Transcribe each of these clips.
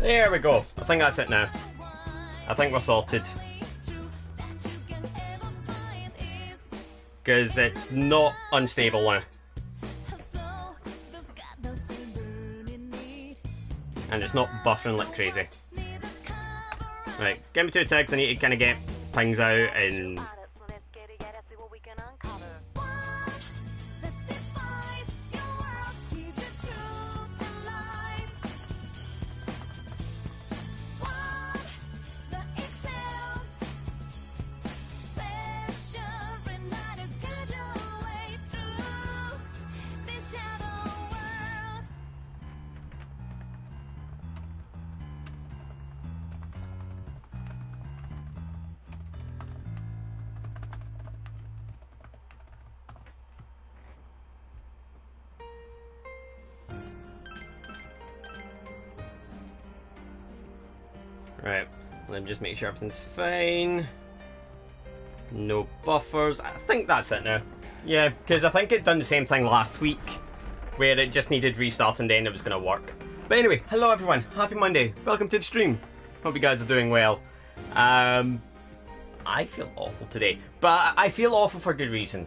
There we go. I think that's it now. I think we're sorted. Because it's not unstable now. And it's not buffering like crazy. Right, give me 2 ticks. I need to kind of get things out and... Right, let me just make sure everything's fine. No buffers. I think that's it now. Yeah, because I think it done the same thing last week, where it just needed restart and then it was going to work. But anyway, hello everyone. Happy Monday. Welcome to the stream. Hope you guys are doing well. I feel awful today, but I feel awful for good reason.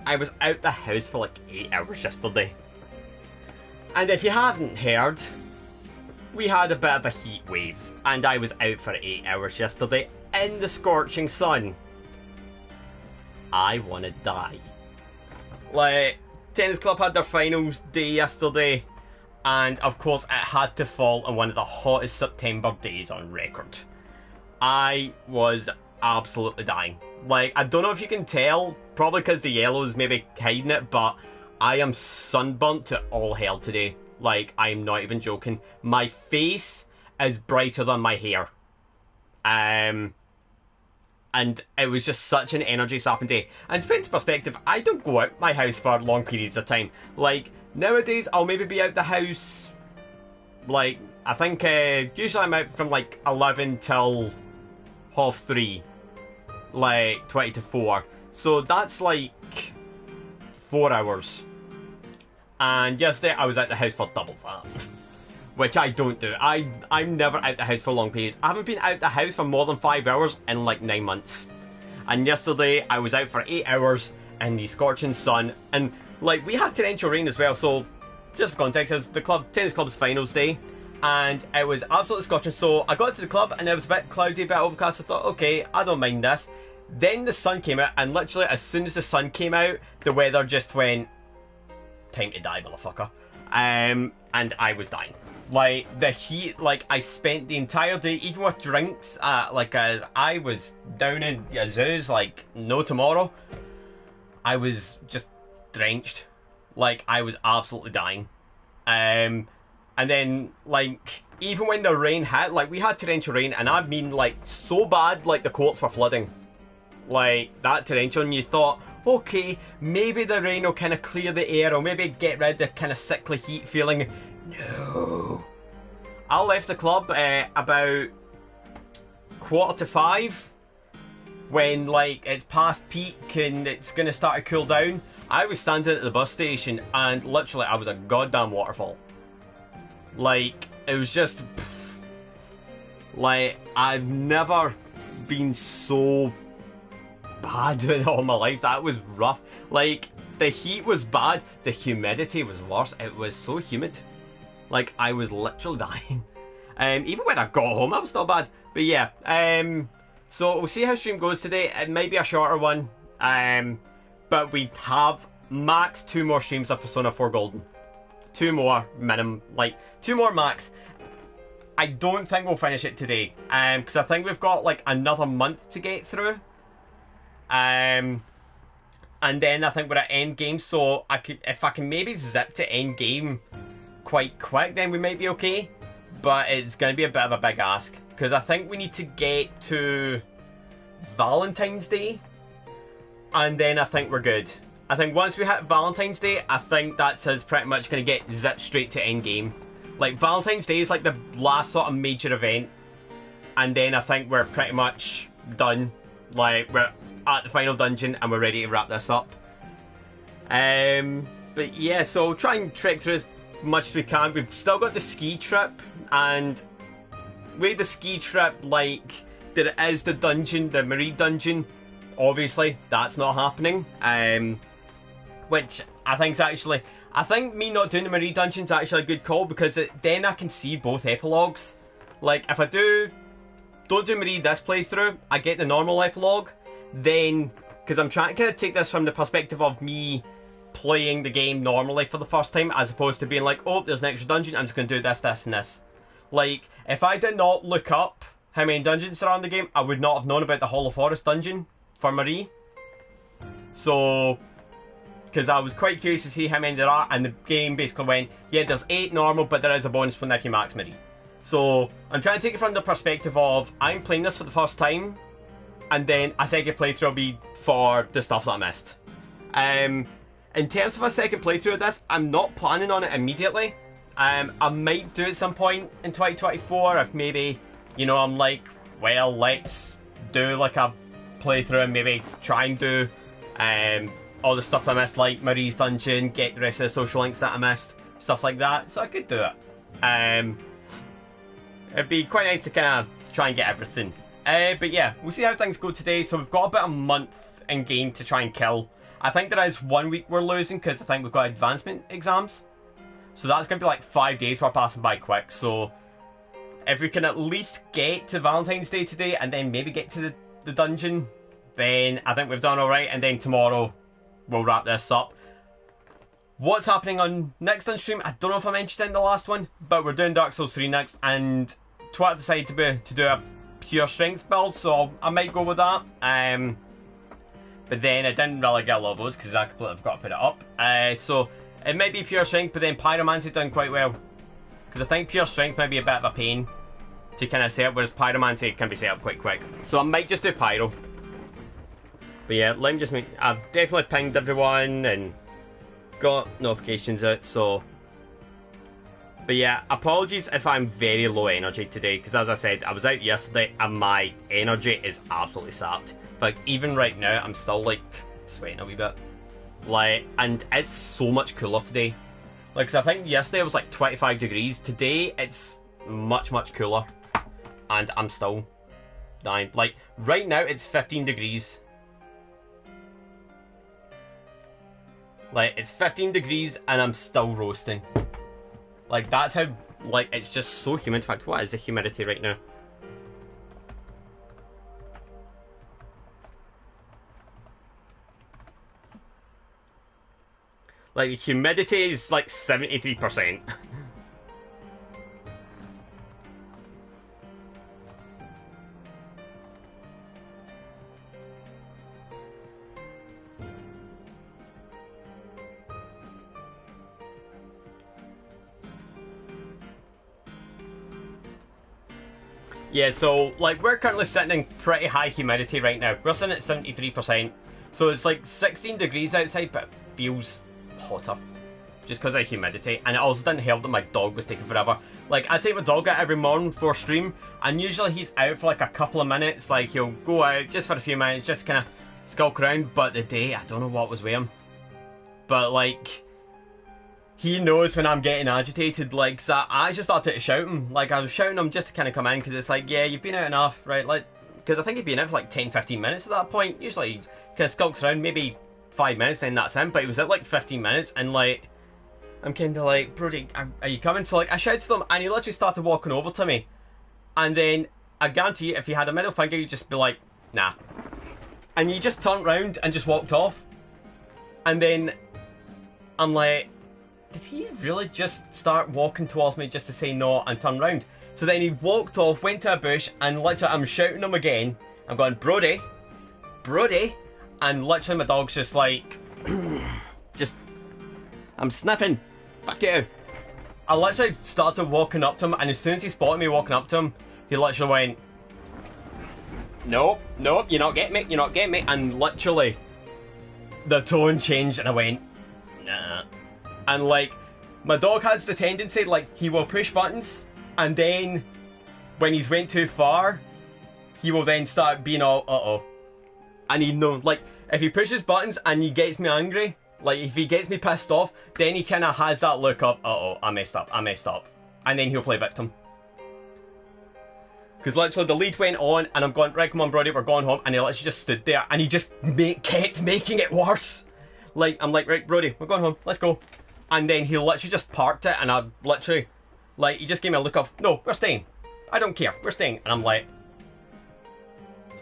I was out the house for like 8 hours yesterday. And if you haven't heard, we had a bit of a heat wave, and I was out for 8 hours yesterday in the scorching sun. I want to die. Like, tennis club had their finals day yesterday, and of course it had to fall on one of the hottest September days on record. I was absolutely dying. Like, I don't know if you can tell, probably because the yellow is maybe hiding it, but I am sunburnt to all hell today. Like, I'm not even joking. My face is brighter than my hair. And it was just such an energy sapping day. And to put into perspective, I don't go out my house for long periods of time. Like, nowadays, I'll maybe be out the house, like, I think, usually I'm out from like 11 till 3:30. Like, 20 to 4. So that's like 4 hours. And yesterday I was at the house for double that. Which I don't do. I'm never out the house for long periods. I haven't been out the house for more than 5 hours in like 9 months. And yesterday I was out for 8 hours in the scorching sun. And like, we had torrential rain as well. So just for context, it was the tennis club's finals day. And it was absolutely scorching. So I got to the club and it was a bit cloudy, a bit overcast. I thought, okay, I don't mind this. Then the sun came out, and literally as soon as the sun came out, the weather just went, time to die, motherfucker. And I was dying. Like, the heat, like, I spent the entire day, even with drinks, I was down in Yazoo's, like, no tomorrow. I was just drenched. Like, I was absolutely dying. And then, like, even when the rain hit, like, we had torrential rain, and I mean, like, so bad, like, the courts were flooding. Like, that torrential, and you thought, okay, maybe the rain will kind of clear the air, or maybe get rid of the kind of sickly heat feeling. No. I left the club about 4:45, when, like, it's past peak and it's going to start to cool down. I was standing at the bus station, and literally I was a goddamn waterfall. Like, it was just... Like, I've never been so bad in all my life. That was rough. Like, the heat was bad, the humidity was worse. It was so humid. Like, I was literally dying. Even when I got home, I was still bad. But yeah, so we'll see how stream goes today. It might be a shorter one, but we have max 2 more streams of Persona 4 Golden. 2 more minimum, like 2 more max. I don't think we'll finish it today, because I think we've got like another month to get through. And then I think we're at end game, so if I can maybe zip to end game quite quick, then we might be okay. But it's going to be a bit of a big ask, because I think we need to get to Valentine's Day, and then I think we're good. I think once we hit Valentine's Day, I think that's us pretty much going to get zipped straight to end game. Like, Valentine's Day is like the last sort of major event, and then I think we're pretty much done. Like, we're at the final dungeon and we're ready to wrap this up. But yeah, so try and trek through as much as we can. We've still got the ski trip, and with the ski trip, like, there is the dungeon, the Marie dungeon, obviously, that's not happening, which I think's actually, I think me not doing the Marie dungeon's actually a good call, because then I can see both epilogues. Like, if I don't do Marie this playthrough, I get the normal epilogue, then, because I'm trying to kind of take this from the perspective of me playing the game normally for the first time, as opposed to being like, oh, there's an extra dungeon, I'm just going to do this, this, and this. Like, if I did not look up how many dungeons there are in the game, I would not have known about the Hollow Forest dungeon for Marie. So, because I was quite curious to see how many there are, and the game basically went, yeah, there's 8 normal, but there is a bonus one if you max Marie. So, I'm trying to take it from the perspective of, I'm playing this for the first time, and then a second playthrough will be for the stuff that I missed. In terms of a second playthrough of this, I'm not planning on it immediately. I might do it at some point in 2024 if maybe, you know, I'm like, well, let's do like a playthrough and maybe try and do all the stuff I missed, like Marie's dungeon, get the rest of the social links that I missed, stuff like that. So I could do it. It'd be quite nice to kind of try and get everything. But yeah, we'll see how things go today. So we've got about a month in game to try and kill. I think there is 1 week we're losing because I think we've got advancement exams. So that's going to be like 5 days we're passing by quick. So if we can at least get to Valentine's Day today and then maybe get to the dungeon, then I think we've done alright. And then tomorrow we'll wrap this up. What's happening on next on stream? I don't know if I mentioned it in the last one, but we're doing Dark Souls 3 next. And Twat decided to do a pure strength build, so I might go with that. But then I didn't really get a lot of those because I completely forgot to put it up. So it might be pure strength, but then pyromancy's done quite well. Because I think pure strength might be a bit of a pain to kind of set up, whereas pyromancy can be set up quite quick. So I might just do pyro. But yeah, let me just make... I've definitely pinged everyone and got notifications out, so... But yeah, apologies if I'm very low energy today, because as I said, I was out yesterday and my energy is absolutely sapped. Like, even right now, I'm still, like, sweating a wee bit. Like, and it's so much cooler today. Like, 'cause I think yesterday it was, like, 25 degrees. Today, it's much, much cooler. And I'm still dying. Like, right now, it's 15 degrees. Like, it's 15 degrees and I'm still roasting. Like, that's how, like, it's just so humid. In fact, what is the humidity right now? Like, the humidity is like 73%. Yeah, so, like, we're currently sitting in pretty high humidity right now. We're sitting at 73%. So it's like 16 degrees outside, but it feels hotter. Just because of humidity. And it also didn't help that my dog was taking forever. Like, I take my dog out every morning for stream, and usually he's out for like a couple of minutes. Like, he'll go out just for a few minutes, just kind of skulk around. But the day, I don't know what was with him. But, like... he knows when I'm getting agitated, like, so I just started to shout him. Like, I was shouting him just to kind of come in, because it's like, yeah, you've been out enough, right? Like, because I think he'd been out for like 10-15 minutes at that point. Usually he kind of skulks around, maybe 5 minutes, then that's him. But he was at like 15 minutes, and like, I'm kind of like, Brody, are you coming? So like, I shouted to him, and he literally started walking over to me. And then, I guarantee you, if he had a middle finger, you'd just be like, nah. And he just turned round and just walked off. And then, I'm like... did he really just start walking towards me just to say no and turn round? So then he walked off, went to a bush, and literally I'm shouting him again. I'm going, Brody, Brody, and literally my dog's just like, just, I'm sniffing, fuck you. I literally started walking up to him, and as soon as he spotted me walking up to him, he literally went, nope, nope, you're not getting me, you're not getting me, and literally, the tone changed, and I went, nah. And like, my dog has the tendency, like, he will push buttons, and then, when he's went too far, he will then start being all, uh-oh. And he know, like, if he pushes buttons and he gets me angry, like, if he gets me pissed off, then he kind of has that look of, uh-oh, I messed up, I messed up. And then he'll play victim. Because literally the lead went on and I'm going, right, come on Brody, we're going home. And he literally just stood there and he just kept making it worse. Like, I'm like, right Brody, we're going home, let's go. And then he literally just parked it and I literally, like, he just gave me a look of, no, we're staying. I don't care, we're staying. And I'm like,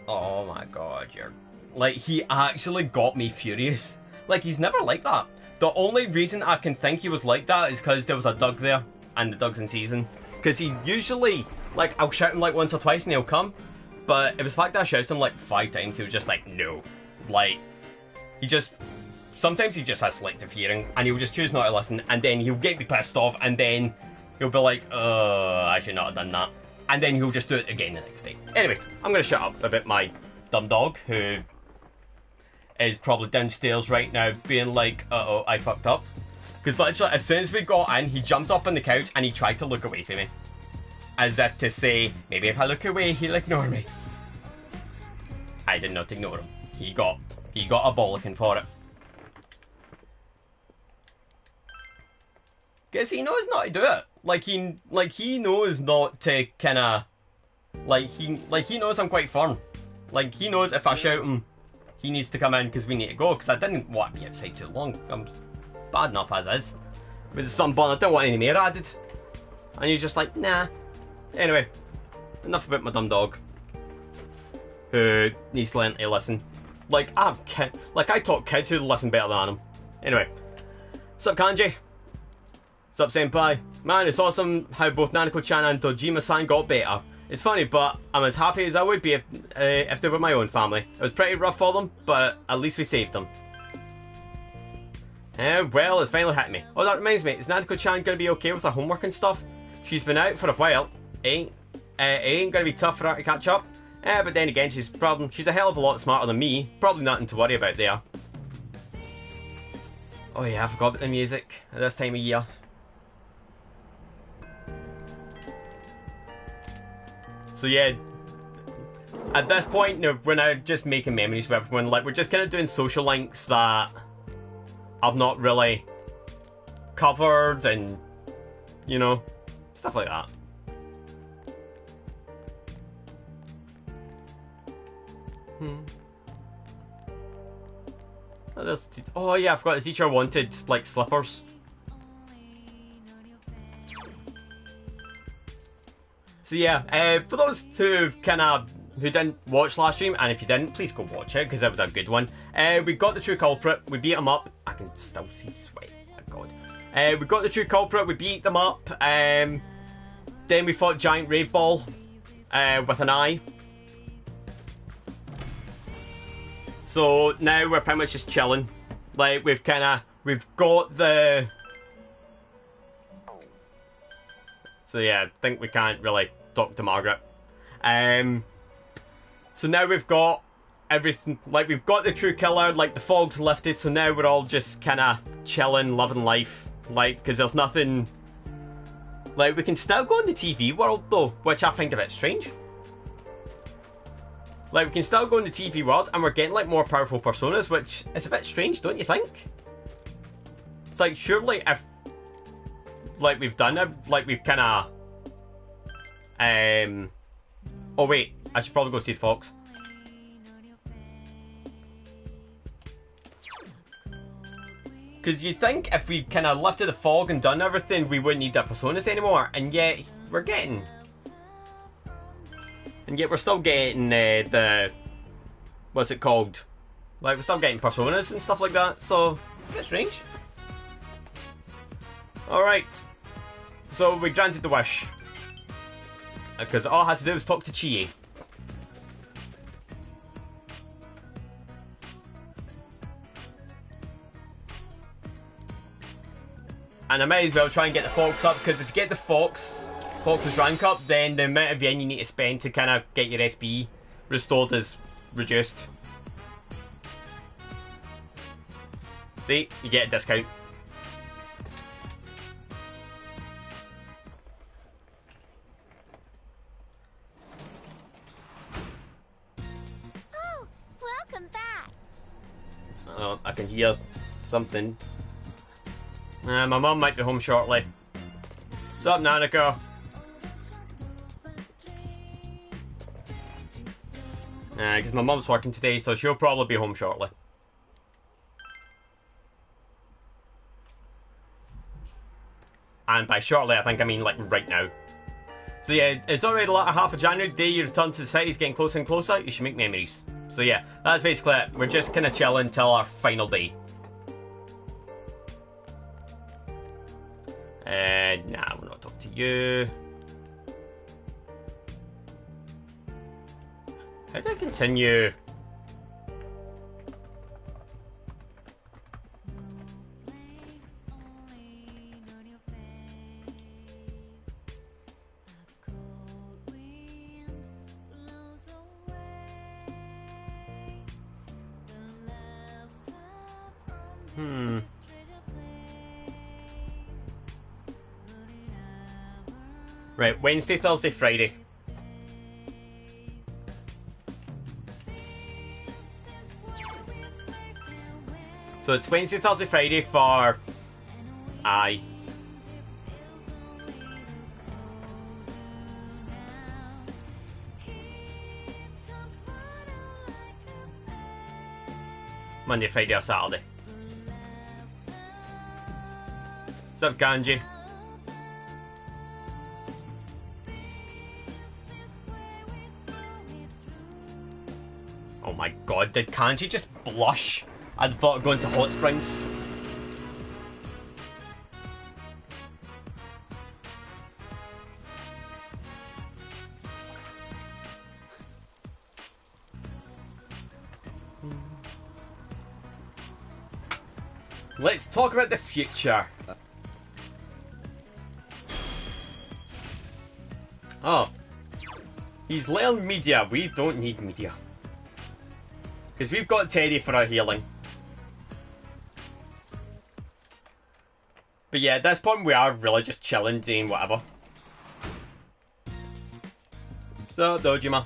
oh my god, you're... Like, he actually got me furious. Like, he's never like that. The only reason I can think he was like that is because there was a Doug there and the Doug's in season. Because he usually... Like, I'll shout him like once or twice and he'll come. But if it's the fact that I shout him like 5 times, he was just like, no. Like, he just... Sometimes he just has selective hearing and he'll just choose not to listen and then he'll get me pissed off and then he'll be like, I should not have done that. And then he'll just do it again the next day. Anyway, I'm going to shut up about my dumb dog who is probably downstairs right now being like, uh-oh, I fucked up. Because literally, as soon as we got in, he jumped up on the couch and he tried to look away from me. As if to say, maybe if I look away, he'll ignore me. I did not ignore him. He got a bollocking for it. Guess he knows not to do it. He knows not to kinda... he knows I'm quite firm. Like, he knows if I shout him, he needs to come in because we need to go. Because I didn't want to be outside too long. I'm bad enough as is. With the sunburn, I don't want any more added. And he's just like, nah. Anyway, enough about my dumb dog. Who needs to learn to listen. Like, I taught kids who listen better than him. Anyway. Sup, Kanji? Sup, Senpai? Man, it's awesome how both Nanako-chan and Dojima-san got better. It's funny, but I'm as happy as I would be if they were my own family. It was pretty rough for them, but at least we saved them. Well, it's finally hit me. Oh, that reminds me, is Nanako-chan going to be okay with her homework and stuff? She's been out for a while. It ain't going to be tough for her to catch up. But then again, she's a hell of a lot smarter than me. Probably nothing to worry about there. Oh yeah, I forgot about the music at this time of year. So yeah, at this point, we're now just making memories with everyone. Like, we're just kind of doing social links that I've not really covered and, you know, stuff like that. Oh yeah, I forgot the teacher wanted, like, slippers. So yeah, for those who didn't watch last stream, and if you didn't, please go watch it, because it was a good one. We got the true culprit, we beat him up. I can still see sweat, my god. We got the true culprit, we beat them up. Then we fought Giant Rave Ball with an eye. So now we're pretty much just chilling. Like, we've got the... So yeah, I think we can't really talk to Margaret. So now we've got everything, like, we've got the true killer, like, the fog's lifted, so now we're all just kinda chilling, loving life. Like, because there's nothing... Like, we can still go in the TV world though, which I think a bit strange. Like, we can still go in the TV world, and we're getting, like, more powerful personas, which is a bit strange, don't you think? It's like, surely if, like, we've done it, like, we've kinda... Oh wait, I should probably go see the fox. Because you'd think if we kinda lifted the fog and done everything, we wouldn't need our personas anymore, and yet, we're getting... And yet we're still getting the... What's it called? Like, we're still getting personas and stuff like that, so... It's a bit strange. Alright. So, we granted the wish. Because all I had to do was talk to Chie. And I might as well try and get the fox up, because if you get the fox's rank up, then the amount of yen you need to spend to kind of get your SPE restored is reduced. See, you get a discount. Oh, welcome back. Oh, I can hear something. My mum might be home shortly. What's up, Nanako? Because my mum's working today, so she'll probably be home shortly. And by shortly, I think I mean like right now. So yeah, it's already the latter half of January. The day you return to the city is getting closer and closer. You should make memories. So yeah, that's basically it. We're just kind of chilling till our final day. Nah, we'll not talk to you. How do I continue? Right, Wednesday, Thursday, Friday. So it's Wednesday, Thursday, Friday for I. Monday, Friday or Saturday. What's up, Ganji? Oh my god, did Kanji just blush? I'd thought of going to hot springs. Let's talk about the future. Oh. He's learned media. We don't need media. Because we've got Teddy for our healing. But yeah, at this point we are really just chilling, doing whatever. So, Dojima.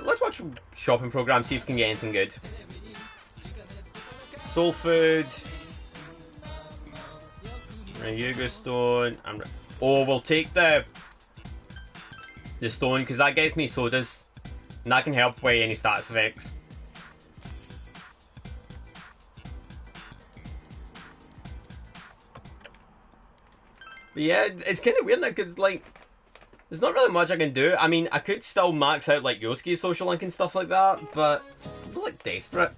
Let's watch a shopping program, see if we can get anything good. Soul food. Yuga stone. Oh, we'll take the stone because that gets me sodas, and that can help with any status effects. But yeah, it's kind of weird now because like there's not really much I can do. I mean, I could still max out like Yosuke's social link and stuff like that, but I'm like desperate.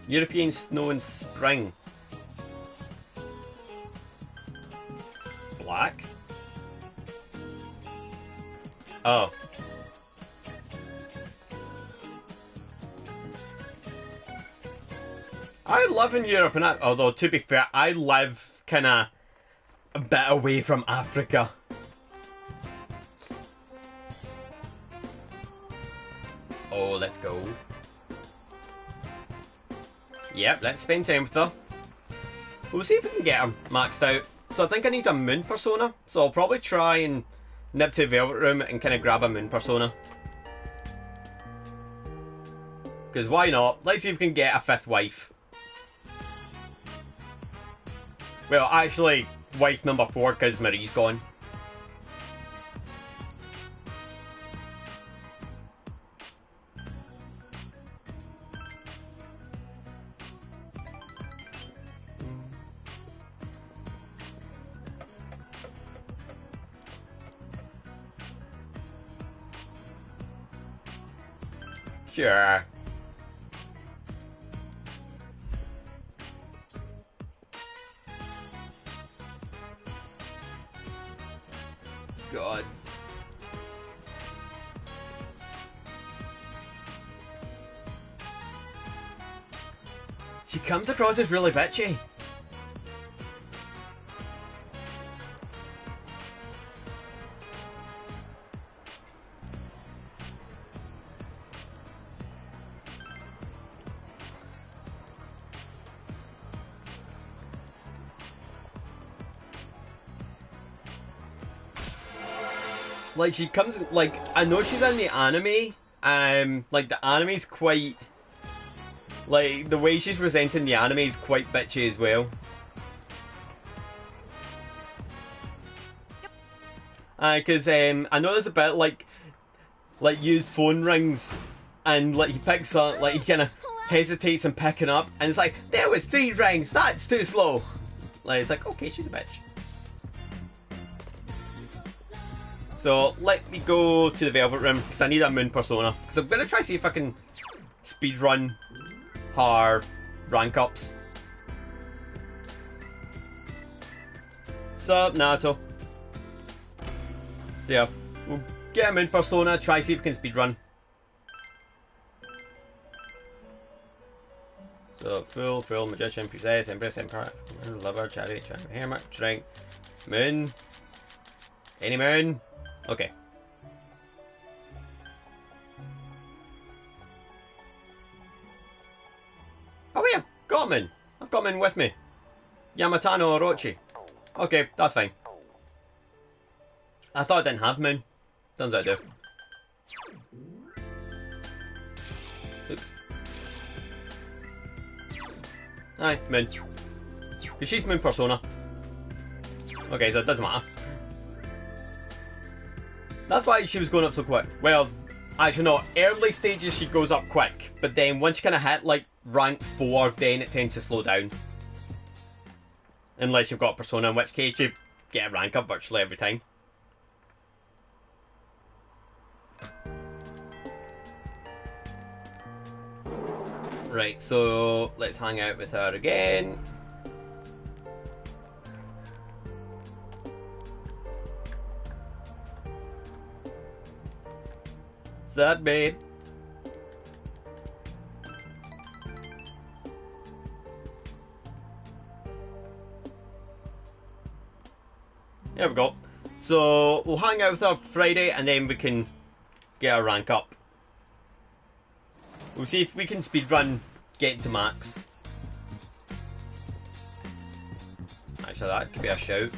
European snow and spring. Black? Oh. I live in Europe, and although to be fair, I live kinda a bit away from Africa. Oh, let's go. Yep, let's spend time with her. We'll see if we can get her maxed out. So I think I need a moon persona. So I'll probably try and nip to the Velvet Room and kind of grab a moon persona. Because why not? Let's see if we can get a fifth wife. Well, actually, wife number 4 because Marie's gone. Sure. God. She comes across as really bitchy. Like, she comes, like, I know she's in the anime, like, the anime's quite, like, the way she's presenting the anime is quite bitchy as well. Because, I know there's a bit, like, use phone rings, and, like, he picks up, like, he kind of hesitates in picking up, and it's like, there was 3 rings, that's too slow. Like, it's like, okay, she's a bitch. So, let me go to the Velvet Room, because I need a moon persona. Because I'm going to try to see if I can speedrun her rank ups. Sup, Naruto? So yeah, we'll get a moon persona, try to see if we can speedrun. So, Fool, Magician, Possess, Empress, Empire, Lover, Chariot, Hermit, Drink, Moon. Any moon? Okay. Oh yeah, got him in. I've got him in with me. Yamatano Orochi. Okay, that's fine. I thought I didn't have moon. Turns out I do. Oops. Aye, moon. Because she's moon persona. Okay, so it doesn't matter. That's why she was going up so quick. Well, actually no, early stages she goes up quick, but then once you kind of hit like rank 4, then it tends to slow down. Unless you've got a persona, in which case you get a rank up virtually every time. Right, so let's hang out with her again. What's up, babe? There we go. So we'll hang out with her Friday and then we can get our rank up. We'll see if we can speedrun getting to max. Actually, that could be a shout.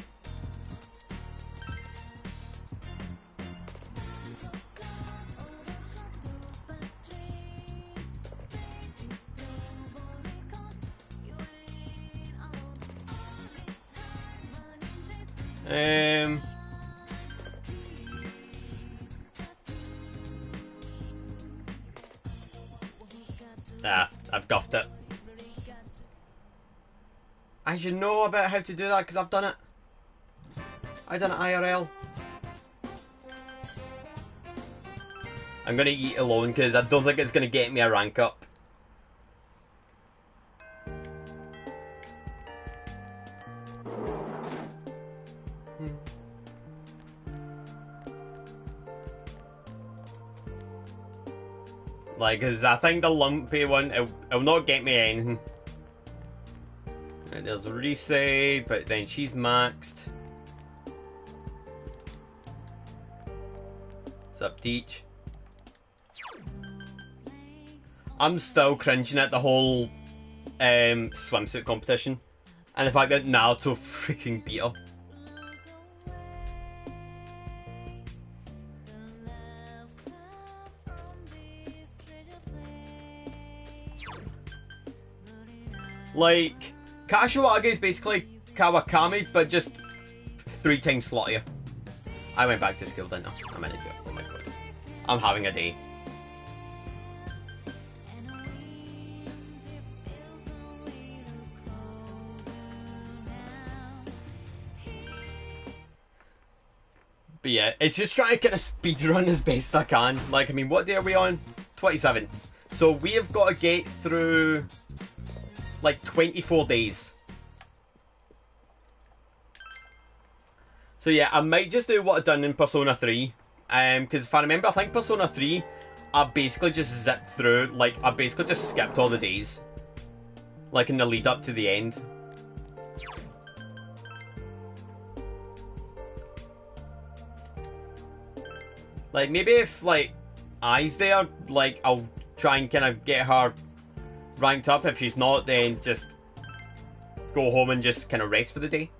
I've guffed it. I should know about how to do that because I've done it. I've done it IRL. I'm gonna eat alone because I don't think it's gonna get me a rank up. Like, cause I think the lumpy one, it'll not get me anything. Right, there's a resave, but then she's maxed. What's up, Teach? I'm still cringing at the whole swimsuit competition. And the fact that Naruto freaking beat her. Like, Kashiwagi is basically Kawakami, but just 3 times slottier. I went back to school, didn't I? I'm an idiot. Oh my god. I'm having a day. But yeah, it's just trying to kind of speedrun as best I can. Like, I mean, what day are we on? 27th. So we have got to get through like 24 days. So yeah, I might just do what I've done in Persona 3. Because if I remember, I think Persona 3, I basically just zipped through, like, I basically just skipped all the days. Like in the lead up to the end. Like, maybe if, like, Ai's there, like, I'll try and kind of get her ranked up. If she's not, then just go home and just kind of rest for the day.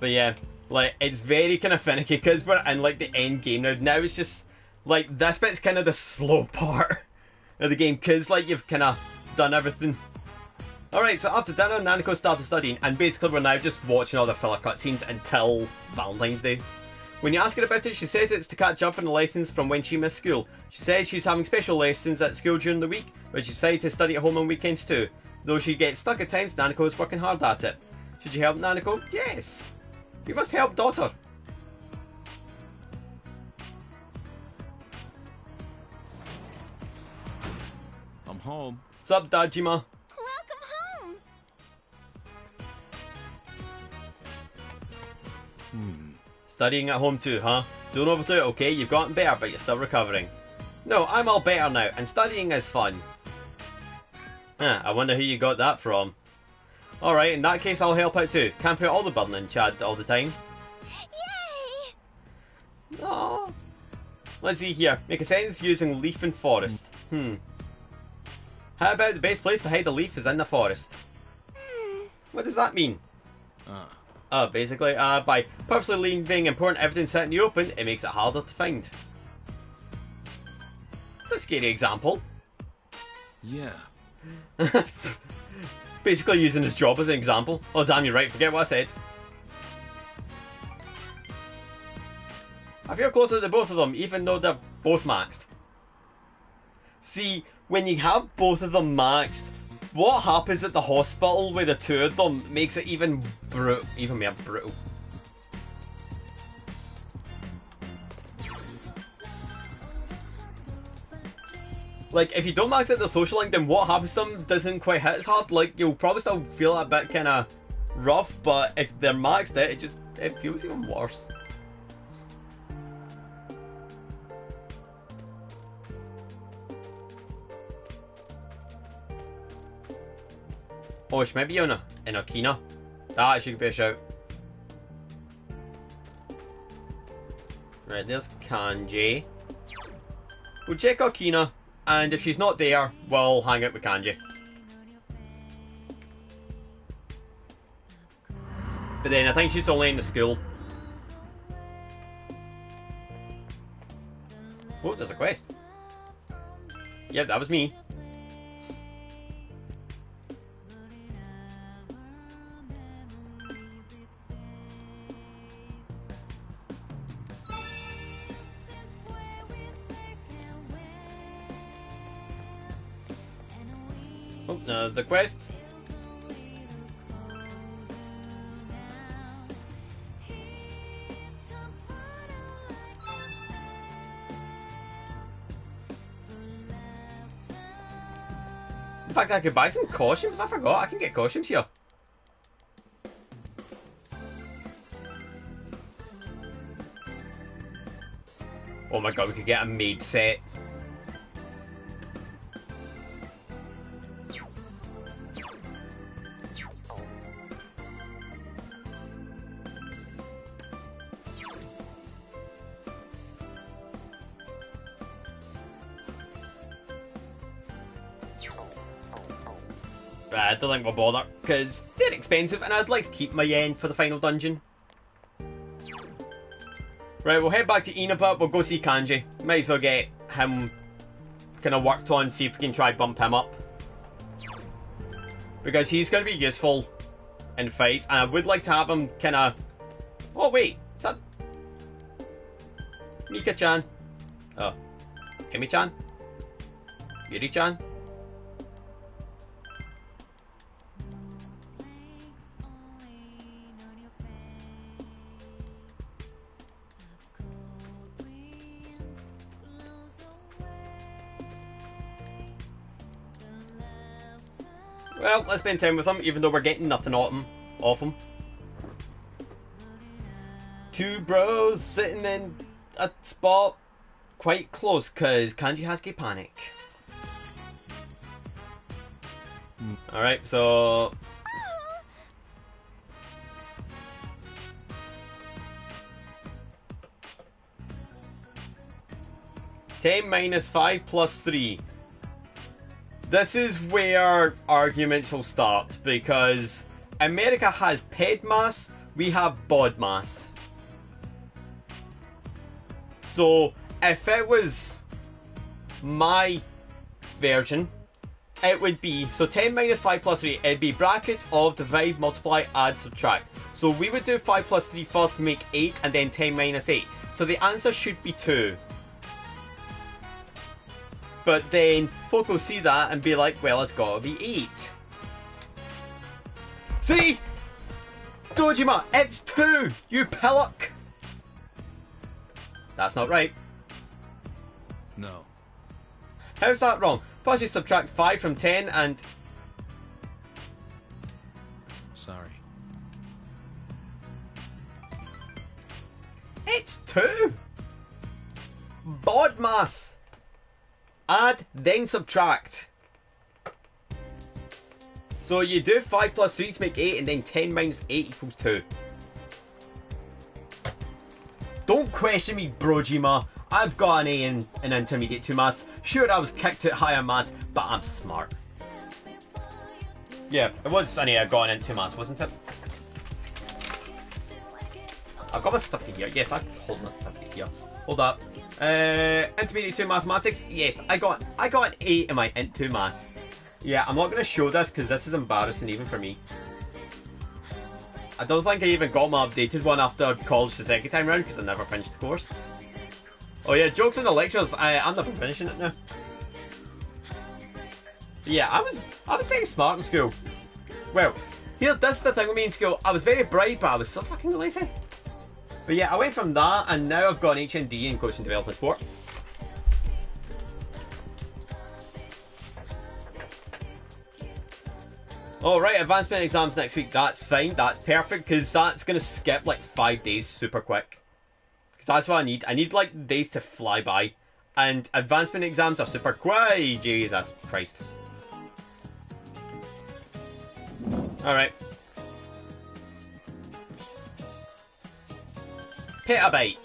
But yeah, like, it's very kind of finicky because we're in, like, the end game now. Now it's just, like, this bit's kind of the slow part of the game because, like, you've kind of done everything. Alright, so after dinner, Nanako started studying, and basically we're now just watching all the filler cutscenes until Valentine's Day. When you ask her about it, she says it's to catch up on the lessons from when she missed school. She says she's having special lessons at school during the week, but she decided to study at home on weekends too. Though she gets stuck at times, Nanako is working hard at it. Should you help Nanako? Yes! You must help daughter. I'm home. Sup, Dajima? Welcome home! Studying at home too, huh? Don't overdo it, okay? You've gotten better, but you're still recovering. No, I'm all better now, and studying is fun. Huh, I wonder who you got that from. Alright, in that case I'll help out too. Can't put all the burden in Chad all the time. Yay! Aww. Let's see here. Make a sentence using leaf and forest. How about the best place to hide a leaf is in the forest? What does that mean? Basically, by purposely leaving important evidence out in the open, it makes it harder to find. It's a scary example. Yeah. Basically using his job as an example. Oh damn, you're right, forget what I said. I feel closer to both of them, even though they're both maxed. See, when you have both of them maxed, what happens at the hospital with the two of them makes it even more brutal. Like, if you don't max out the social link, then what happens to them doesn't quite hit as hard. Like, you'll probably still feel a bit kind of rough, but if they're maxed out, it feels even worse. Oh, she might be in Okina. That should be a shout. Right, there's Kanji. We'll check Okina, and if she's not there, we'll hang out with Kanji. But then I think she's only in the school. Oh, there's a quest. Yep, that was me. Oh, the quest. In fact, I could buy some costumes. I forgot. I can get costumes here. Oh my god, we could get a maid set. I don't think we'll bother, because they're expensive and I'd like to keep my yen for the final dungeon. Right, we'll head back to Inaba, we'll go see Kanji. Might as well get him kind of worked on, see if we can try bump him up. Because he's going to be useful in fights, and I would like to have him kind of... Oh wait, is that... Mika-chan? Oh. Emi-chan? Yuri-chan? Well, let's spend time with him, even though we're getting nothing off him. Two bros sitting in a spot quite close, because Kanji has get panic. Alright, so... (10 minus 5 plus 3). This is where arguments will start, because America has ped mass, we have bod mass. So if it was my version, it would be, so 10 minus 5 plus 3, it'd be brackets of divide, multiply, add, subtract. So we would do 5 plus 3 first to make 8, and then 10 minus 8. So the answer should be 2. But then folk will see that and be like, well, it's gotta be 8. See? Dojima, it's 2, you pillock! That's not right. No. How's that wrong? Plus you subtract 5 from 10 and... Sorry. It's 2! Bod mass! Add, then subtract. So you do 5 plus 3 to make 8, and then 10 minus 8 equals 2. Don't question me, Brojima. I've got an A in intermediate 2 maths. Sure, I was kicked at higher maths, but I'm smart. Yeah, it was an A I got in 2 maths, wasn't it? I've got my stuff here. Yes, I hold my stuff here. Hold up. Intermediate 2 mathematics. Yes, I got an A in my int 2 maths. Yeah, I'm not going to show this because this is embarrassing even for me. I don't think I even got my updated one after college the second time round because I never finished the course. Oh yeah, jokes on the lectures. I'm never finishing it now. But yeah, I was very smart in school. Well, here, this is the thing with me in school. I was very bright, but I was so fucking lazy. But yeah, I went from that, and now I've got an HND in coaching, development, sport. Alright, advancement exams next week. That's fine. That's perfect, because that's going to skip like 5 days super quick. Because that's what I need. I need like days to fly by. And advancement exams are super quick. Jesus Christ. Alright. Petabyte.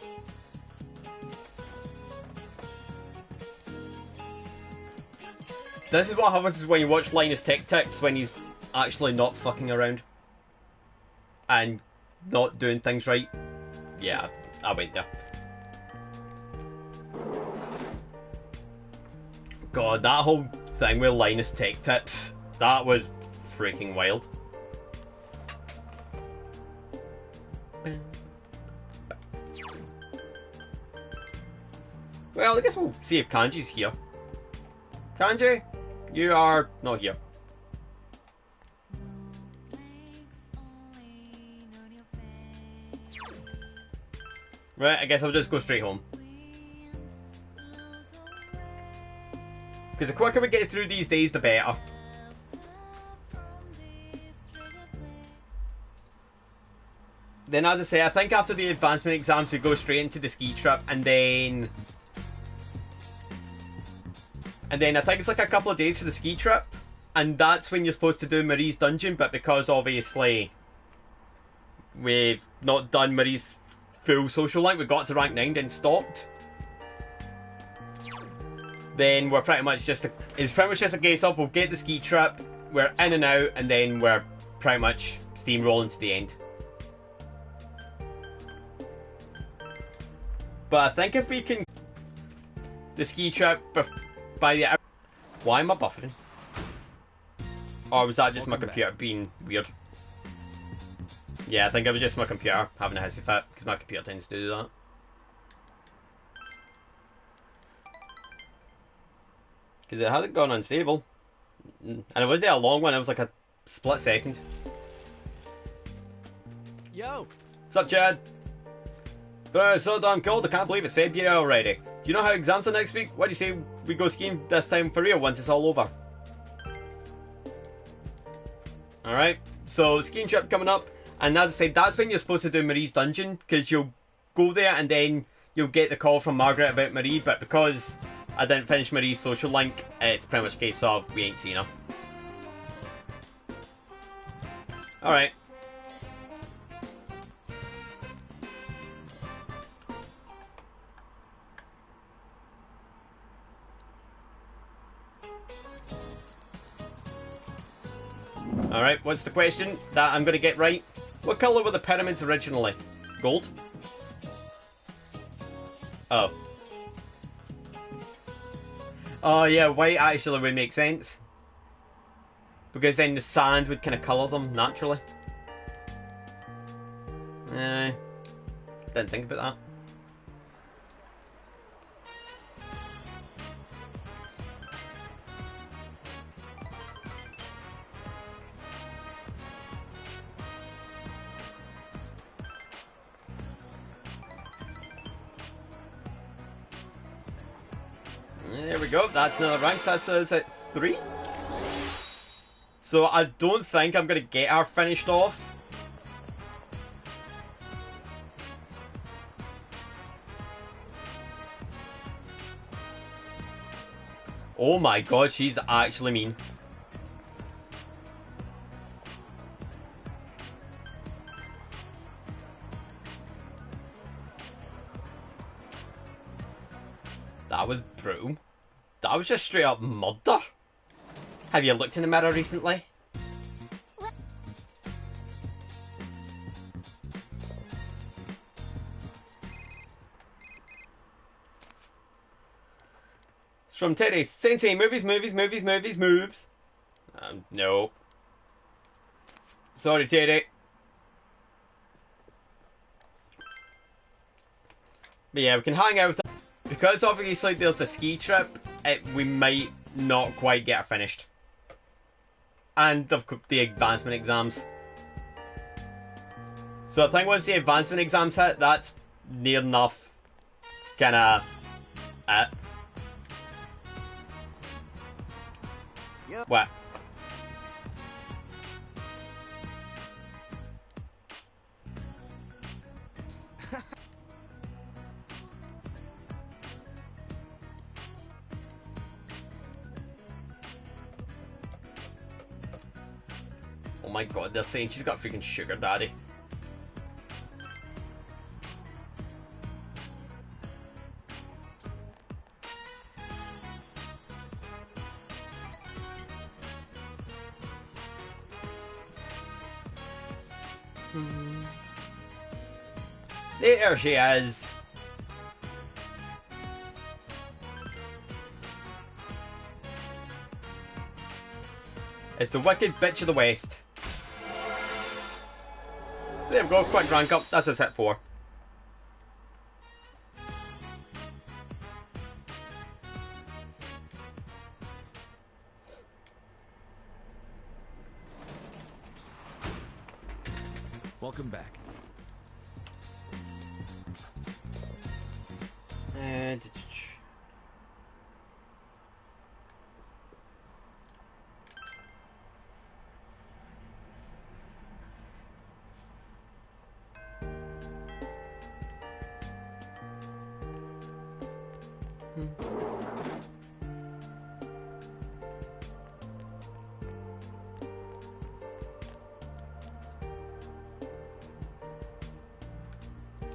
This is what happens when you watch Linus Tech Tips when he's actually not fucking around. And not doing things right. Yeah, I went there. God, that whole thing with Linus Tech Tips, that was freaking wild. Well, I guess we'll see if Kanji's here. Kanji, you are not here. Right, I guess I'll just go straight home. Because the quicker we get through these days, the better. Then, as I say, I think after the advancement exams, we go straight into the ski trip, and then I think it's like a couple of days for the ski trip, and that's when you're supposed to do Marie's dungeon, but because obviously we've not done Marie's full social link, we got to rank 9 then stopped. Then we're pretty much just it's pretty much just a case of we'll get the ski trip, we're in and out, and then we're pretty much steamrolling to the end. But I think if we can the ski trip by the... Why am I buffering? Or was that just my computer being weird? Yeah, I think it was just my computer having a hissy fit, because my computer tends to do that. Because it hasn't gone unstable. And it wasn't a long one, it was like a split second. Yo! What's up, Chad? Bro, it's so damn cold, I can't believe it's February already. Do you know how exams are next week? What do you say we go skiing this time for real once it's all over? Alright, so skiing trip coming up. And as I said, that's when you're supposed to do Marie's dungeon. Because you'll go there and then you'll get the call from Margaret about Marie. But because I didn't finish Marie's social link, it's pretty much a case of we ain't seen her. Alright. Alright, what's the question that I'm going to get right? What colour were the pyramids originally? Gold? Oh. Oh yeah, white actually would make sense. Because then the sand would kind of colour them naturally. Didn't think about that. There we go, that's another rank. That's is it 3? So I don't think I'm going to get her finished off. Oh my god, she's actually mean. That was brutal. That was just straight up murder. Have you looked in the mirror recently? It's from Teddy. Sensei, movies. No. Sorry, Teddy. But yeah, we can hang out with them. Because obviously there's a ski trip, we might not quite get it finished. And the advancement exams. So I think once the advancement exams hit, that's near enough kinda it. Yep. What? Oh my god, they're saying she's got a freaking sugar daddy. There she is. It's the wicked bitch of the West. There we go, quick rank up. That's a set 4. Welcome back.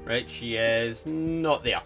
Right, she is not there.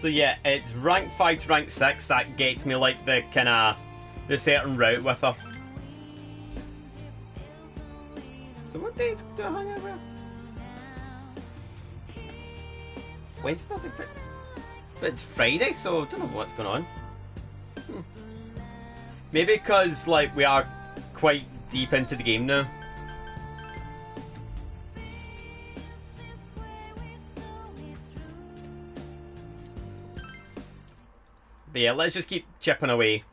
So yeah, it's rank 5 to rank 6 that gets me like the kinda the certain route with her. So what days do I hang out with? Wednesday, but it's Friday, so I don't know what's going on. Maybe because like we are quite deep into the game now. But yeah, let's just keep chipping away.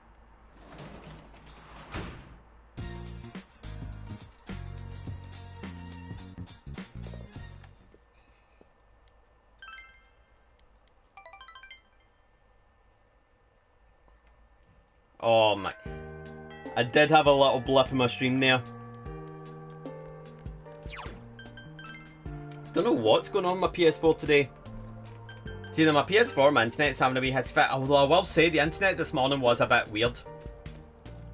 Oh my. I did have a little blip in my stream there. Don't know what's going on with my PS4 today. It's either my PS4 my internet's having a wee hissy fit, although I will say the internet this morning was a bit weird.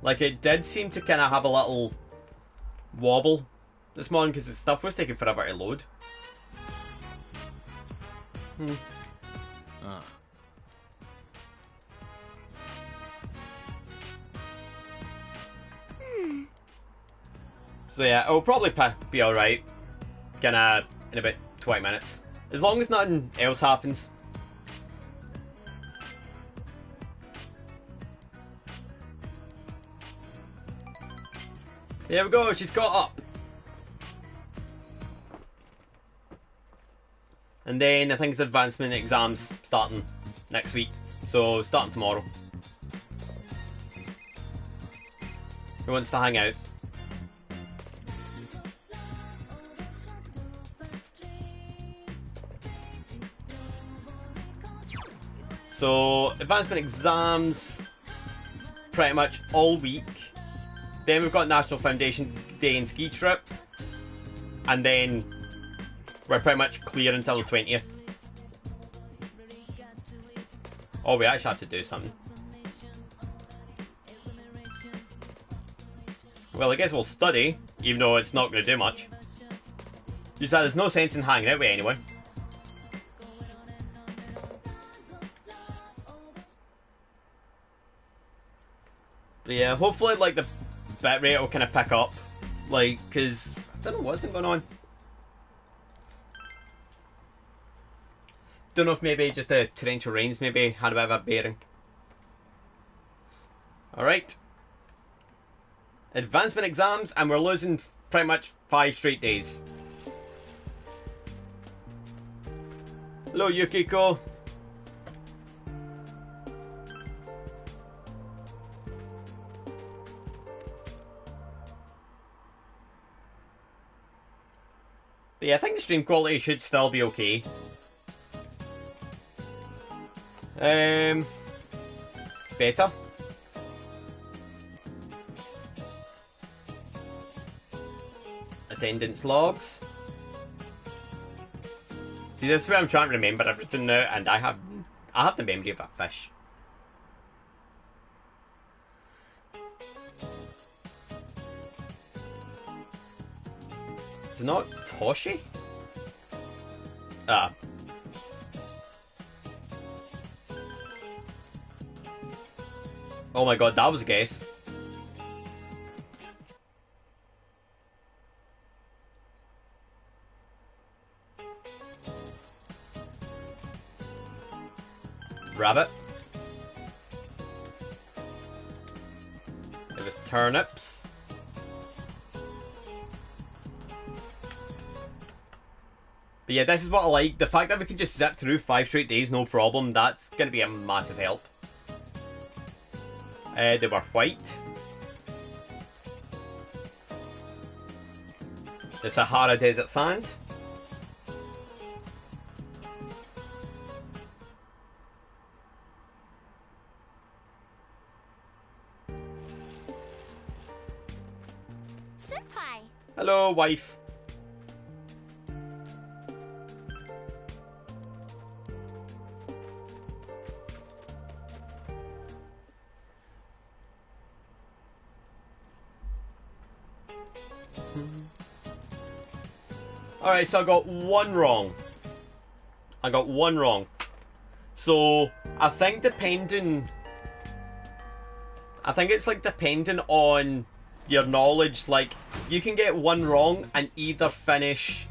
Like, it did seem to kind of have a little wobble this morning because the stuff was taking forever to load. So yeah, it'll probably be alright. Kinda in about 20 minutes. As long as nothing else happens. There we go, she's got up. And then I think it's advancement exams starting next week. So starting tomorrow. Who wants to hang out? So advancement exams pretty much all week. Then we've got National Foundation Day and ski trip. And then we're pretty much clear until the 20th. Oh, we actually have to do something. Well, I guess we'll study, even though it's not going to do much. Just that there's no sense in hanging out with anyone. But yeah, hopefully, like, the bitrate will kind of pick up. Like, because I don't know what's been going on. Don't know if maybe just the torrential rains maybe had a bit of a bearing. Alright. Advancement exams, and we're losing pretty much 5 straight days. Hello, Yukiko. But yeah, I think the stream quality should still be okay. Better. Attendance logs. See, this is where I'm trying to remember everything now, and I have the memory of a fish. Is it not Toshi? Ah. Oh my god, that was a guess. Rabbit. It was turnips. But yeah, this is what I like. The fact that we can just zip through 5 straight days, no problem, that's going to be a massive help. They were white. The Sahara Desert Sand. Senpai. Hello, wife. Alright, so I got one wrong. I got one wrong. So, I think it's like depending on your knowledge. Like, you can get one wrong and either finish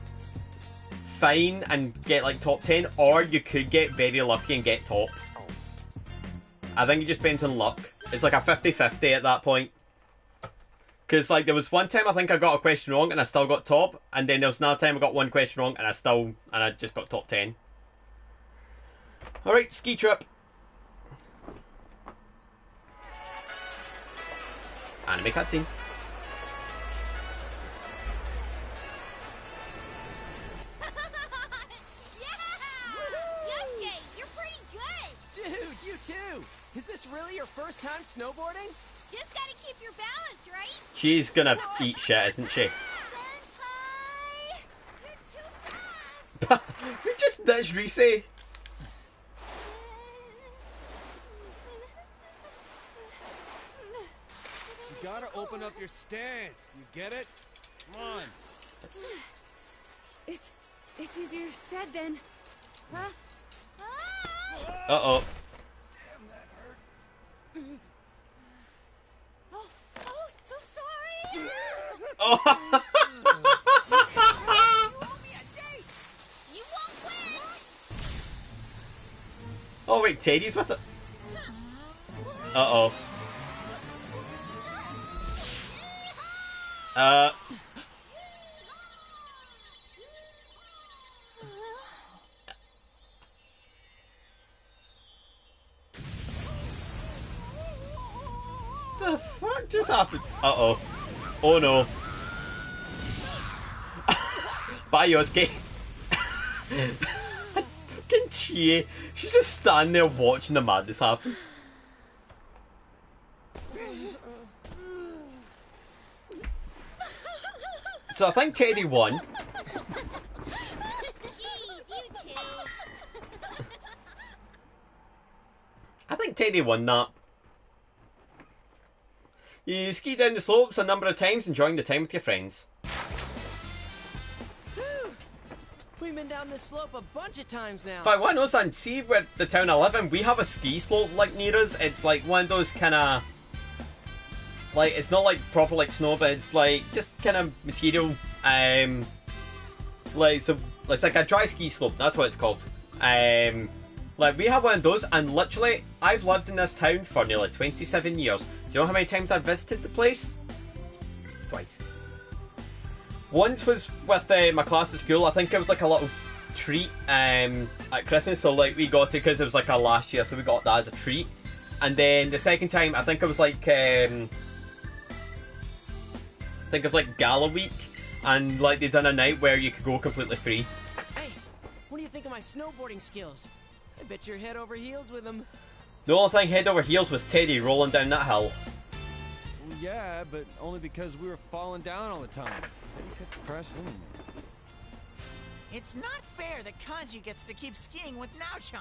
fine and get like top 10, or you could get very lucky and get top. I think it just depends on luck. It's like a 50-50 at that point. Because, like, there was one time I think I got a question wrong and I still got top. And then there was another time I got one question wrong and I just got top 10. Alright, ski trip. Anime cutscene. Yosuke, you're pretty good. Dude, you too. Is this really your first time snowboarding? just gotta keep your balance, right? She's gonna eat shit, isn't she? Senpai! You're too fast! We just ditched Reese. You gotta open up your stance. Do you get it? Come on. It's easier said than... Huh? Uh-oh. Damn, that hurt. Oh, so sorry! Oh. You owe me a date! You won't win! Oh wait, Teddy's with it. Uh-oh. The fuck just happened? Uh-oh. Oh no. Bye, Yosuke. Fucking Chie. She's just standing there watching the madness happen. So I think Teddy won. Jeez, you two. I think Teddy won that. You ski down the slopes a number of times, enjoying the time with your friends. We've been down this slope a bunch of times now. But what I know, son, see where the town I live in, we have a ski slope like near us. It's like one of those kind of, like, it's not like proper like snow, but it's like just kind of material. Like, so it's like a dry ski slope. That's what it's called. Like, we have one of those, and literally, I've lived in this town for nearly 27 years. Do you know how many times I've visited the place? Twice. Once was with my class at school. I think it was like a little treat at Christmas. So like we got it because it was like our last year, so we got that as a treat. And then the second time, I think it was like Gala Week, and like they done a night where you could go completely free. Hey, what do you think of my snowboarding skills? I bet you're head over heels with them. The only thing head over heels was Teddy rolling down that hill. Well, yeah, but only because we were falling down all the time. Maybe kept crashing. It's not fair that Kanji gets to keep skiing with Nao-chan.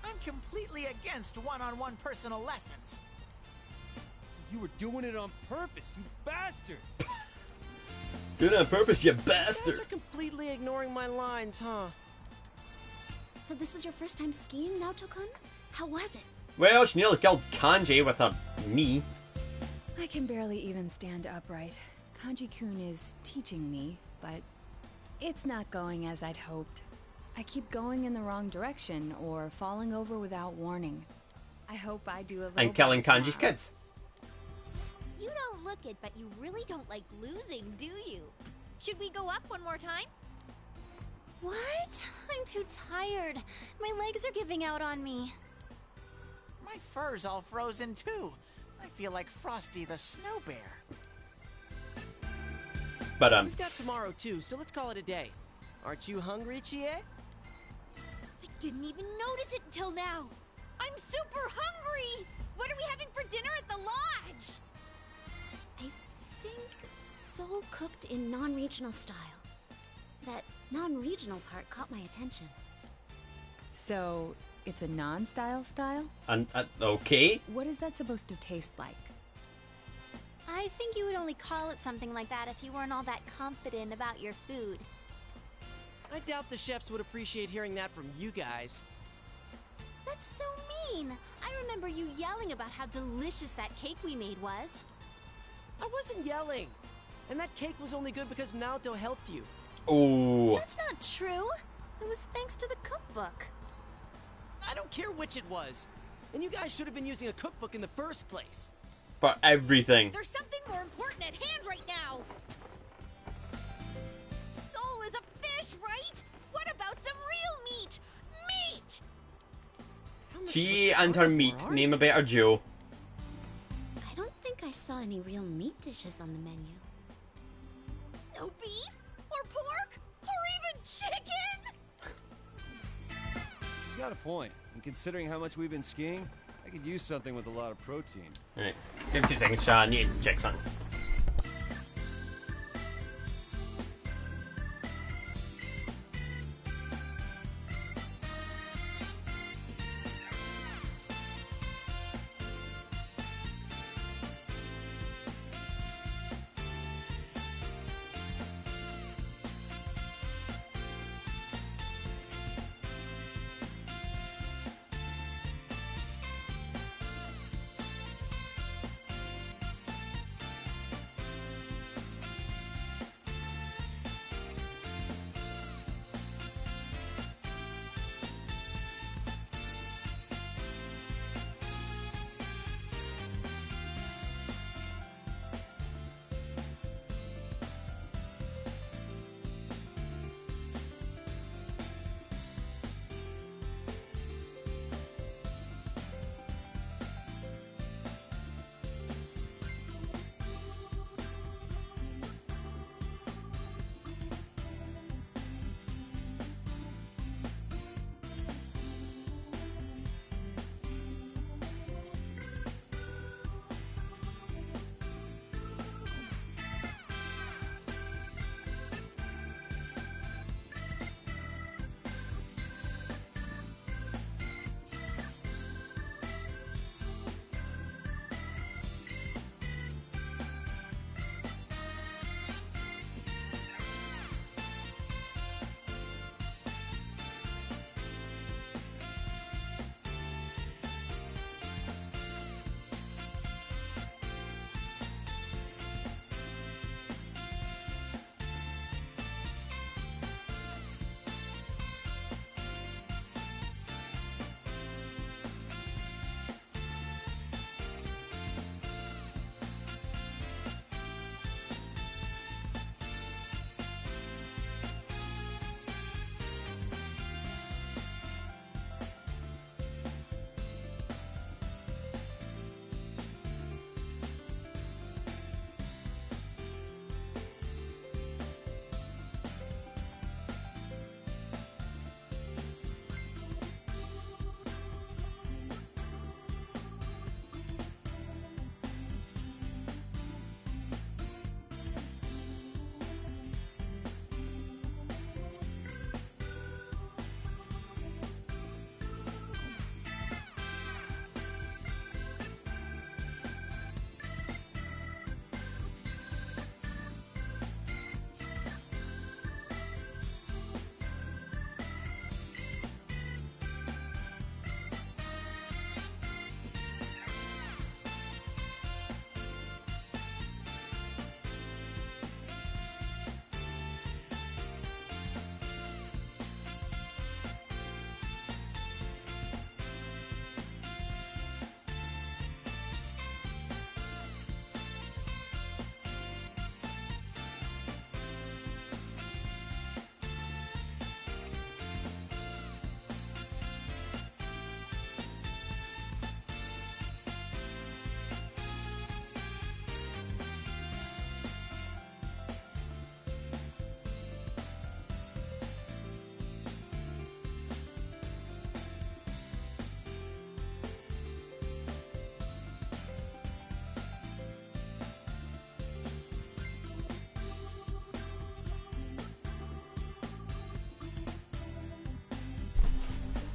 I'm completely against one-on-one personal lessons. You were doing it on purpose, you bastard! Doing it on purpose, you You guys bastard! are completely ignoring my lines, huh? So this was your first time skiing, Naoto-kun? How was it? Well, she nearly killed Kanji with her knee. I can barely even stand upright. Kanji-kun is teaching me, but it's not going as I'd hoped. I keep going in the wrong direction or falling over without warning. I hope I do a little And killing better Kanji's job. kids. You don't look it, but you really don't like losing, do you? Should we go up one more time? What? I'm too tired. My legs are giving out on me. My fur's all frozen too. I feel like Frosty the Snow Bear. But We've got tomorrow too, so let's call it a day. Aren't you hungry, Chie? I didn't even notice it until now. I'm super hungry! What are we having for dinner at the lodge? I think soul cooked in non-regional style. That non-regional part caught my attention. So, it's a non-style style? and okay. What is that supposed to taste like? I think you would only call it something like that if you weren't all that confident about your food. I doubt the chefs would appreciate hearing that from you guys. That's so mean. I remember you yelling about how delicious that cake we made was. I wasn't yelling. And that cake was only good because Naoto helped you. Oh. That's not true. It was thanks to the cookbook. I don't care which it was. And you guys should have been using a cookbook in the first place. For everything. There's something more important at hand right now. Soul is a fish, right? What about some real meat? Meat! How much She of a and her carnivore meat. are Name you? a better Joe. I don't think I saw any real meat dishes on the menu. No beef? Or pork? Or even chicken? She's got a point. And considering how much we've been skiing, I could use something with a lot of protein. Alright, give me 2 seconds, chat. I need to check something.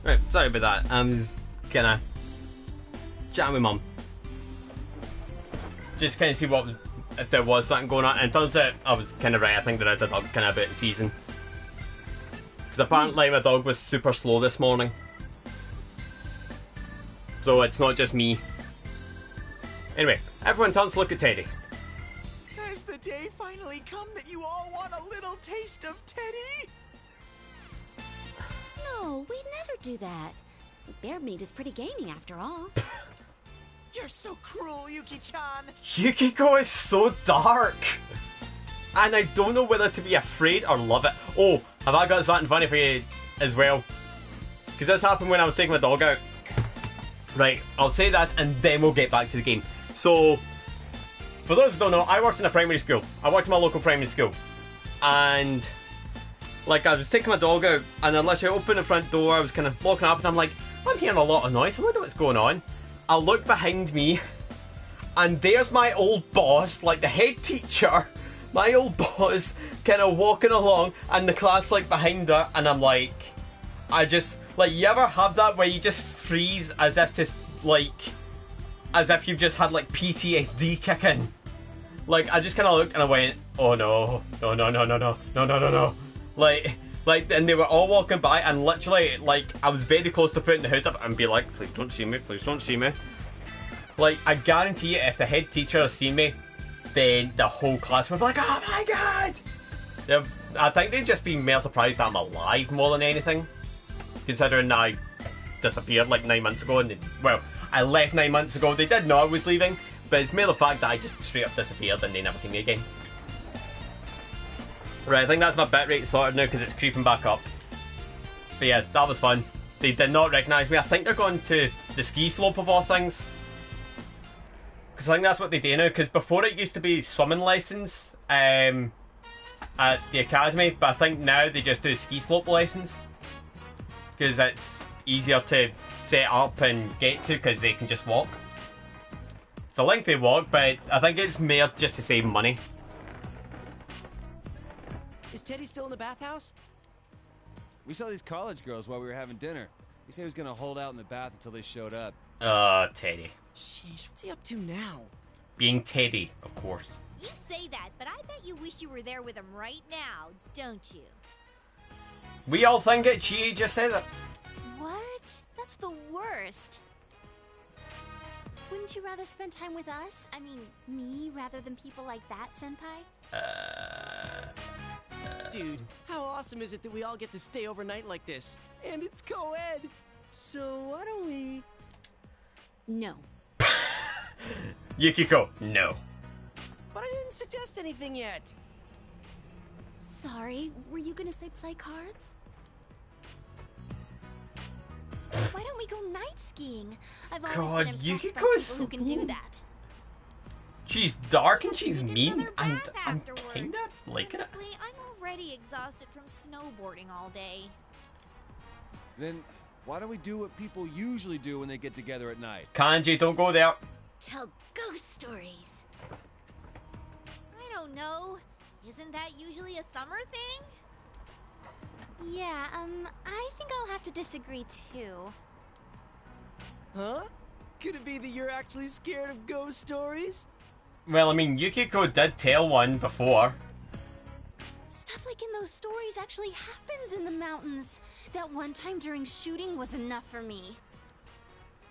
Right, sorry about that. I'm just gonna chat with Mum. Just kind of see what if there was something going on. And it turns out I was kind of right. I think there is a dog kind of about the season. Because apparently my dog was super slow this morning. So it's not just me. Anyway, everyone turns to look at Teddy. Has the day finally come that you all want a little taste of Teddy? No, we'd never do that. Bear meat is pretty gamey after all. You're so cruel, Yuki-chan. Yukiko is so dark. And I don't know whether to be afraid or love it. Oh, have I got something funny for you as well? Because this happened when I was taking my dog out. Right, I'll say this and then we'll get back to the game. So, for those who don't know, I worked in a primary school. I worked in my local primary school. And, like, I was taking my dog out and I literally opened the front door, I was kind of walking up and I'm like, I'm hearing a lot of noise, I wonder what's going on. I look behind me, and there's my old boss, like the head teacher, my old boss, kind of walking along, and the class like behind her, and I'm like, I just, like, you ever have that where you just freeze as if to, like, as if you've just had like PTSD kick in? Like, I just kind of looked and I went, oh no, no, no, no, no, no, no, no, no, no. Like, and they were all walking by, and literally, like, I was very close to putting the hood up and be like, please don't see me, please don't see me. Like, I guarantee you, if the head teacher has seen me, then the whole class would be like, oh my god! I think they'd just be more surprised that I'm alive more than anything. Considering I disappeared like 9 months ago, and well, I left 9 months ago. They did know I was leaving, but it's more the fact that I just straight up disappeared and they never seen me again. Right, I think that's my bitrate sorted now because it's creeping back up. But yeah, that was fun. They did not recognise me. I think they're going to the ski slope of all things. Because I think that's what they do now, because before it used to be swimming lessons at the academy, but I think now they just do ski slope lessons. Because it's easier to set up and get to because they can just walk. It's a lengthy walk, but I think it's more just to save money. Is Teddy still in the bathhouse? We saw these college girls while we were having dinner. He said he was gonna hold out in the bath until they showed up. Teddy. Sheesh, what's he up to now? Being Teddy, of course. You say that, but I bet you wish you were there with him right now, don't you? We all think it, she just says it. What? That's the worst. Wouldn't you rather spend time with us? I mean, me rather than people like that, Senpai? Dude, how awesome is it that we all get to stay overnight like this? And it's co-ed! So why don't we... No. Yukiko, no. But I didn't suggest anything yet! Sorry, were you gonna say play cards? Why don't we go night skiing? I've always been impressed by people who can do that. She's dark and she's Take mean, another and bath I'm afterwards. kinda liking it. Honestly, I'm already exhausted from snowboarding all day. Then why don't we do what people usually do when they get together at night? Kanji, don't go there. Tell ghost stories. I don't know. Isn't that usually a summer thing? Yeah, I think I'll have to disagree too. Huh? Could it be that you're actually scared of ghost stories? Well, I mean, Yukiko did tell one before. Stuff like in those stories actually happens in the mountains. That one time during shooting was enough for me.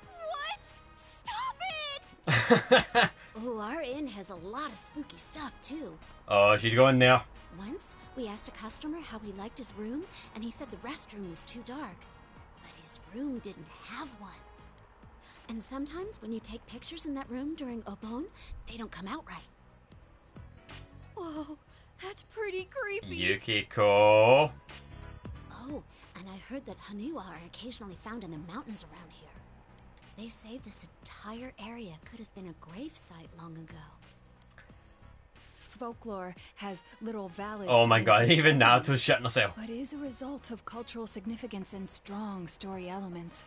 What? Stop it! Oh, our inn has a lot of spooky stuff too. Oh, she's going there. Once, we asked a customer how he liked his room, and he said the restroom was too dark. But his room didn't have one. And sometimes when you take pictures in that room during Obon, they don't come out right. Whoa, that's pretty creepy. Yukiko. Oh, and I heard that Hanua are occasionally found in the mountains around here. They say this entire area could have been a grave site long ago. Folklore has little valid. Oh my god, scientific even evidence, Nato's shitting herself. but is a result of cultural significance and strong story elements.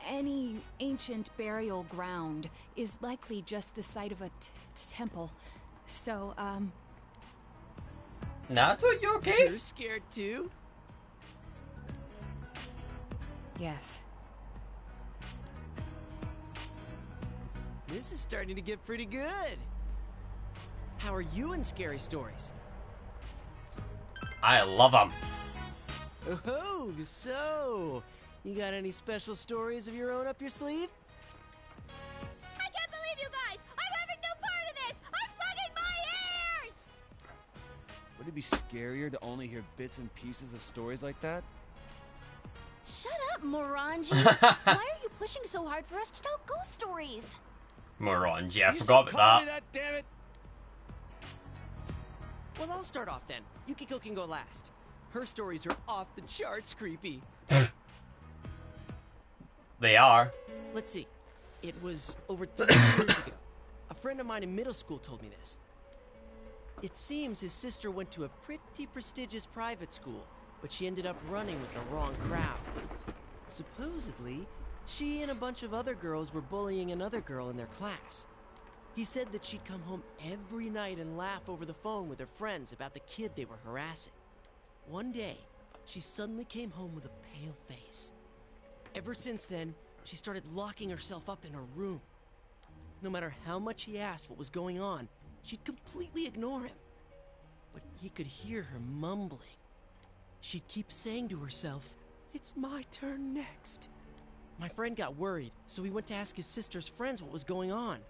Any ancient burial ground is likely just the site of a temple. So, Nato, you okay? You're scared too? yes. This is starting to get pretty good. How are you in scary stories? I love them. Oh, so you got any special stories of your own up your sleeve? I can't believe you guys! I'm having no part of this! I'm plugging my ears! Would it be scarier to only hear bits and pieces of stories like that? Shut up, Moranji! Why are you pushing so hard for us to tell ghost stories? Morons, yeah, I You forgot still calling about me that, damn it! Well, I'll start off then. Yukiko can go last. Her stories are off the charts creepy. They are. Let's see. It was over 30 years ago. A friend of mine in middle school told me this. It seems his sister went to a pretty prestigious private school, but she ended up running with the wrong crowd. Supposedly, She and a bunch of other girls were bullying another girl in their class. He said that she'd come home every night and laugh over the phone with her friends about the kid they were harassing. One day, she suddenly came home with a pale face. Ever since then, she started locking herself up in her room. No matter how much he asked what was going on, she'd completely ignore him. But he could hear her mumbling. She'd keep saying to herself, "It's my turn next." My friend got worried, so he went to ask his sister's friends what was going on.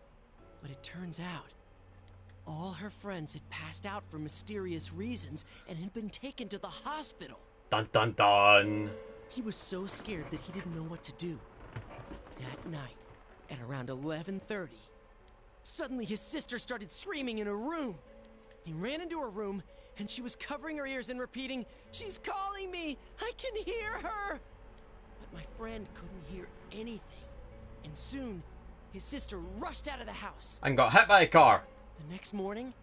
But it turns out, all her friends had passed out for mysterious reasons and had been taken to the hospital. Dun dun dun. He was so scared that he didn't know what to do. That night, at around 11:30, suddenly his sister started screaming in her room. He ran into her room, and she was covering her ears and repeating, "She's calling me! I can hear her!" But my friend couldn't hear anything. And soon, his sister rushed out of the house. And got hit by a car. The next morning,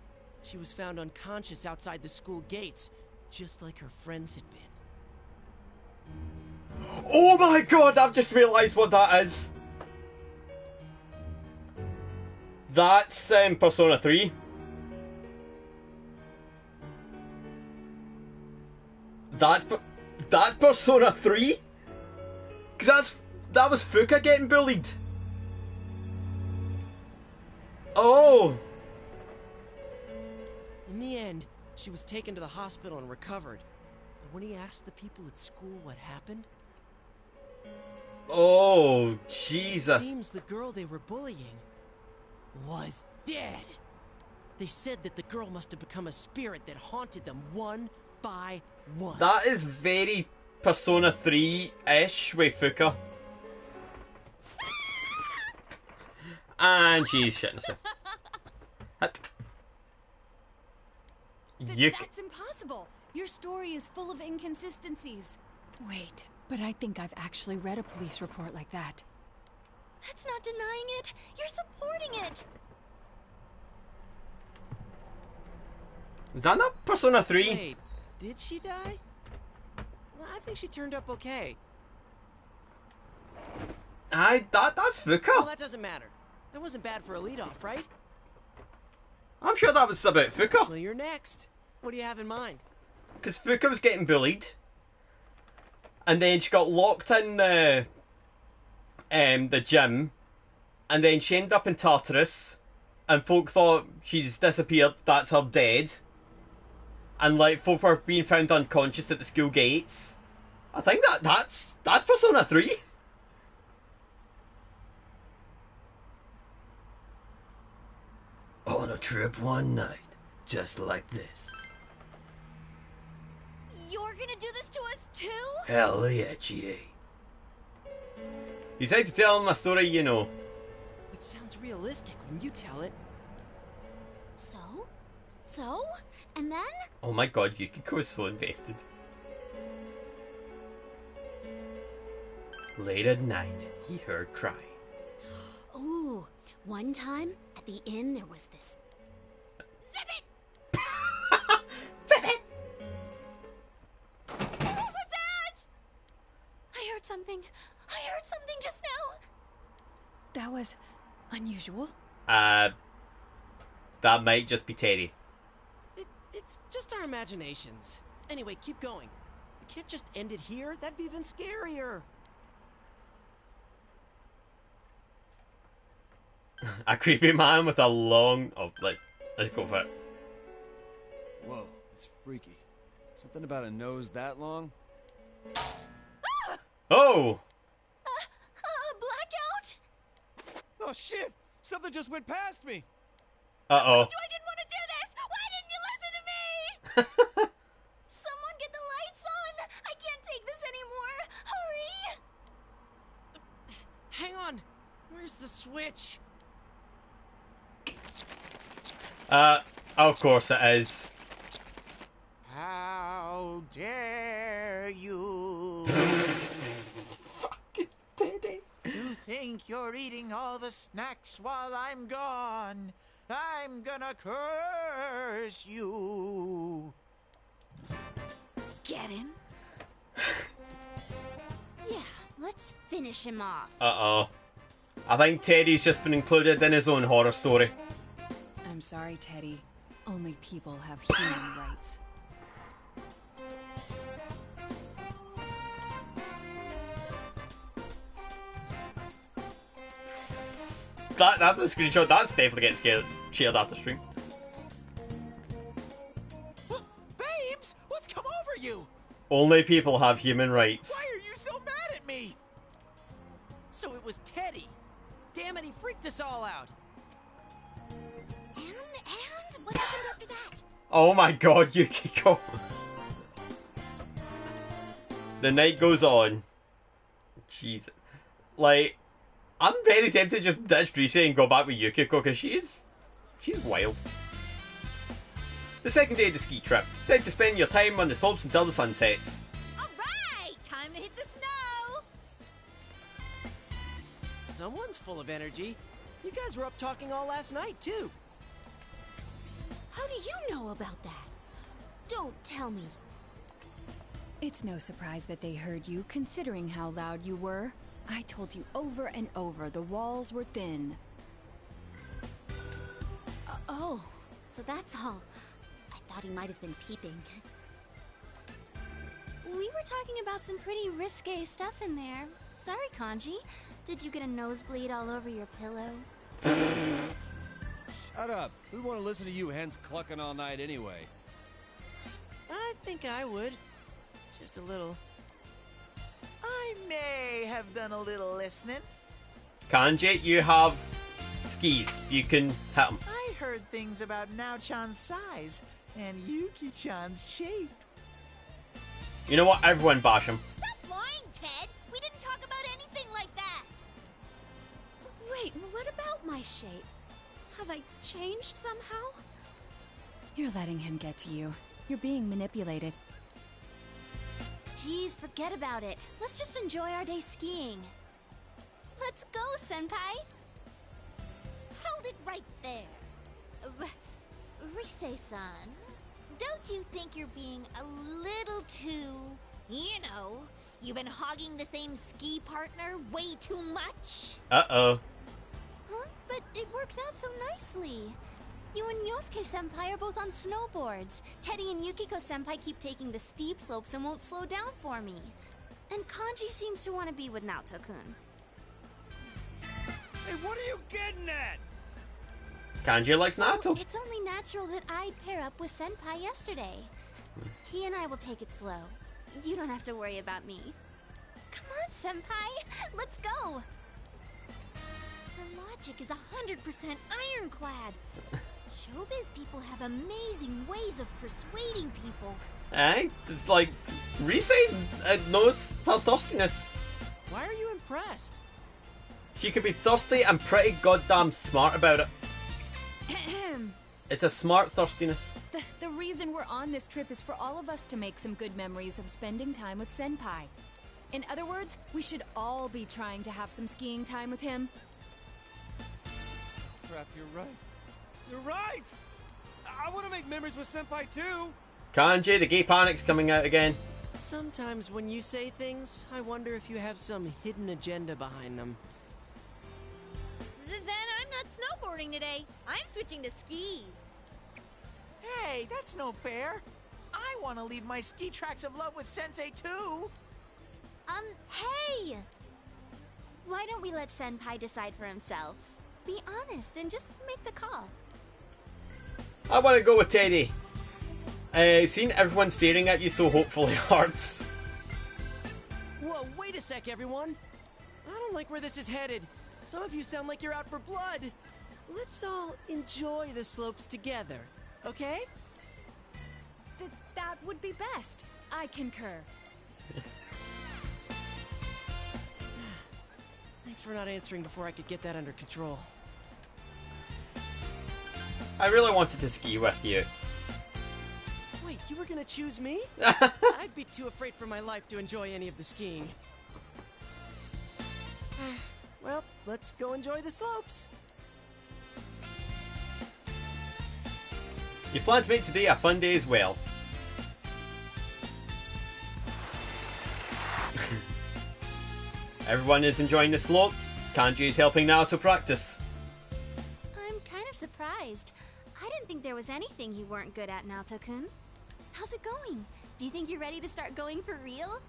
she was found unconscious outside the school gates, just like her friends had been. Oh my god, I've just realised what that is. That's Persona 3. That's Persona 3? Because that was Fuka getting bullied. Oh. In the end, she was taken to the hospital and recovered. But when he asked the people at school what happened, oh, Jesus. it seems the girl they were bullying was dead. They said that the girl must have become a spirit that haunted them one by one. That is very Persona 3-ish with Fuka. And she's shitting herself. But that's impossible. Your story is full of inconsistencies. Wait, but I think I've actually read a police report like that. That's not denying it. You're supporting it. Is that not Persona 3? Wait, did she die? I think she turned up okay. That's Well, Fuka. that doesn't matter. That wasn't bad for a leadoff, right? I'm sure that was about Fuka. Well, you're next. What do you have in mind? Because Fuka was getting bullied. And then she got locked in the gym. And then she ended up in Tartarus. And folk thought she's disappeared, that's her dead. And like folk were being found unconscious at the school gates. I think that's Persona 3. On a trip one night, just like this. You're gonna do this to us too? Hell yeah, Chie. You said to tell him a story you know. It sounds realistic when you tell it. So? And then? Oh my god, Yukiko is so invested. Late at night, he heard crying. Ooh, one time at the inn there was this. Zip it! Zip it! What was that? I heard something. I heard something just now. That was unusual. That might just be Teddy. It's just our imaginations. Anyway, keep going. We can't just end it here. That'd be even scarier. A creepy man with a long... Oh, let's go for it. Whoa, that's freaky. Something about a nose that long? Oh! Blackout? Oh shit! Something just went past me! Uh-oh. I didn't want to do this! Why didn't you listen to me? Someone get the lights on! I can't take this anymore! Hurry! Hang on. Where's the switch? Of course it is. How dare you Fucking Teddy. to think you're eating all the snacks while I'm gone? I'm gonna curse you. Get him? Yeah, Let's finish him off. Uh-oh. I think Teddy's just been included in his own horror story. I'm sorry, Teddy. Only people have human rights. That's a screenshot. That's definitely getting shared after stream. Babes, what's come over you? Only people have human rights. Why are you so mad at me? So it was Teddy. Damn it, he freaked us all out. And what happened after that? Oh my god, Yukiko. The night goes on. Jesus. Like, I'm very tempted to just ditch Risa and go back with Yukiko because she's wild. The second day of the ski trip. Said to spend your time on the slopes until the sun sets. Alright, time to hit the snow! Someone's full of energy. You guys were up talking all last night, too. How do you know about that? Don't tell me. It's no surprise that they heard you, considering how loud you were. I told you over and over the walls were thin. Oh, so that's all. I thought he might have been peeping. We were talking about some pretty risque stuff in there. Sorry, Kanji. Did you get a nosebleed all over your pillow? Shut up. We want to listen to you hens clucking all night anyway. I think I would. Just a little. I may have done a little listening. Kanji, you have skis. You can hit them. I heard things about Nao-chan's size and Yuki-chan's shape. You know what? Everyone bash him. Stop lying, Ted! We didn't talk about anything like that! Wait, what about my shape? Have I changed somehow? You're letting him get to you. You're being manipulated. Geez, forget about it. Let's just enjoy our day skiing. Let's go, Senpai! Hold it right there. Rise-san, don't you think you're being a little too, you've been hogging the same ski partner way too much? Uh-oh. Huh? But it works out so nicely. You and Yosuke-senpai are both on snowboards. Teddy and Yukiko-senpai keep taking the steep slopes and won't slow down for me. And Kanji seems to want to be with Naoto-kun. Hey, what are you getting at? Kanji likes So, Naruto. it's only natural that I'd pair up with Senpai yesterday. He and I will take it slow. You don't have to worry about me. Come on, Senpai! Let's go! Her logic is 100% ironclad. Showbiz people have amazing ways of persuading people. Eh? It's like, Rise knows her thirstiness. Why are you impressed? She can be thirsty and pretty goddamn smart about it. It's a smart thirstiness. The reason we're on this trip is for all of us to make some good memories of spending time with Senpai. In other words, we should all be trying to have some skiing time with him. Crap, you're right. You're right! I want to make memories with Senpai too! Kanji, the gay panic's coming out again. Sometimes when you say things, I wonder if you have some hidden agenda behind them. Then I'm not snowboarding today. I'm switching to skis. Hey, that's no fair. I want to leave my ski tracks of love with Sensei too. Hey! Why don't we let Senpai decide for himself? Be honest and just make the call. I want to go with Teddy. Seeing everyone staring at you so hopefully hurts. Whoa, wait a sec, everyone. I don't like where this is headed. Some of you sound like you're out for blood. Let's all enjoy the slopes together, okay? That would be best. I concur. Thanks for not answering before I could get that under control. I really wanted to ski with you. Wait, you were gonna choose me? I'd be too afraid for my life to enjoy any of the skiing. Well, let's go enjoy the slopes. You plan to make today a fun day as well. Everyone is enjoying the slopes. Kanji is helping Naruto practice. I'm kind of surprised. I didn't think there was anything you weren't good at, Naoto-kun. How's it going? Do you think you're ready to start going for real?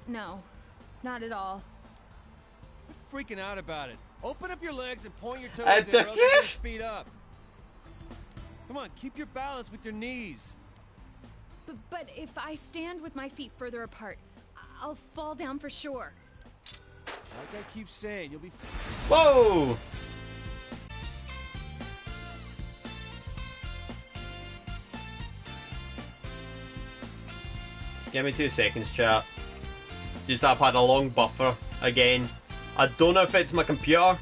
No, not at all. Quit freaking out about it. Open up your legs and point your toes At in, the or else you're gonna fish. speed up. Come on, keep your balance with your knees. But if I stand with my feet further apart, I'll fall down for sure. Like I keep saying, you'll be. Whoa! Give me 2 seconds, chat. Just I've had a long buffer again. I don't know if it's my computer.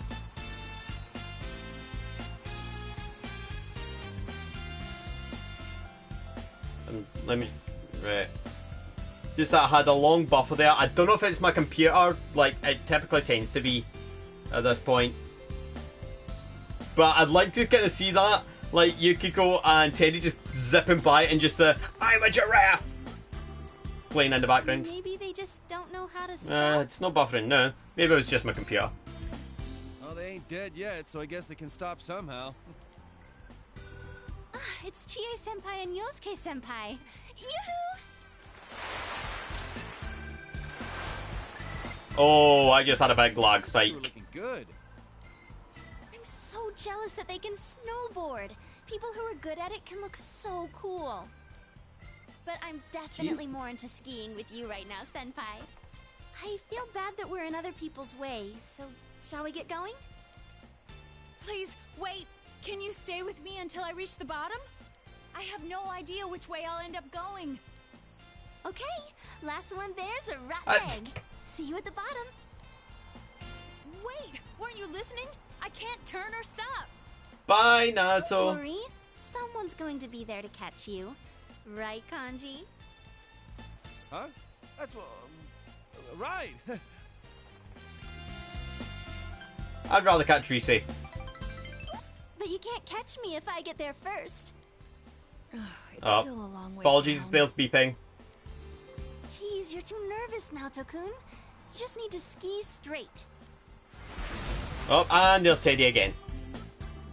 Let me. Right. Just that I had a long buffer there. I don't know if it's my computer, like it typically tends to be at this point. But I'd like to kind of see that. Like Yukiko and Teddy just zipping by and just the I'm a giraffe playing in the background. Maybe they just don't know how to stop. It's not buffering, no. Maybe it was just my computer. Oh, they ain't dead yet, so I guess they can stop somehow. It's Chie-senpai and Yosuke-senpai. Yoo-hoo! Oh, I just had a big lag Those spike. two are looking good. I'm so jealous that they can snowboard. People who are good at it can look so cool. But I'm definitely more into skiing with you right now, senpai. I feel bad that we're in other people's way, so shall we get going? Please, wait! Can you stay with me until I reach the bottom? I have no idea which way I'll end up going. Okay, last one there's a rotten I- egg. See you at the bottom. Wait! Weren't you listening? I can't turn or stop. Bye, Don't Naruto. worry, someone's going to be there to catch you. Right, Kanji? Huh? That's what. Right. I'd rather catch Rise. But you can't catch me if I get there first. It's Oh, still a long way apologies, down. there's beeping. Jeez, you're too nervous, Naoto-kun. You just need to ski straight. Oh, and there's Teddy again.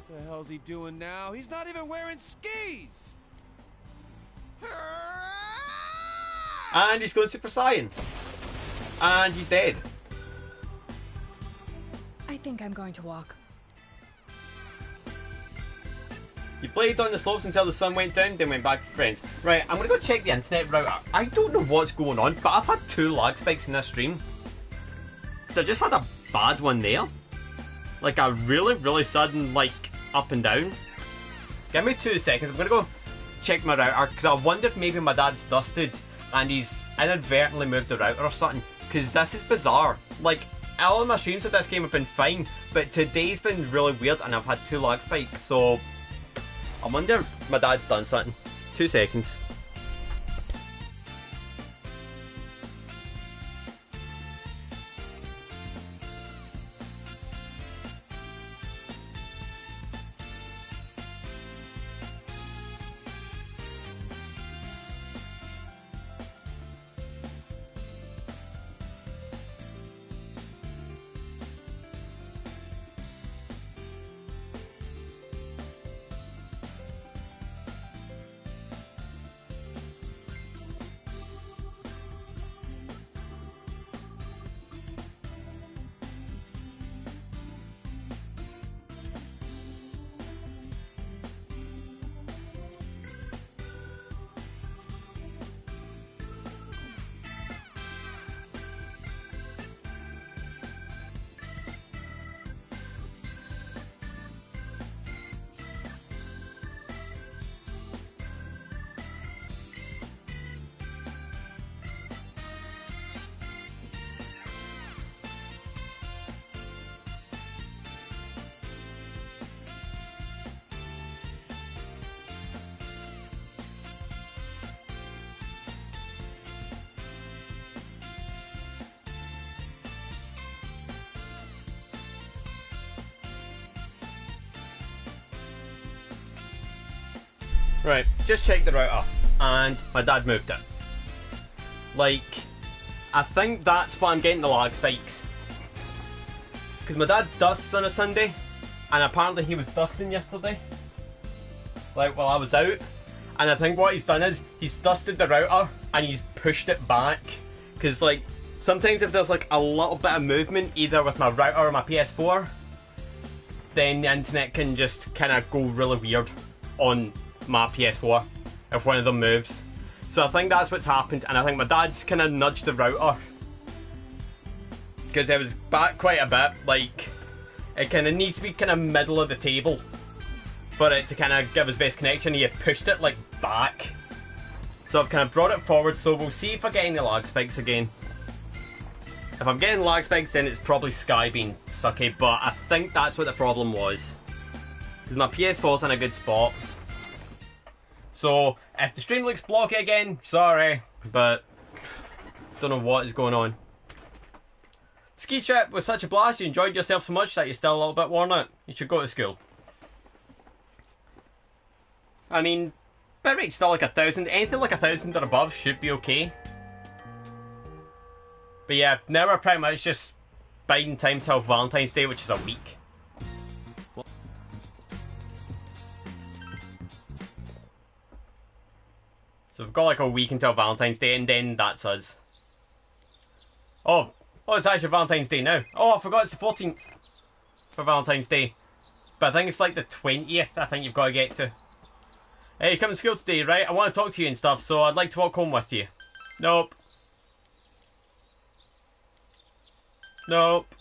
What the hell's he doing now? He's not even wearing skis. And he's going Super Saiyan. And he's dead. I think I'm going to walk. You played on the slopes until the sun went down, then went back to friends. Right, I'm gonna go check the internet router. I don't know what's going on, but I've had 2 lag spikes in this stream. So I just had a bad one there. Like a really, really sudden, like, up and down. Give me 2 seconds, I'm gonna go check my router, because I wonder if maybe my dad's dusted and he's inadvertently moved the router or something. Because this is bizarre. Like, all of my streams of this game have been fine, but today's been really weird and I've had 2 lag spikes, so I wonder if my dad's done something. 2 seconds. Right, just checked the router, and my dad moved it. Like, I think that's why I'm getting the lag spikes. Because my dad dusts on a Sunday, and apparently he was dusting yesterday, like while I was out. And I think what he's done is he's dusted the router and he's pushed it back. Because like sometimes if there's like a little bit of movement either with my router or my PS4, then the internet can just kind of go really weird on my PS4 if one of them moves. So I think that's what's happened, and I think my dad's kind of nudged the router because it was back quite a bit. Like it kind of needs to be kind of middle of the table for it to kind of give us best connection. He pushed it like back, so I've kind of brought it forward. So we'll see if I get any lag spikes again. If I'm getting lag spikes, then it's probably Sky being sucky, but I think that's what the problem was. Because my PS4's in a good spot. So, if the stream looks blocky again, sorry, but don't know what is going on. Ski trip was such a blast, you enjoyed yourself so much that you're still a little bit worn out. You should go to school. I mean, bit rate's still like 1,000, anything like 1,000 or above should be okay. But yeah, now we're pretty much just biding time till Valentine's Day, which is a week. So we've got like a week until Valentine's Day, and then that's us. Oh, it's actually Valentine's Day now. Oh, I forgot it's the 14th for Valentine's Day. But I think it's like the 20th I think you've got to get to. Hey, you come to school today, right? I want to talk to you and stuff, so I'd like to walk home with you. Nope. Nope.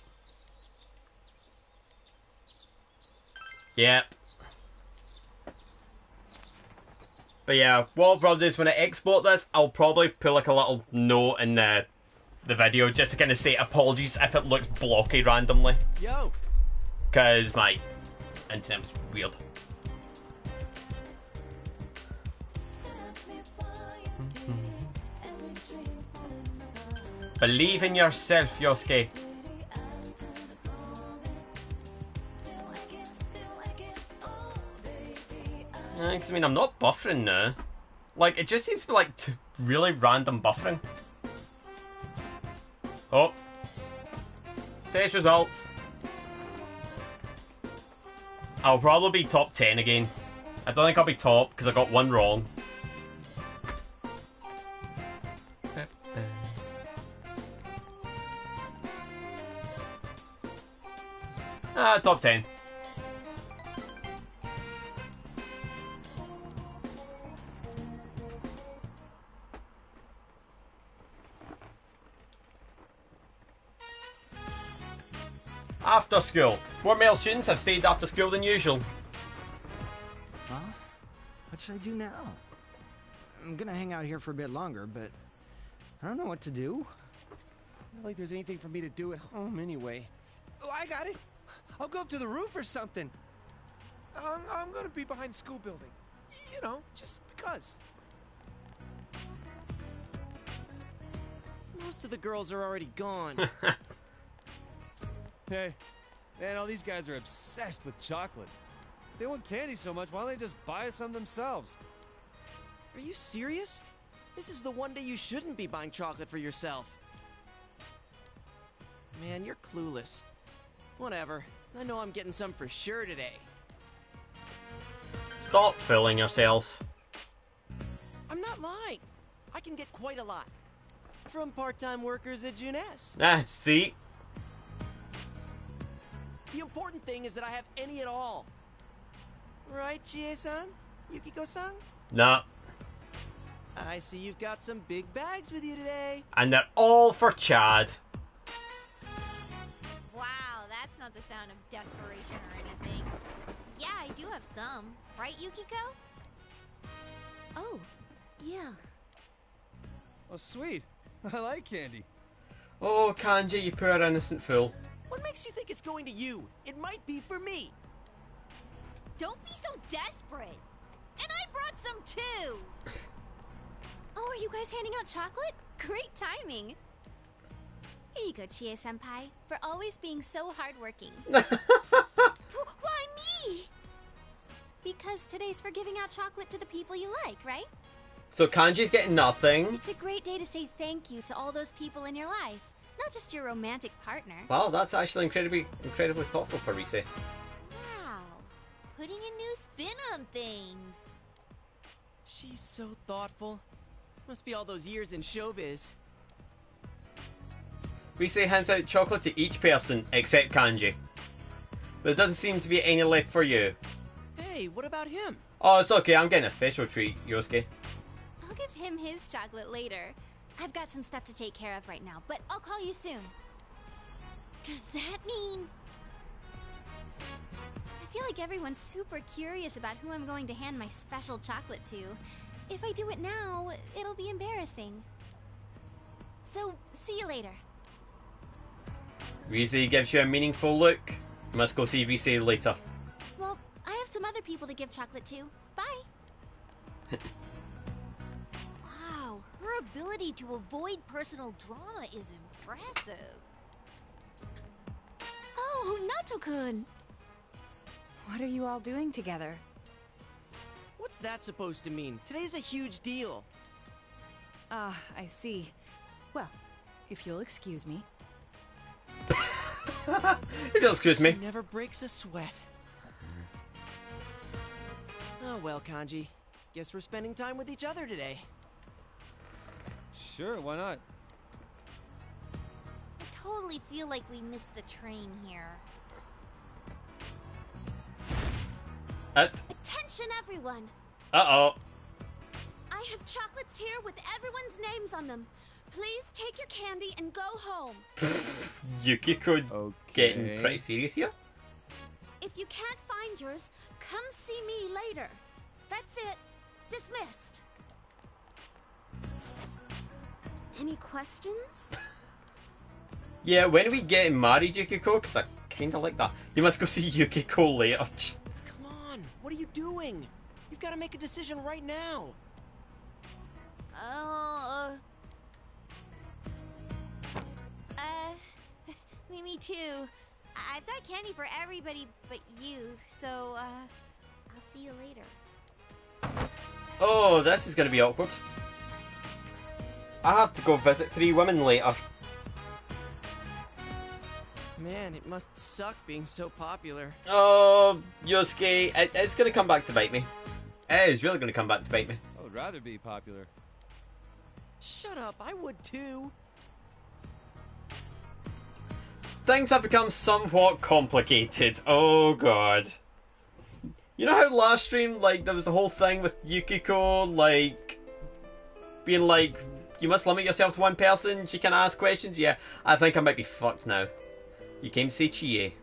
Yep. But yeah, what I'll probably do is when I export this, I'll probably put like a little note in the video just to kind of say apologies if it looks blocky randomly. Yo! Because my internet was weird. Believe in yourself, Yosuke. Because I mean, I'm not buffering now. Like, it just seems to be like really random buffering. Oh. Test results. I'll probably be top 10 again. I don't think I'll be top because I got one wrong. Top 10. After school. More male students have stayed after school than usual. Huh? What should I do now? I'm gonna hang out here for a bit longer, but I don't know what to do. Not like there's anything for me to do at home anyway. Oh, I got it. I'll go up to the roof or something. I'm gonna be behind the school building. You know, just because. Most of the girls are already gone. Hey, man, all these guys are obsessed with chocolate. If they want candy so much, why don't they just buy us some themselves? Are you serious? This is the one day you shouldn't be buying chocolate for yourself. Man, you're clueless. Whatever. I know I'm getting some for sure today. Stop fooling yourself. I'm not lying. I can get quite a lot. From part-time workers at Jeunesse. See? The important thing is that I have any at all. Right, Chie-san? Yukiko-san? No. I see you've got some big bags with you today. And they're all for Chad. Wow, that's not the sound of desperation or anything. Yeah, I do have some. Right, Yukiko? Oh, yeah. Oh, sweet. I like candy. Oh, Kanji, you poor innocent fool. What makes you think it's going to you? It might be for me. Don't be so desperate. And I brought some too. Oh, are you guys handing out chocolate? Great timing. Here you go, Chie-senpai, for always being so hardworking. Why me? Because today's for giving out chocolate to the people you like, right? So Kanji's getting nothing. It's a great day to say thank you to all those people in your life, not just your romantic partner. Wow, that's actually incredibly thoughtful for Rise. Wow, putting a new spin on things. She's so thoughtful. Must be all those years in showbiz. Rise hands out chocolate to each person except Kanji. But there doesn't seem to be any left for you. Hey, what about him? Oh, it's okay, I'm getting a special treat, Yosuke. I'll give him his chocolate later. I've got some stuff to take care of right now, but I'll call you soon. Does that mean... I feel like everyone's super curious about who I'm going to hand my special chocolate to. If I do it now, it'll be embarrassing. So, see you later. Rise gives you a meaningful look. You must go see Rise later. Well, I have some other people to give chocolate to. Bye. Wow, her ability to avoid personal drama is impressive. Oh, Nato-kun. What are you all doing together? What's that supposed to mean? Today's a huge deal. Ah, I see. Well, if you'll excuse me. If you'll excuse me. She never breaks a sweat. Oh well, Kanji. Guess we're spending time with each other today. Sure, why not? I totally feel like we missed the train here. Attention, everyone! Uh-oh. I have chocolates here with everyone's names on them. Please take your candy and go home. Yukiko getting pretty serious here. If you can't find yours, come see me later. That's it. Dismissed. Any questions? Yeah, when are we getting married, Yukiko? Because I kind of like that. You must go see Yukiko later. Come on, what are you doing? You've got to make a decision right now. Me too. I've got candy for everybody but you, so, I'll see you later. Oh, this is going to be awkward. I have to go visit 3 women later. Man, it must suck being so popular. Oh, Yosuke, it's going to come back to bite me. It is really going to come back to bite me. I would rather be popular. Shut up, I would too. Things have become somewhat complicated. Oh god. You know how last stream, like, there was the whole thing with Yukiko, like, being like, you must limit yourself to one person, she can ask questions? Yeah, I think I might be fucked now. You came to say Chie.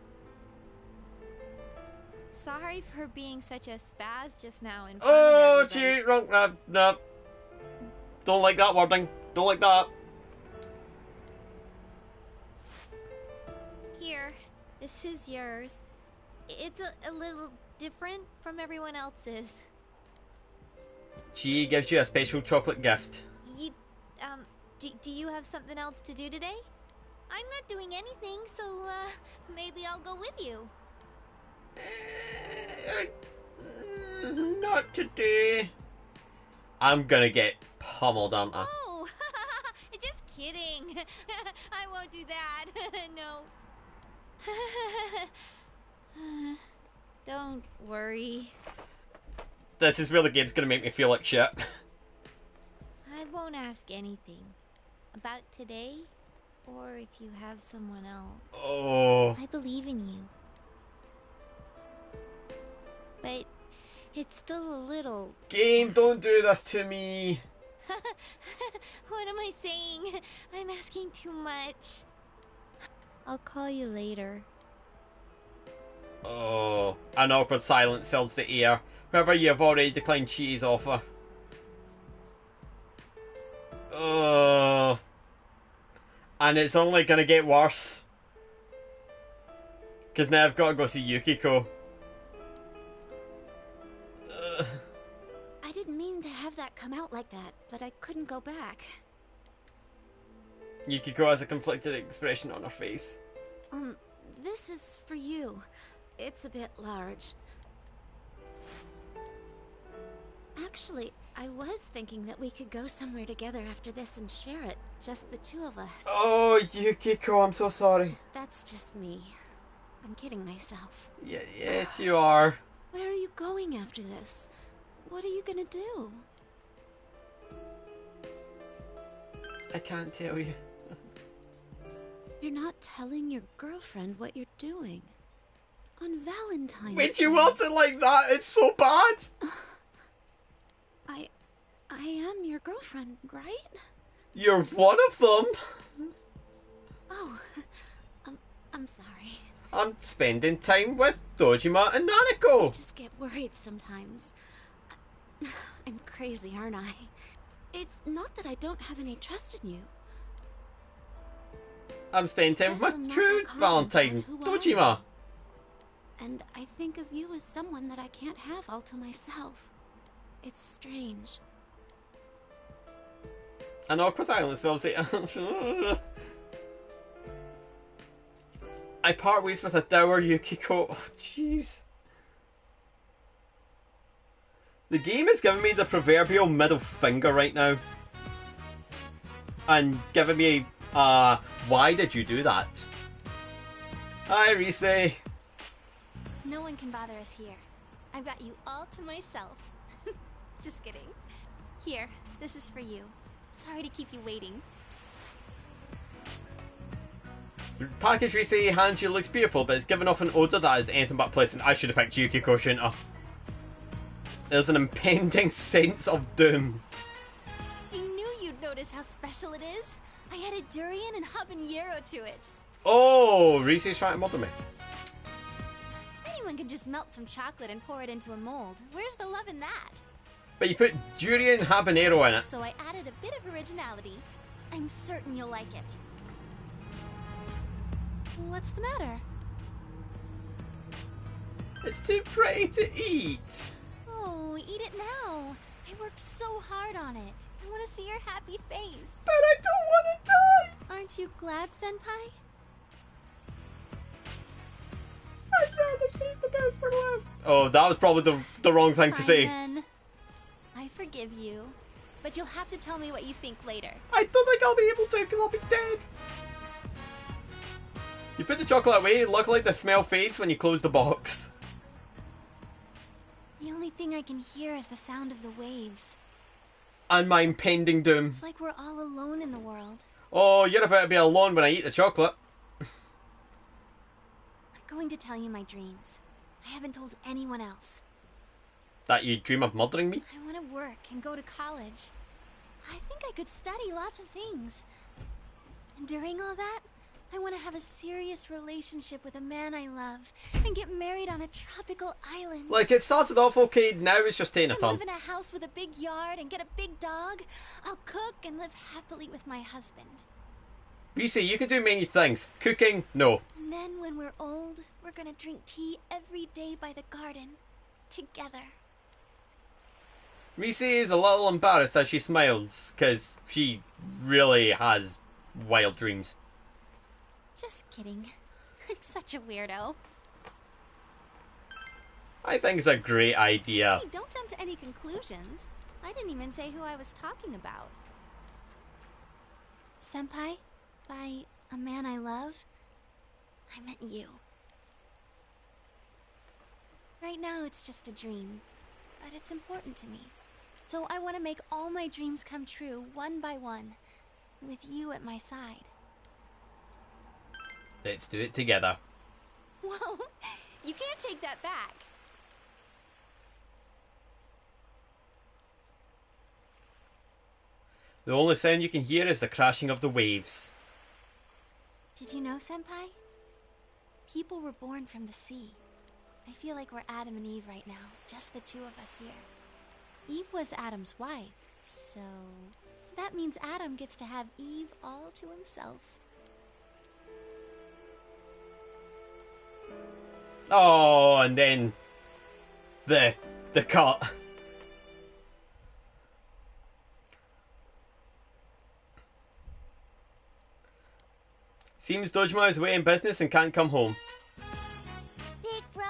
Sorry for being such a spaz just now in front Oh, of everybody. Chie, wrong, no. Don't like that wording. Don't like that. Here, this is yours. It's a little different from everyone else's. Chie gives you a special chocolate gift. You, do you have something else to do today? I'm not doing anything, so, maybe I'll go with you. Not today. I'm gonna get pummeled, aren't I? Oh, just kidding. I won't do that. No. Don't worry. This is where the game's gonna make me feel like shit. I won't ask anything. About today, or if you have someone else. Oh. I believe in you. But it's still a little... Game, don't do this to me. What am I saying? I'm asking too much. I'll call you later. Oh. An awkward silence fills the air. However, you have already declined Chie's offer. Oh. And it's only gonna get worse. Because now I've got to go see Yukiko. I didn't mean to have that come out like that, but I couldn't go back. Yukiko has a conflicted expression on her face. This is for you. It's a bit large. Actually, I was thinking that we could go somewhere together after this and share it, just the two of us. Oh, Yukiko, I'm so sorry. That's just me. I'm kidding myself. Yeah, yes, you are. Where are you going after this? What are you gonna do? I can't tell you. You're not telling your girlfriend what you're doing. On Valentine's Wait, you Day. want it like that? It's so bad. I am your girlfriend, right? You're one of them. Oh, I'm sorry. I'm spending time with Dojima and I Nanako. just get worried sometimes. I'm crazy, aren't I? It's not that I don't have any trust in you. I'm spending time Guess with I'm not true that confident Valentine, about who I Dojima. And I think of you as someone that I can't have all to myself. It's strange. An awkward silence will say. I part ways with a dour Yukiko. Oh, jeez. The game is giving me the proverbial middle finger right now. And giving me, why did you do that? Hi, Rise. No one can bother us here. I've got you all to myself. Just kidding. Here, this is for you. Sorry to keep you waiting. Package Rise hands you looks beautiful, but it's giving off an odour that is anything but pleasant. I should have picked Yukiko, shouldn't I? There's an impending sense of doom. I knew you'd notice how special it is. I added durian and habanero to it. Oh, Rise's trying to mother me. Anyone can just melt some chocolate and pour it into a mold. Where's the love in that? But you put durian habanero in it. So I added a bit of originality. I'm certain you'll like it. What's the matter? It's too pretty to eat. Oh, eat it now. I worked so hard on it. I want to see your happy face. But I don't want to die. Aren't you glad, Senpai? I'd rather save the best for last. Oh, that was probably the wrong thing to Fine, say. then. I forgive you. But you'll have to tell me what you think later. I don't think I'll be able to because I'll be dead. You put the chocolate away, luckily the smell fades when you close the box. The only thing I can hear is the sound of the waves. And my impending doom. It's like we're all alone in the world. Oh, you're about to be alone when I eat the chocolate. I'm going to tell you my dreams. I haven't told anyone else. That you dream of murdering me? I want to work and go to college. I think I could study lots of things. And during all that, I want to have a serious relationship with a man I love and get married on a tropical island. Like, it started off okay, now it's just taking a And turn. live in a house with a big yard and get a big dog. I'll cook and live happily with my husband. Rise, you can do many things. Cooking, no. And then when we're old, we're gonna drink tea every day by the garden. Together. Rise is a little embarrassed as she smiles, because she really has wild dreams. Just kidding. I'm such a weirdo. I think it's a great idea. Hey, don't jump to any conclusions. I didn't even say who I was talking about. Senpai, by a man I love, I meant you. Right now it's just a dream, but it's important to me. So I want to make all my dreams come true, one by one, with you at my side. Let's do it together. Whoa, you can't take that back. The only sound you can hear is the crashing of the waves. Did you know, Senpai? People were born from the sea. I feel like we're Adam and Eve right now, just the two of us here. Eve was Adam's wife, so that means Adam gets to have Eve all to himself. Oh, and then the cut. Seems Dojima is away in business and can't come home. Big bro,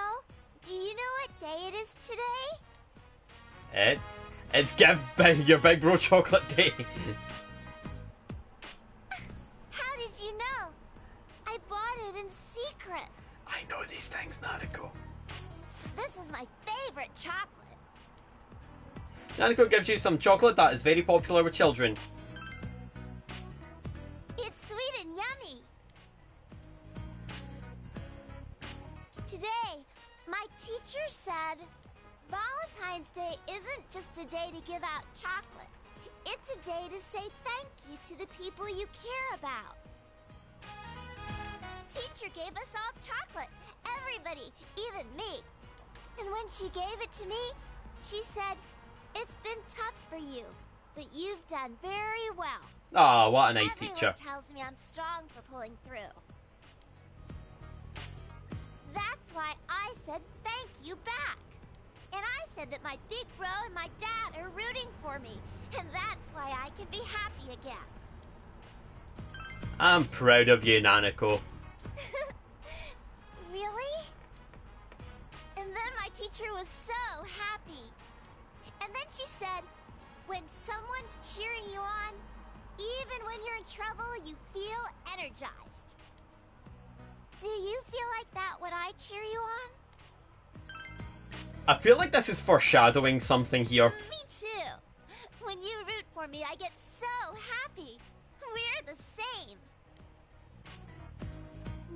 do you know what day it is today? It's your big bro chocolate day. How did you know? I bought it in secret. I know these things, Nanako. This is my favorite chocolate. Nanako gives you some chocolate that is very popular with children. It's sweet and yummy. Today, my teacher said Valentine's Day isn't just a day to give out chocolate. It's a day to say thank you to the people you care about. Teacher gave us all chocolate. Everybody, even me. And when she gave it to me, she said, "It's been tough for you, but you've done very well." Ah, oh, what a nice Everyone teacher. tells me I'm strong for pulling through. That's why I said thank you back. And I said that my big bro and my dad are rooting for me. And that's why I can be happy again. I'm proud of you, Nanako. Really? And then my teacher was so happy. And then she said, when someone's cheering you on, even when you're in trouble, you feel energized. Do you feel like that when I cheer you on? I feel like this is foreshadowing something here. Me too. When you root for me, I get so happy. We're the same.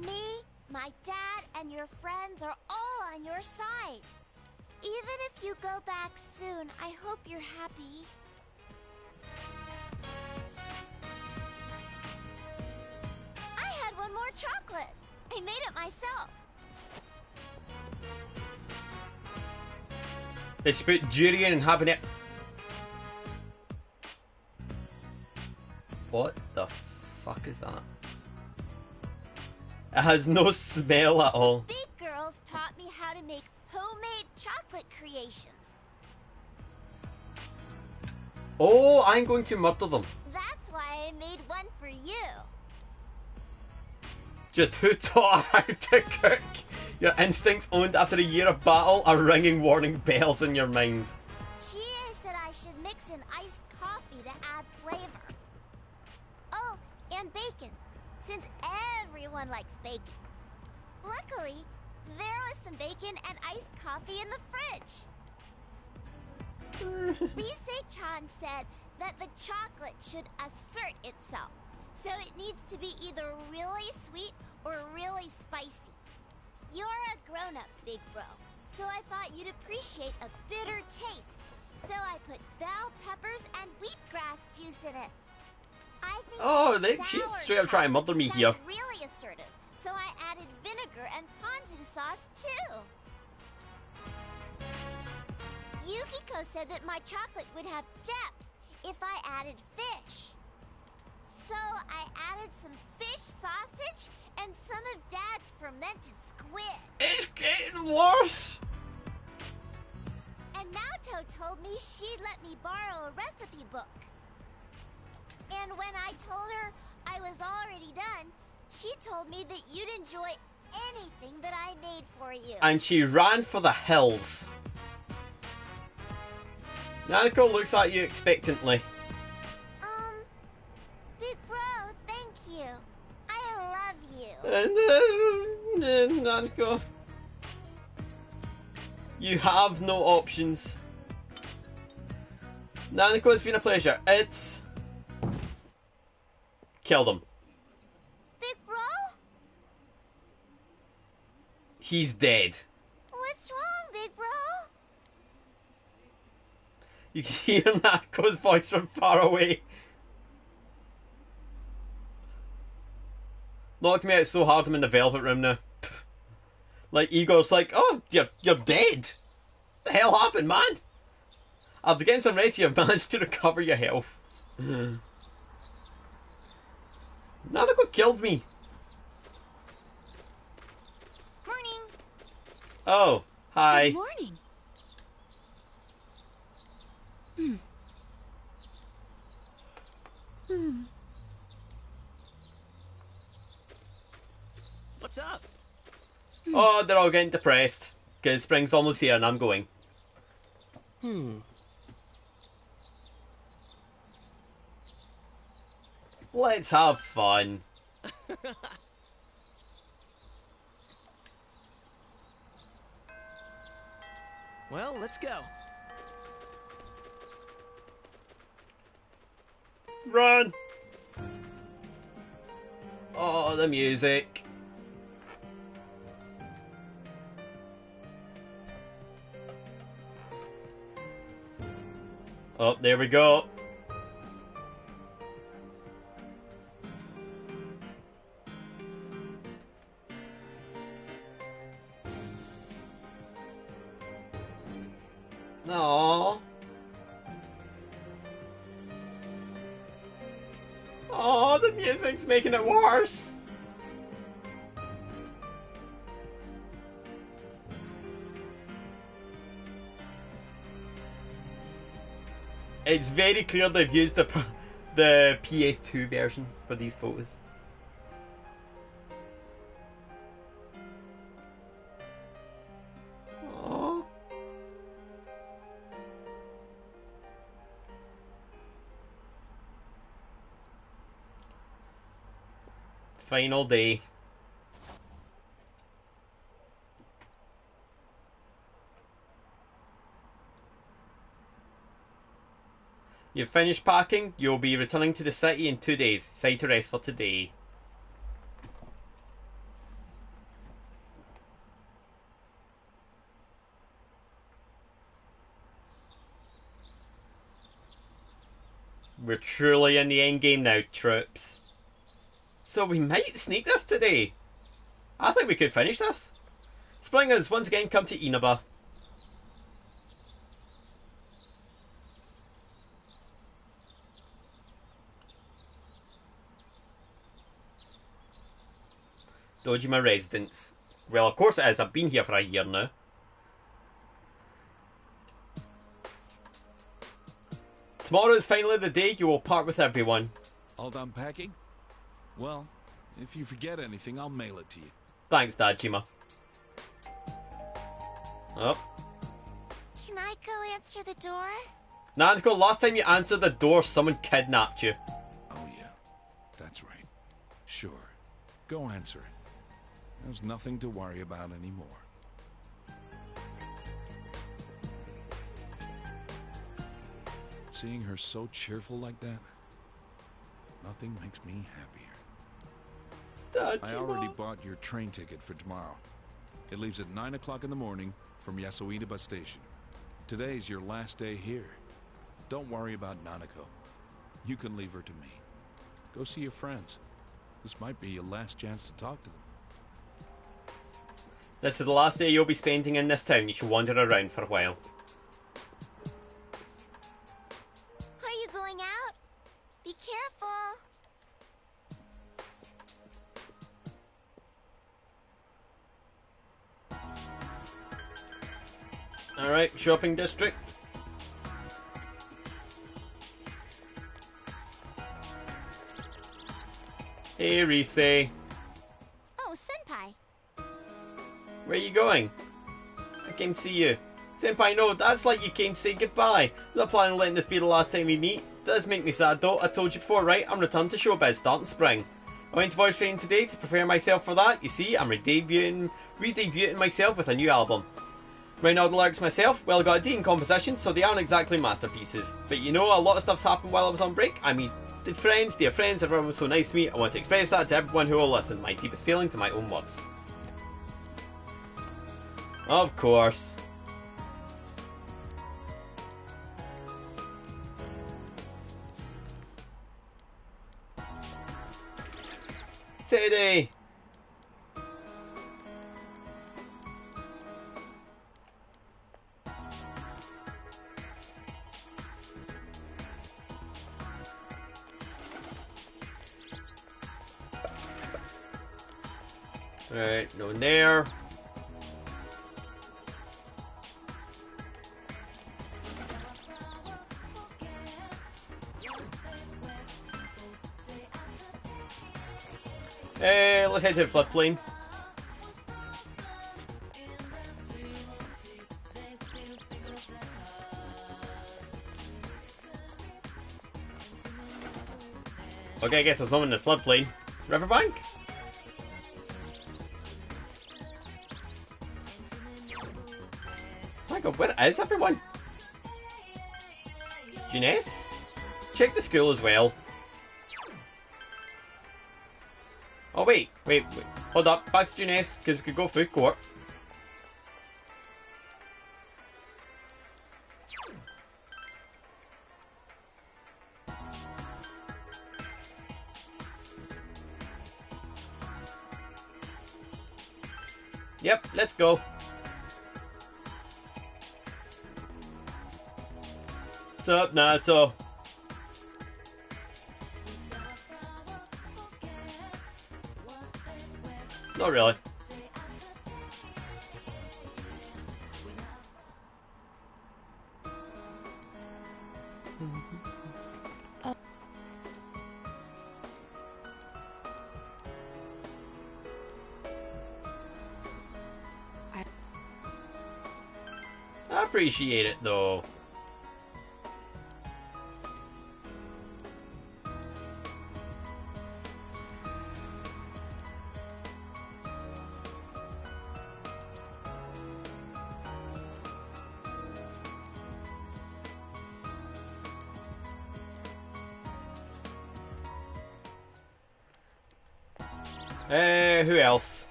Me, my dad, and your friends are all on your side. Even if you go back soon, I hope you're happy. I had one more chocolate. I made it myself. Did she put durian and habanero? What the fuck is that? It has no smell at all. Big girls taught me how to make homemade chocolate creations. Oh, I'm going to murder them. That's why I made one for you. Just who taught her how to cook? Your instincts owned after a year of battle are ringing warning bells in your mind. Chie said I should mix in iced coffee to add flavor. Oh, and bacon, since everyone likes bacon. Luckily, there was some bacon and iced coffee in the fridge. Rise-chan said that the chocolate should assert itself, so it needs to be either really sweet or really spicy. You're a grown-up, big bro, so I thought you'd appreciate a bitter taste. So I put bell peppers and wheatgrass juice in it. I think she's straight up trying to murder me here. Really assertive, so I added vinegar and ponzu sauce too. Yukiko said that my chocolate would have depth if I added fish. So I added some fish sausage and some of Dad's fermented squid. It's getting worse. And Naoto told me she'd let me borrow a recipe book. And when I told her I was already done, she told me that you'd enjoy anything that I made for you. And she ran for the hills. Nanako looks at you expectantly. Big bro, thank you. I love you. And Nanako, you have no options. Nanako, it's been a pleasure. It's... Kill them. Big bro? He's dead. What's wrong, big bro? You can hear Nako's voice from far away. Knocked me out so hard I'm in the velvet room now. Like, Igor's like, oh, you're dead. What the hell happened, man? After getting some rest, you've managed to recover your health. Nanako killed me. Morning. Oh, hi. Good morning. What's up? Oh, they're all getting depressed. Because spring's almost here and I'm going. Let's have fun. Well, let's go. Run! Oh, the music. Oh, there we go. Aww. Oh, the music's making it worse. It's very clear they've used the PS2 version for these photos. Aww. Final day. You've finished packing. You'll be returning to the city in 2 days. Site arrest for today. We're truly in the end game now, troops. So we might sneak this today. I think we could finish this. Spring has once again come to Inaba. Dojima residence. Well, of course it is. I've been here for a year now. Tomorrow is finally the day you will part with everyone. All done packing? Well, if you forget anything, I'll mail it to you. Thanks, Dajima. Oh. Can I go answer the door? Nanako, last time you answered the door, someone kidnapped you. Oh yeah, that's right. Sure. Go answer it. There's nothing to worry about anymore. Seeing her so cheerful like that, nothing makes me happier. Dajima. I already bought your train ticket for tomorrow. It leaves at 9 o'clock in the morning from Yasuida bus station. Today's your last day here. Don't worry about Nanako. You can leave her to me. Go see your friends. This might be your last chance to talk to them. This is the last day you'll be spending in this town. You should wander around for a while. Are you going out? Be careful. Alright, shopping district. Hey, Rise. Oh, Senpai. Where are you going? I came to see you. Senpai, no, that's like you came to say goodbye. I'm not planning on letting this be the last time we meet. Does make me sad though. I told you before, right? I'm returned to showbiz starting spring. I went to voice training today to prepare myself for that. You see, I'm re-debuting myself with a new album. Writing all the lyrics myself, well, I got a decent composition, so they aren't exactly masterpieces. But you know, a lot of stuff's happened while I was on break. I mean, dear friends, everyone was so nice to me. I want to express that to everyone who will listen. My deepest feelings in my own words. Of course. Teddy! Alright, no one there. Let's head to the floodplain. Okay, I guess there's no one in the floodplain. Riverbank? Oh my god, where is everyone? Janice? Check the school as well. Oh wait. Hold up, back to Janice, because we could go food court. Yep, let's go. What's up, Naruto? Not really. I appreciate it though. Who else?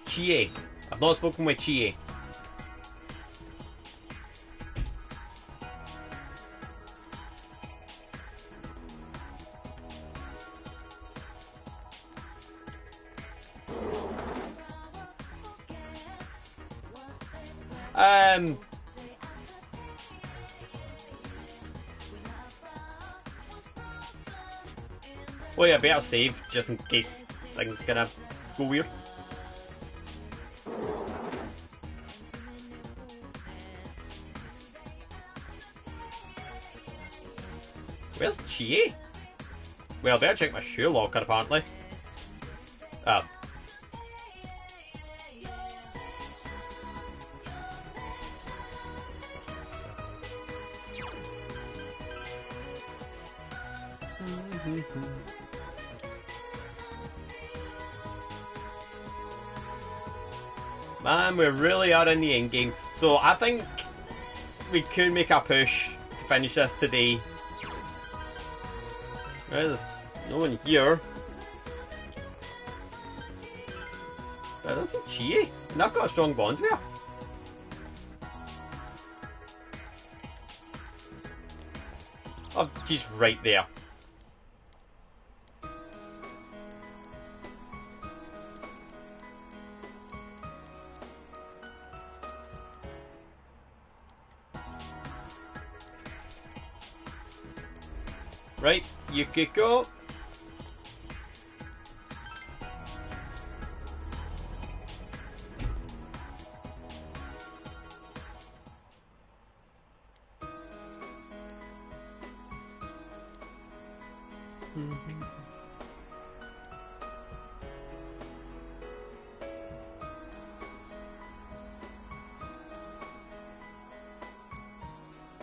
Chie. I've not spoken with Chie. Well, yeah, better save just in case things gonna go weird. Where's Chie? Well, I better check my shoe locker apparently. Oh. Man, we really are in the end game. So I think we could make a push to finish this today. There's no one here. But that's a Chie. And I've got a strong bond with her. Oh, she's right there. Right, you could go.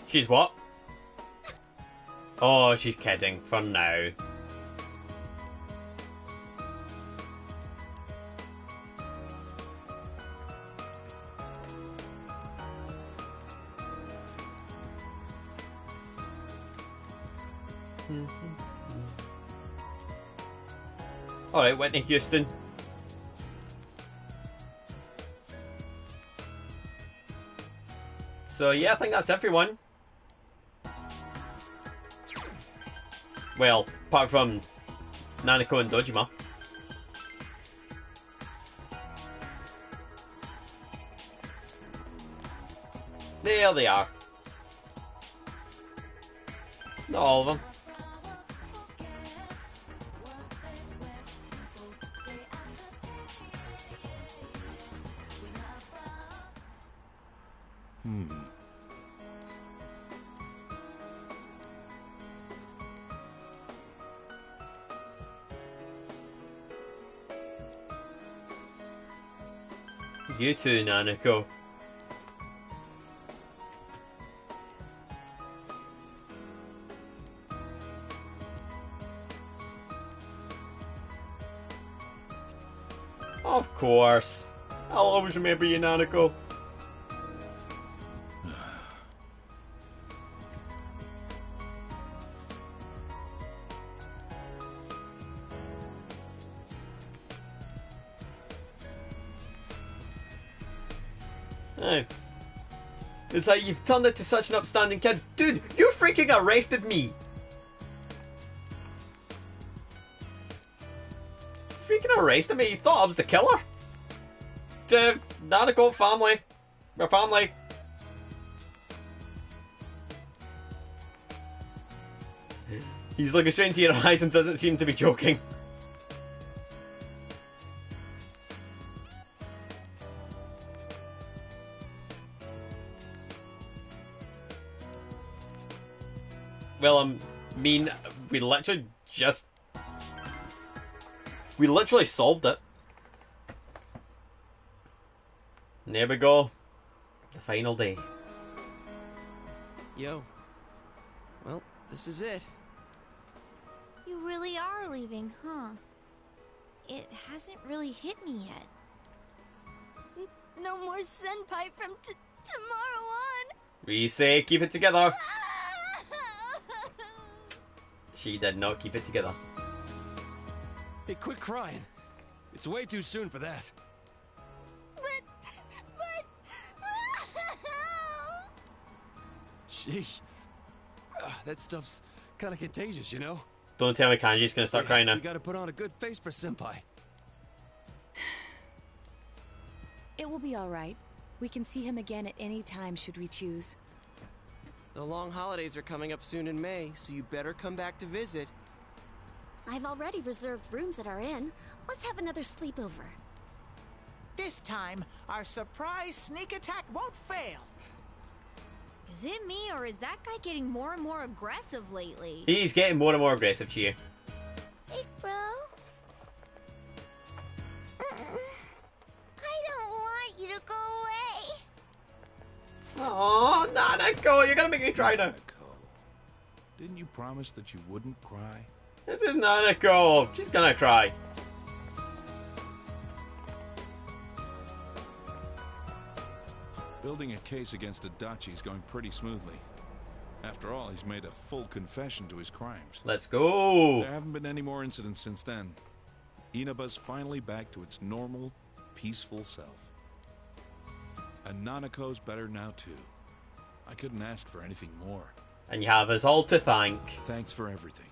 She's what? Oh, she's kidding for now. Alright, Whitney Houston. So yeah, I think that's everyone. Well, apart from Nanako and Dojima. There they are. Not all of them. You too, Nanako. Of course. I'll always remember you, Nanako. Hey. It's like you've turned into such an upstanding kid. Dude, you freaking arrested me! Freaking arrested me? You thought I was the killer? Nanako family. We're family. He's looking straight into your eyes and doesn't seem to be joking. Well, I mean, we literally solved it. And there we go. The final day. Yo. Well, this is it. You really are leaving, huh? It hasn't really hit me yet. No more senpai from tomorrow on. We say keep it together. She did not keep it together. Hey, quit crying. It's way too soon for that. But... Sheesh. That stuff's kind of contagious, you know? Don't tell me Kanji's gonna start crying now. You gotta put on a good face for Senpai. It will be all right. We can see him again at any time should we choose. The long holidays are coming up soon in May, so you better come back to visit. I've already reserved rooms at our inn. Let's have another sleepover. This time, our surprise sneak attack won't fail. Is it me, or is that guy getting more and more aggressive lately? He's getting more and more aggressive to you. Big bro? I don't want you to go away. Oh, Nanako, you're gonna make me cry now. Nanako, didn't you promise that you wouldn't cry? This is Nanako. She's gonna cry. Building a case against Adachi is going pretty smoothly. After all, he's made a full confession to his crimes. Let's go. There haven't been any more incidents since then. Inaba's finally back to its normal, peaceful self. And Nanako's better now too. I couldn't ask for anything more. And you have us all to thank. Thanks for everything.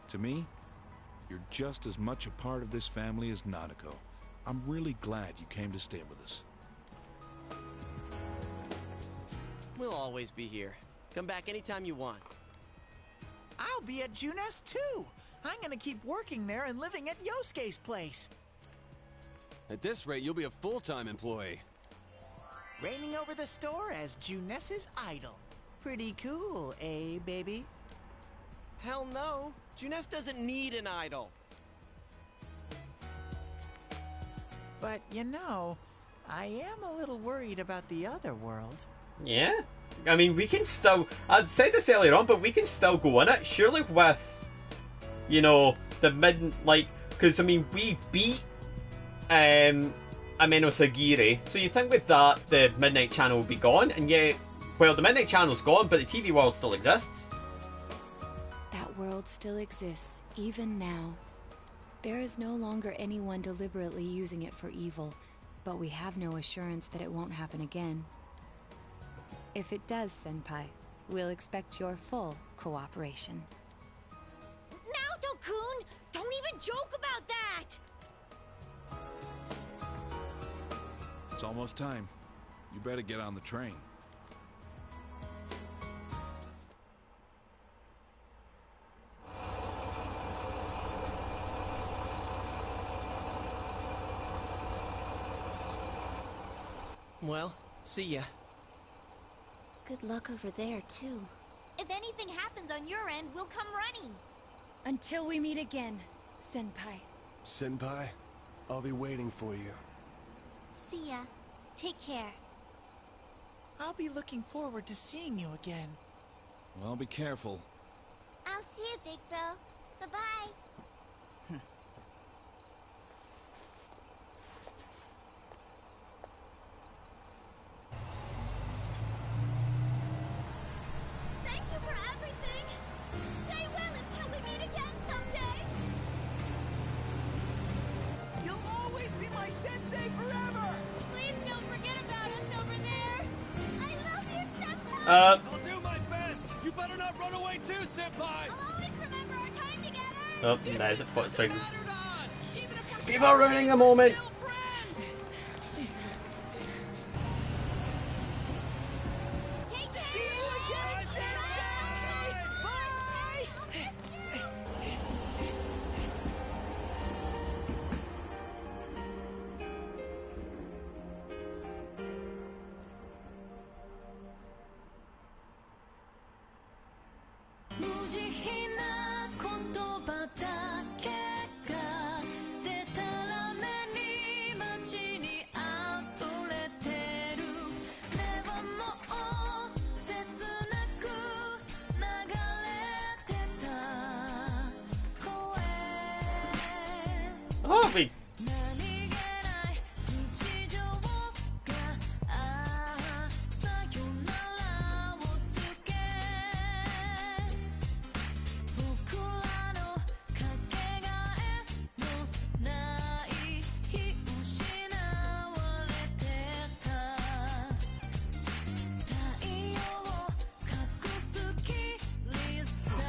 To me, you're just as much a part of this family as Nanako. I'm really glad you came to stay with us. We'll always be here. Come back anytime you want. I'll be at Junes too. I'm gonna keep working there and living at Yosuke's place. At this rate, you'll be a full-time employee. Reigning over the store as Junes's idol. Pretty cool, eh, baby? Hell no. Junes doesn't need an idol. But you know, I am a little worried about the other world. Yeah? I mean, we can still... I said this earlier on, but we can still go in it. Surely with, you know, the mid... Like, because, I mean, we beat Ameno Sagiri. So you think with that, the Midnight Channel will be gone. And yet, well, the Midnight Channel's gone, but the TV world still exists. That world still exists, even now. There is no longer anyone deliberately using it for evil, but we have no assurance that it won't happen again. If it does, Senpai, we'll expect your full cooperation. Naoto-kun! Don't even joke about that! It's almost time. You better get on the train. Well, see ya. Good luck over there, too. If anything happens on your end, we'll come running. Until we meet again, Senpai. Senpai, I'll be waiting for you. See ya. Take care. I'll be looking forward to seeing you again. Well, be careful. I'll see you, Big Bro. Bye-bye. Sensei forever! Please don't forget about us over there. I love you, Senpai. I'll do my best. You better not run away too, Senpai. I'll always remember our time together. Oh, there's a footstring. Matter to us, even if we're People are ruining the moment. still friends. See you again, Sensei! Bye! Oh, we.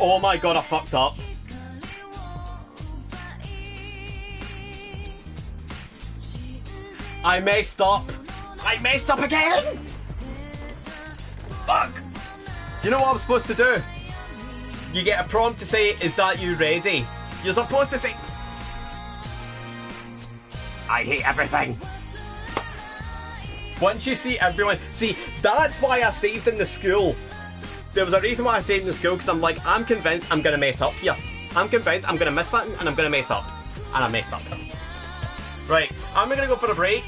Oh my god, I fucked up. I messed up. I messed up again! Fuck! Do you know what I'm supposed to do? You get a prompt to say, is that you ready? You're supposed to say... I hate everything. Once you see everyone... See, that's why I saved in the school. There was a reason why I saved in the school, because I'm like, I'm convinced I'm going to mess up here. I'm convinced I'm going to miss something and I'm going to mess up. And I messed up. Right, I'm going to go for a break,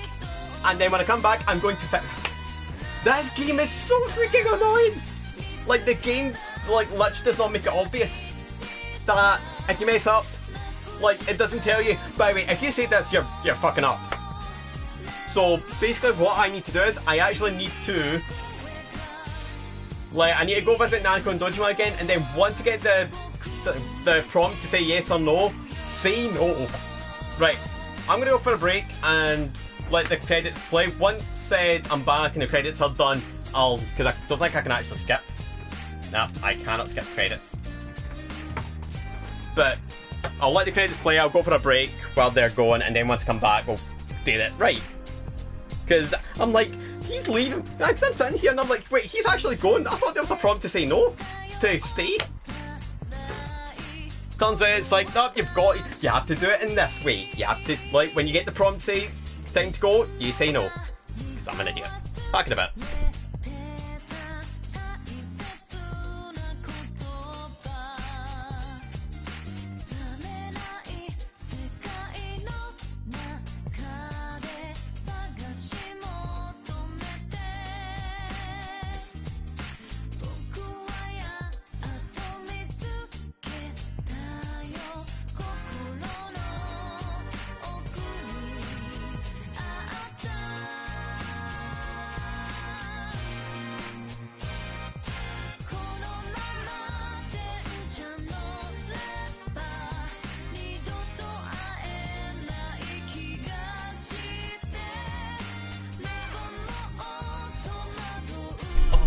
and then when I come back, I'm going to fix... This game is so freaking annoying! Like, the game, like, literally does not make it obvious that if you mess up, like, it doesn't tell you, by the way, if you say this, you're fucking up. So, basically what I need to do is, I actually need to... Like, I need to go visit Nanako and Dojima again, and then once I get the prompt to say yes or no, say no. Right. I'm gonna go for a break and let the credits play. Once I'm back and the credits are done, because I don't think I can actually skip. No, I cannot skip credits. But I'll let the credits play, I'll go for a break while they're going, and then once I come back, we'll do it right. Because I'm like, he's leaving. I'm sitting here and I'm like, wait, he's actually going? I thought there was a prompt to say no, to stay. Turns out it's like, no, you have to do it in this way. You have to, like, when you get the prompt say, time to go, you say no. Because I'm an idiot. Back in a bit.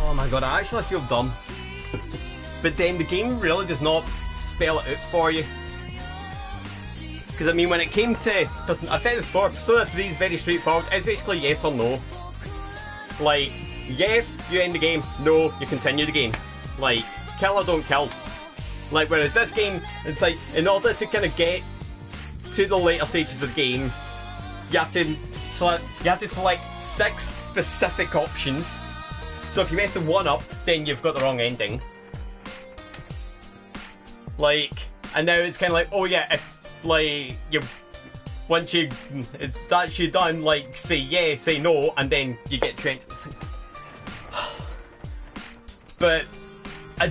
Oh my god, I actually feel dumb. But then the game really does not spell it out for you. Because I mean, when it came to... I've said this before, Persona 3 is very straightforward. It's basically yes or no. Like, yes, you end the game. No, you continue the game. Like, kill or don't kill. Like, whereas this game, it's like, in order to kind of get to the later stages of the game, you have to select 6 specific options. So if you mess the one up, then you've got the wrong ending. Like, and now it's kind of like, oh yeah, if, like, once that's you done, like, say yeah, say no, and then you get trenched. But,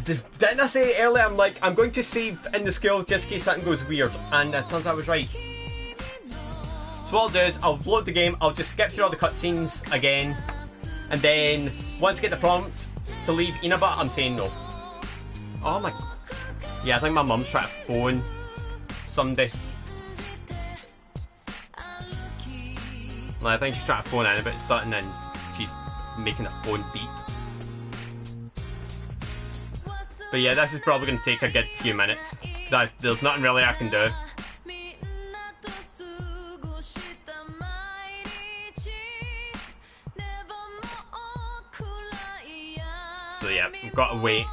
didn't I say earlier, I'm like, I'm going to save in the skill just in case something goes weird, and it turns out I was right. So what I'll do is, I'll load the game, I'll just skip through all the cutscenes again, and then, once I get the prompt to leave Inaba, I'm saying no. Oh my... Yeah, I think my mum's trying to phone somebody. Like, I think she's trying to phone in about something and she's making a phone beep. But yeah, this is probably going to take a good few minutes. Because there's nothing really I can do. So yeah, we've got to wait.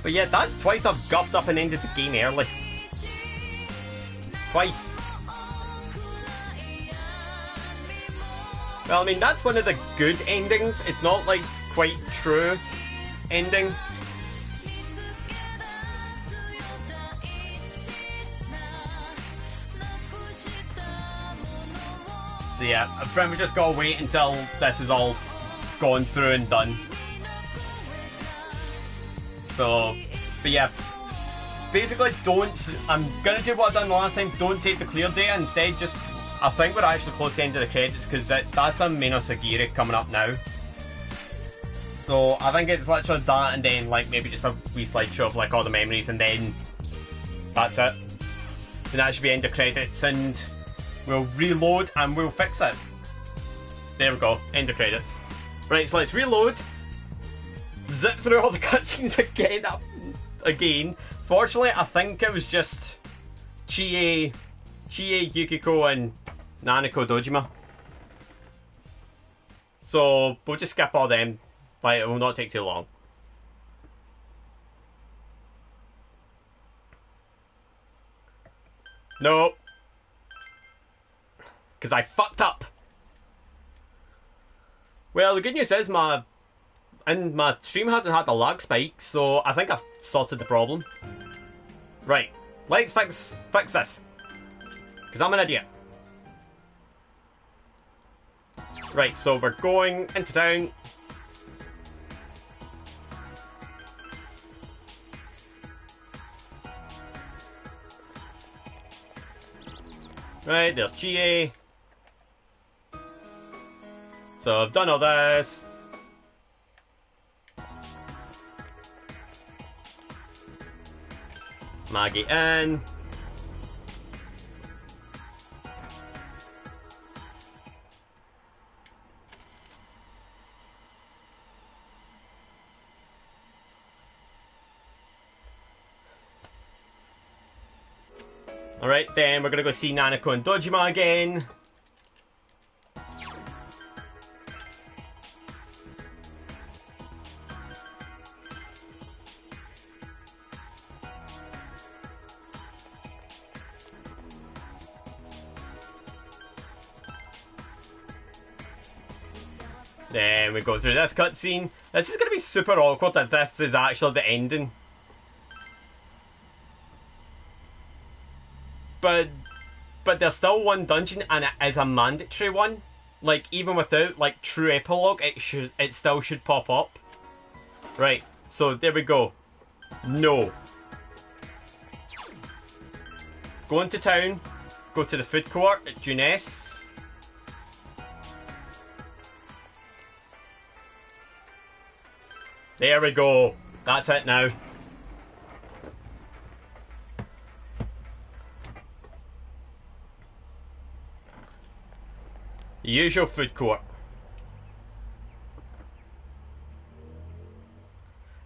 But yeah, that's twice I've guffed up and ended the game early. Twice. Well, I mean, that's one of the good endings. It's not like quite true ending. So yeah, I think we just gotta wait until this is all gone through and done. So, but yeah, basically I'm gonna do what I done the last time, don't save the clear data, instead just, I think we're actually close to the end of the credits because that's a Main Sagiri coming up now. So I think it's literally that and then like maybe just a wee slideshow of like all the memories and then that's it. And that should be end of credits and we'll reload and we'll fix it. There we go, end of credits. Right, so let's reload. Zip through all the cutscenes again. Fortunately, I think it was just Chie, Yukiko, and Nanako Dojima. So we'll just skip all them. Like, it will not take too long. No. Because I fucked up. Well, the good news is my stream hasn't had a lag spike, so I think I've sorted the problem. Right, let's fix this. Because I'm an idiot. Right, so we're going into town. Right, there's Chie. So I've done all this. Maggie in. Alright, then we're gonna go see Nanako and Dojima again. Then we go through this cutscene. This is going to be super awkward that this is actually the ending. But there's still one dungeon and it is a mandatory one. Like, even without, like, true epilogue, it still should pop up. Right, so there we go. No. Go into town, go to the food court at Juness. There we go. That's it now. The usual food court.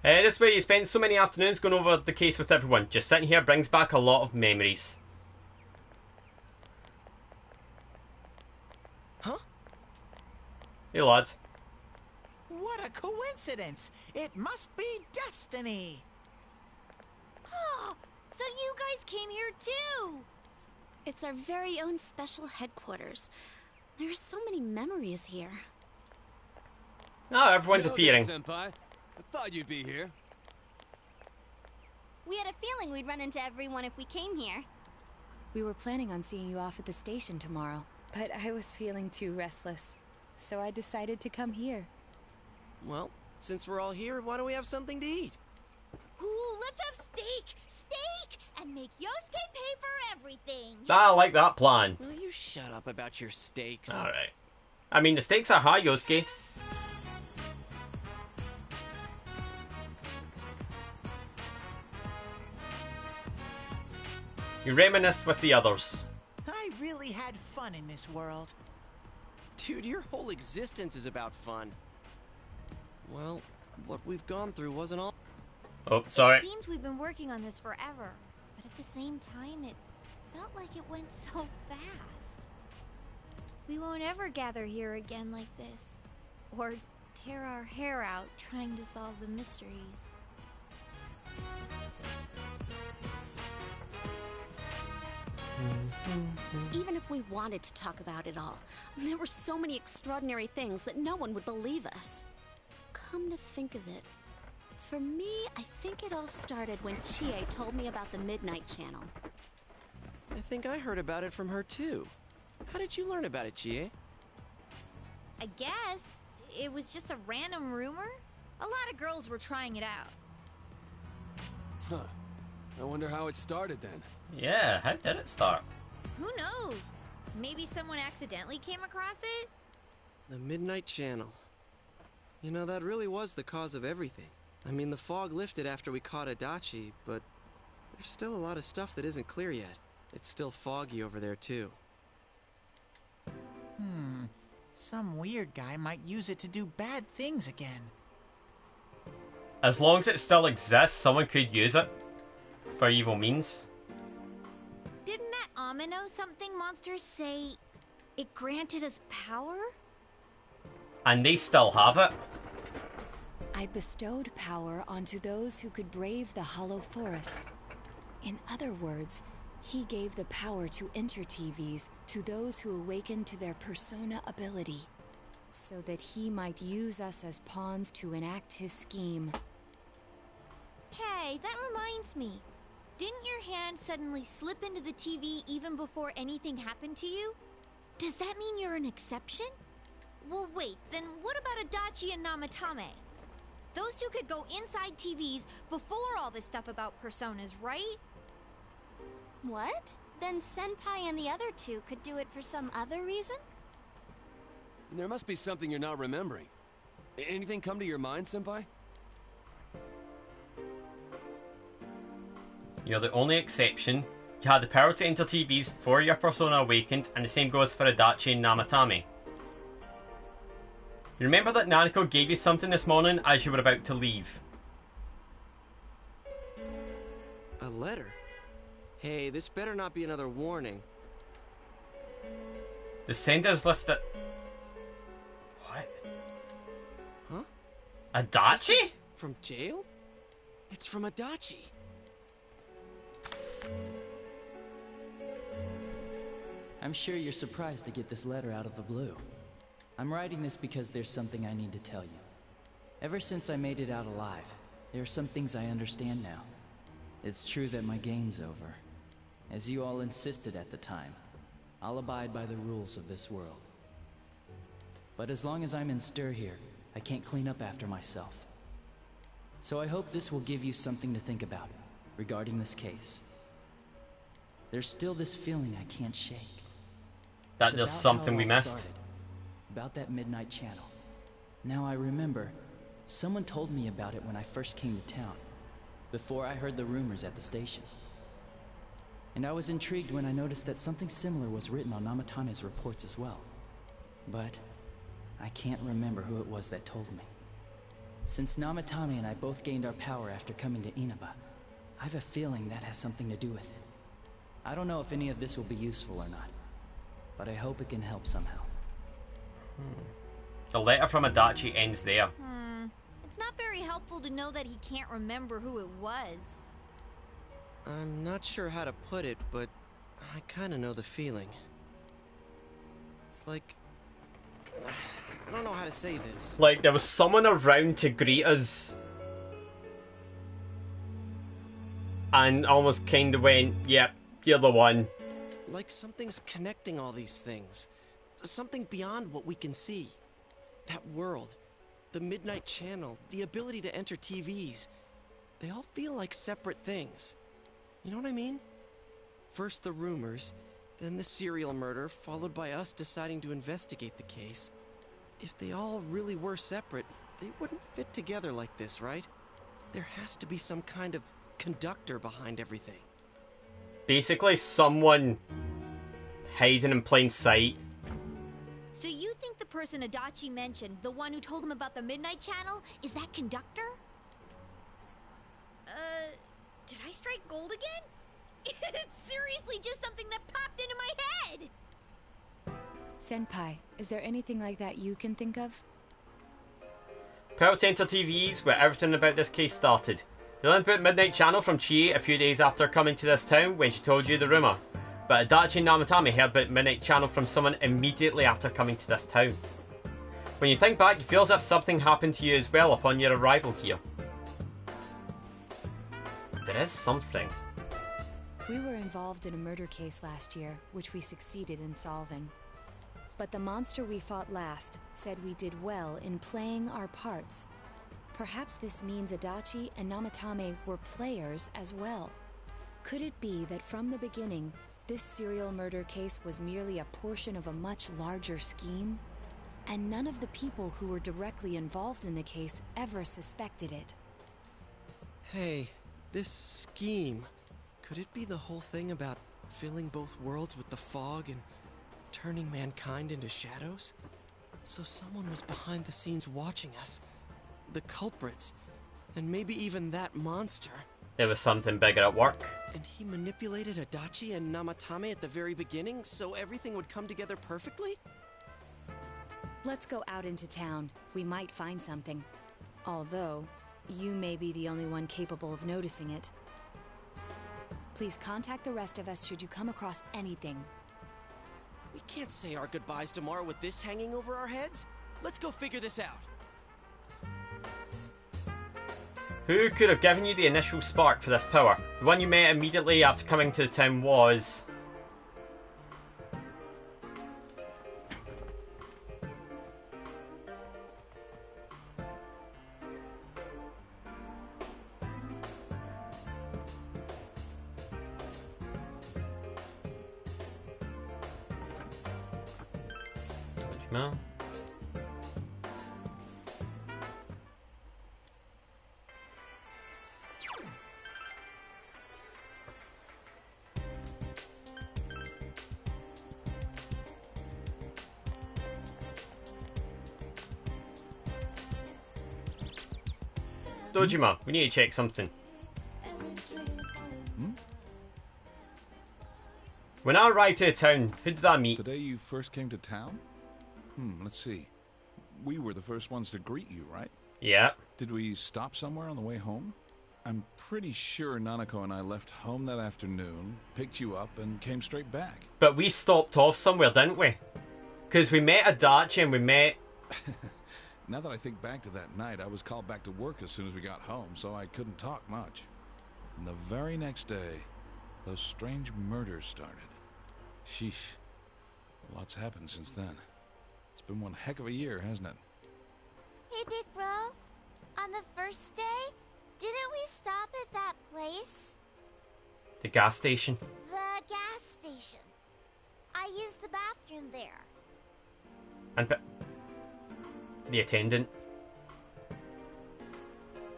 This way you spend so many afternoons going over the case with everyone. Just sitting here brings back a lot of memories. Huh? Hey lads. What a coincidence! It must be destiny! Oh, so you guys came here too! It's our very own special headquarters. There's so many memories here. Oh, everyone's appearing. Senpai. I thought you'd be here. We had a feeling we'd run into everyone if we came here. We were planning on seeing you off at the station tomorrow, but I was feeling too restless, so I decided to come here. Well, since we're all here, why don't we have something to eat? Ooh, let's have steak! Steak! And make Yosuke pay for everything! I like that plan. Will you shut up about your steaks? Alright. I mean, the stakes are high, Yosuke. You reminisced with the others. I really had fun in this world. Dude, your whole existence is about fun. Well, what we've gone through wasn't all... Oh, sorry. It seems we've been working on this forever, but at the same time, it felt like it went so fast. We won't ever gather here again like this, or tear our hair out trying to solve the mysteries. Even if we wanted to talk about it all, there were so many extraordinary things that no one would believe us. Come to think of it, for me, I think it all started when Chie told me about the Midnight Channel. I think I heard about it from her too. How did you learn about it, Chie? I guess it was just a random rumor. A lot of girls were trying it out. Huh. I wonder how it started then. Yeah, how did it start? Who knows? Maybe someone accidentally came across it? The Midnight Channel. You know, that really was the cause of everything. I mean, the fog lifted after we caught Adachi, but there's still a lot of stuff that isn't clear yet. It's still foggy over there, too. Some weird guy might use it to do bad things again. As long as it still exists, someone could use it for evil means. Didn't that Amino something monster say it granted us power? And they still have it. I bestowed power onto those who could brave the hollow forest. In other words, he gave the power to enter TVs to those who awakened to their persona ability, so that he might use us as pawns to enact his scheme. Hey, that reminds me. Didn't your hand suddenly slip into the TV even before anything happened to you? Does that mean you're an exception? Well, wait, then what about Adachi and Namatame? Those two could go inside TVs before all this stuff about personas, right? What? Then Senpai and the other two could do it for some other reason? There must be something you're not remembering. Anything come to your mind, Senpai? You're the only exception. You had the power to enter TVs before your persona awakened, and the same goes for Adachi and Namatame. You remember that Nanako gave you something this morning as you were about to leave? A letter? Hey, this better not be another warning. The sender's listed... What? Huh? Adachi? This is from jail? It's from Adachi. I'm sure you're surprised to get this letter out of the blue. I'm writing this because there's something I need to tell you. Ever since I made it out alive, there are some things I understand now. It's true that my game's over. As you all insisted at the time, I'll abide by the rules of this world. But as long as I'm in stir here, I can't clean up after myself. So I hope this will give you something to think about regarding this case. There's still this feeling I can't shake. That there's something we missed. Started, about that Midnight Channel. Now I remember, someone told me about it when I first came to town, before I heard the rumors at the station. And I was intrigued when I noticed that something similar was written on Namatame's reports as well. But I can't remember who it was that told me. Since Namatame and I both gained our power after coming to Inaba, I have a feeling that has something to do with it. I don't know if any of this will be useful or not, but I hope it can help somehow. The letter from Adachi ends there. It's not very helpful to know that he can't remember who it was. I'm not sure how to put it, but I kind of know the feeling. It's like... I don't know how to say this. Like, there was someone around to greet us. And almost kind of went, yep, you're the one. Like something's connecting all these things. Something beyond what we can see. That world, the Midnight Channel, the ability to enter TVs. They all feel like separate things. You know what I mean? First the rumors, then the serial murder, followed by us deciding to investigate the case. If they all really were separate, they wouldn't fit together like this, right? There has to be some kind of conductor behind everything. Basically, someone hiding in plain sight. So you think the person Adachi mentioned, the one who told him about the Midnight Channel, is that conductor? Did I strike gold again? It's seriously just something that popped into my head! Senpai, is there anything like that you can think of? Pearl Center TV's where everything about this case started. You learned about Midnight Channel from Chie a few days after coming to this town when she told you the rumour. But Adachi and Namatame heard about Midnight Channel from someone immediately after coming to this town. When you think back, you feel as if something happened to you as well upon your arrival here. There is something. We were involved in a murder case last year, which we succeeded in solving. But the monster we fought last said we did well in playing our parts. Perhaps this means Adachi and Namatame were players as well. Could it be that from the beginning, this serial murder case was merely a portion of a much larger scheme? And none of the people who were directly involved in the case ever suspected it. Hey, this scheme, could it be the whole thing about filling both worlds with the fog and turning mankind into shadows? So someone was behind the scenes watching us. The culprits, and maybe even that monster. There was something bigger at work. And he manipulated Adachi and Namatame at the very beginning so everything would come together perfectly? Let's go out into town. We might find something. Although, you may be the only one capable of noticing it. Please contact the rest of us should you come across anything. We can't say our goodbyes tomorrow with this hanging over our heads. Let's go figure this out. Who could have given you the initial spark for this power? The one you met immediately after coming to the town was... No. Dojima, we need to check something. When I arrived to the town, who did I meet? The day you first came to town? Let's see. We were the first ones to greet you, right? Yeah. Did we stop somewhere on the way home? I'm pretty sure Nanako and I left home that afternoon, picked you up, and came straight back. But we stopped off somewhere, didn't we? Because we met Adachi and we met... Now that I think back to that night, I was called back to work as soon as we got home, so I couldn't talk much. And the very next day, those strange murders started. Sheesh. Lots happened since then. It's been one heck of a year, hasn't it? Hey, big bro. On the first day, didn't we stop at that place? The gas station. The gas station. I used the bathroom there. And the attendant.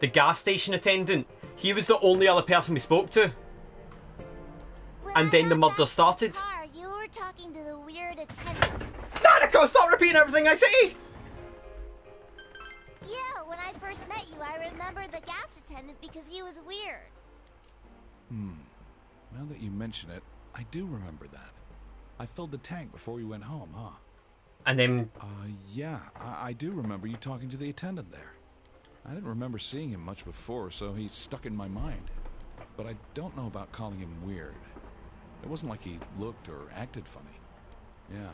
The gas station attendant. He was the only other person we spoke to. And then the murder started. Car, you were talking to the weird attendant. Nanako, stop repeating everything I say! Yeah, when I first met you, I remember the gas attendant because he was weird. Now that you mention it, I do remember that. I filled the tank before we went home, huh? And then... yeah, I do remember you talking to the attendant there. I didn't remember seeing him much before, so he stuck in my mind. But I don't know about calling him weird. It wasn't like he looked or acted funny. Yeah.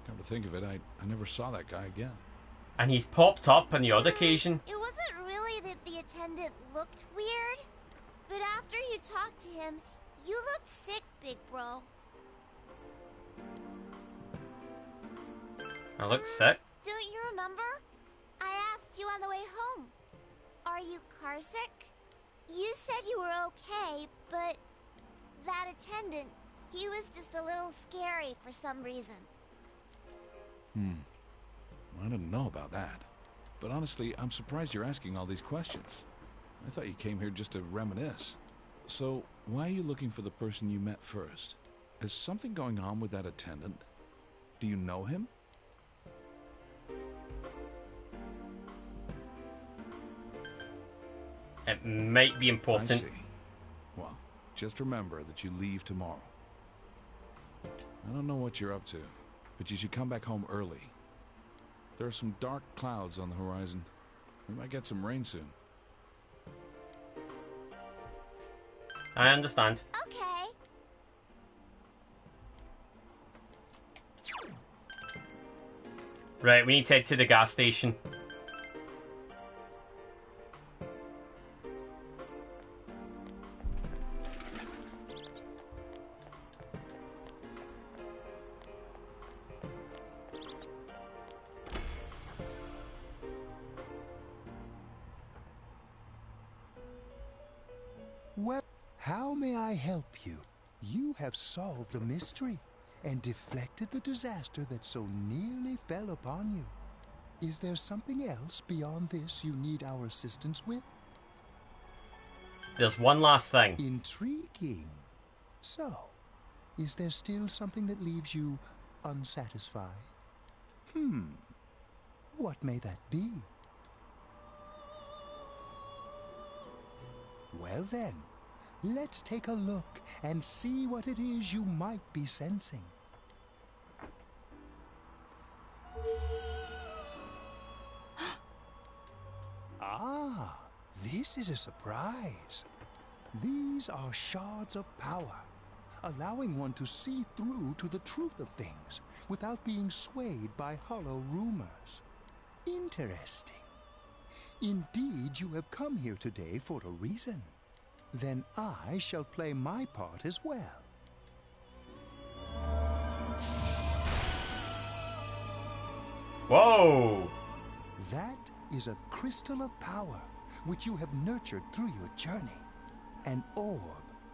Come to think of it, I never saw that guy again. And he's popped up on the odd occasion. It wasn't really that the attendant looked weird, but after you talked to him, you looked sick, big bro. I look sick. Don't you remember? I asked you on the way home. Are you carsick? You said you were okay, but that attendant, he was just a little scary for some reason. I didn't know about that. But honestly, I'm surprised you're asking all these questions. I thought you came here just to reminisce. So, why are you looking for the person you met first? Is something going on with that attendant? Do you know him? It might be important. I see. Well, just remember that you leave tomorrow. I don't know what you're up to, but you should come back home early. There are some dark clouds on the horizon. We might get some rain soon. I understand. Okay. Right, we need to head to the gas station. Well, how may I help you? You have solved the mystery and deflected the disaster that so nearly fell upon you. Is there something else beyond this you need our assistance with? There's one last thing. Intriguing. So, is there still something that leaves you unsatisfied? What may that be? Well then, let's take a look and see what it is you might be sensing. Ah, this is a surprise. These are shards of power, allowing one to see through to the truth of things without being swayed by hollow rumors. Interesting. Indeed, you have come here today for a reason. Then I shall play my part as well. Whoa! That is a crystal of power, which you have nurtured through your journey. An orb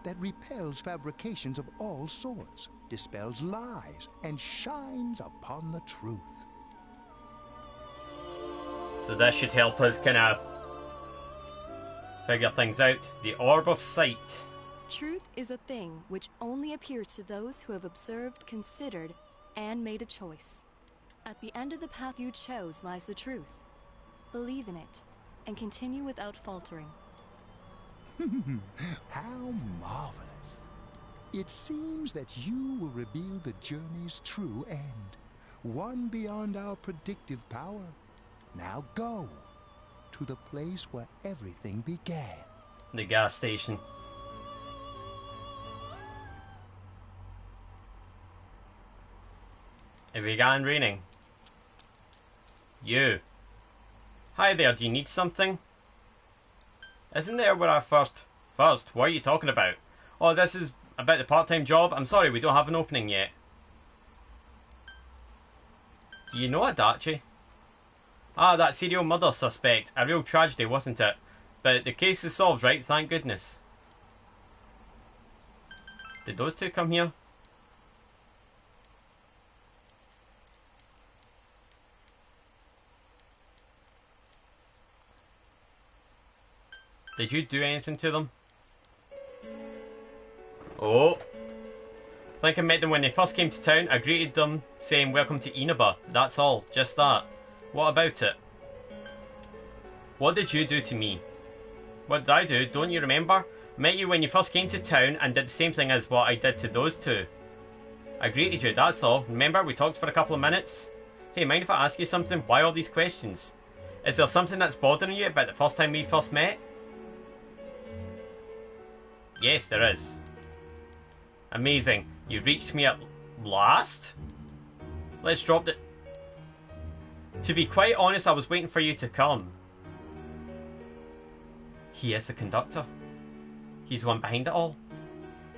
that repels fabrications of all sorts, dispels lies, and shines upon the truth. So this should help us kind of figure things out. The Orb of Sight. Truth is a thing which only appears to those who have observed, considered, and made a choice. At the end of the path you chose lies the truth. Believe in it, and continue without faltering. How marvelous. It seems that you will reveal the journey's true end, one beyond our predictive power. Now go to the place where everything began. The gas station. It began raining. You. Hi there, do you need something? Isn't there where I first? What are you talking about? Oh, this is about the part-time job? I'm sorry, we don't have an opening yet. Do you know Adachi? Ah, that serial murder suspect. A real tragedy, wasn't it? But the case is solved, right? Thank goodness. Did those two come here? Did you do anything to them? Oh. I think I met them when they first came to town. I greeted them saying welcome to Inaba. That's all. Just that. What about it? What did you do to me? What did I do? Don't you remember? Met you when you first came to town and did the same thing as what I did to those two. I greeted you, that's all. Remember, we talked for a couple of minutes? Hey, mind if I ask you something? Why all these questions? Is there something that's bothering you about the first time we first met? Yes, there is. Amazing. You reached me at last? Let's drop the... To be quite honest, I was waiting for you to come. He is the conductor. He's the one behind it all.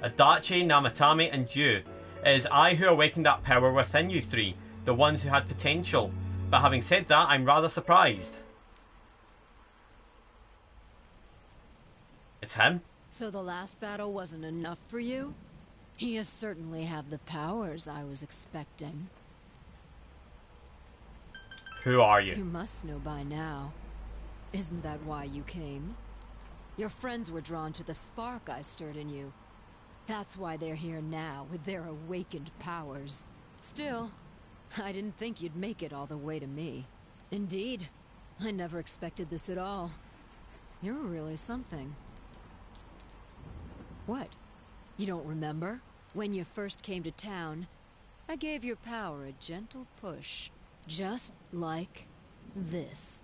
Adachi, Namatame, and you. It is I who awakened that power within you three. the ones who had potential. But having said that, I'm rather surprised. It's him. So the last battle wasn't enough for you? He has certainly have the powers I was expecting. Who are you? You must know by now. Isn't that why you came? Your friends were drawn to the spark I stirred in you. That's why they're here now, with their awakened powers. Still, I didn't think you'd make it all the way to me. Indeed, I never expected this at all. You're really something. What? You don't remember? When you first came to town, I gave your power a gentle push. Just like this.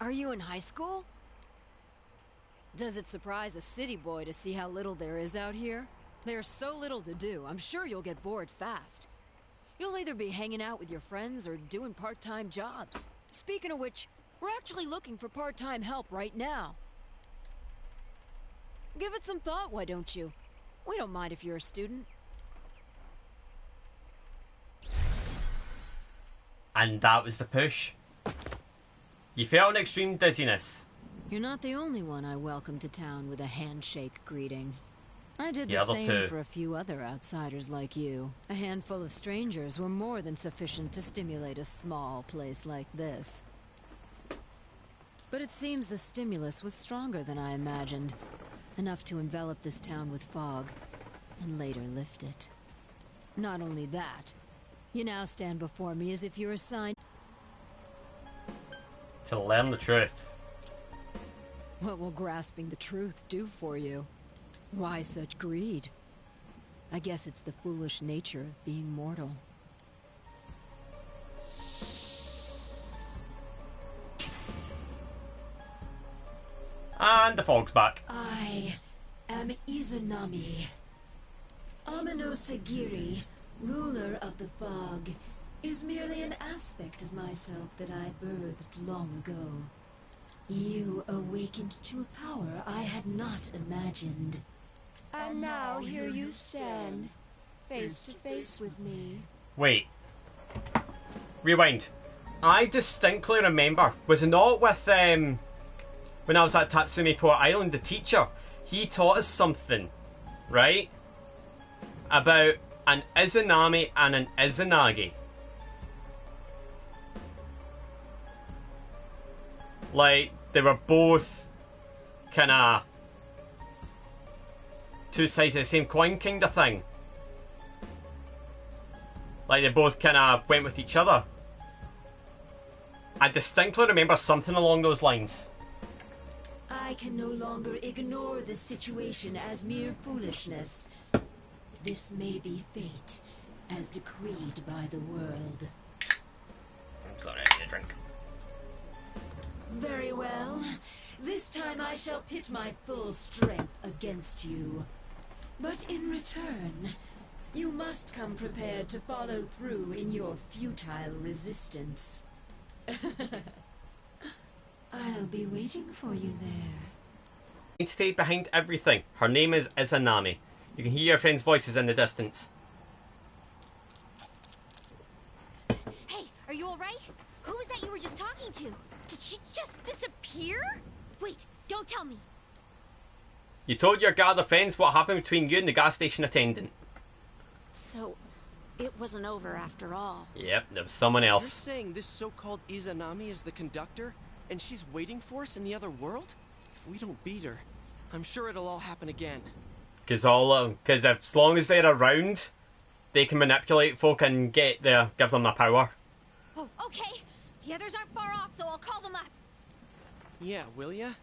Are you in high school? Does it surprise a city boy to see how little there is out here? There's so little to do, I'm sure you'll get bored fast. You'll either be hanging out with your friends or doing part-time jobs. Speaking of which, we're actually looking for part-time help right now. Give it some thought, why don't you? We don't mind if you're a student. And that was the push. You felt an extreme dizziness. You're not the only one I welcomed to town with a handshake greeting. I did Yeah, the that same too. for a few other outsiders like you. A handful of strangers were more than sufficient to stimulate a small place like this. But it seems the stimulus was stronger than I imagined. Enough to envelop this town with fog, and later lift it. Not only that, you now stand before me as if you're assigned To learn the truth. What will grasping the truth do for you? Why such greed? I guess it's the foolish nature of being mortal. And the fog's back. I am Izunami. Amano-Sagiri, ruler of the fog, is merely an aspect of myself that I birthed long ago. You awakened to a power I had not imagined. And now here you stand, face to face with me. Wait. Rewind. I distinctly remember, was it not with, when I was at Tatsumi Port Island, the teacher, he taught us something, right? About an Izunami and an Izunagi. Like, they were both kinda two sides of the same coin kind of thing. Like, they both kinda went with each other. I distinctly remember something along those lines. I can no longer ignore this situation as mere foolishness. This may be fate, as decreed by the world. I'm sorry, I need a drink. Very well. This time I shall pit my full strength against you. But in return, you must come prepared to follow through in your futile resistance. I'll be waiting for you there. Stay behind everything. Her name is Izunami. You can hear your friends' voices in the distance. Hey, are you alright? Who was that you were just talking to? Did she just disappear? Wait, don't tell me. You told your gather friends what happened between you and the gas station attendant. So, it wasn't over after all. Yep, there was someone You're else. saying this so-called Izunami is the conductor, and she's waiting for us in the other world? If we don't beat her, I'm sure it'll all happen again. Because as long as they're around, they can manipulate folk and give them their power. Oh, okay. The others aren't far off, so I'll call them up. Yeah, will ya?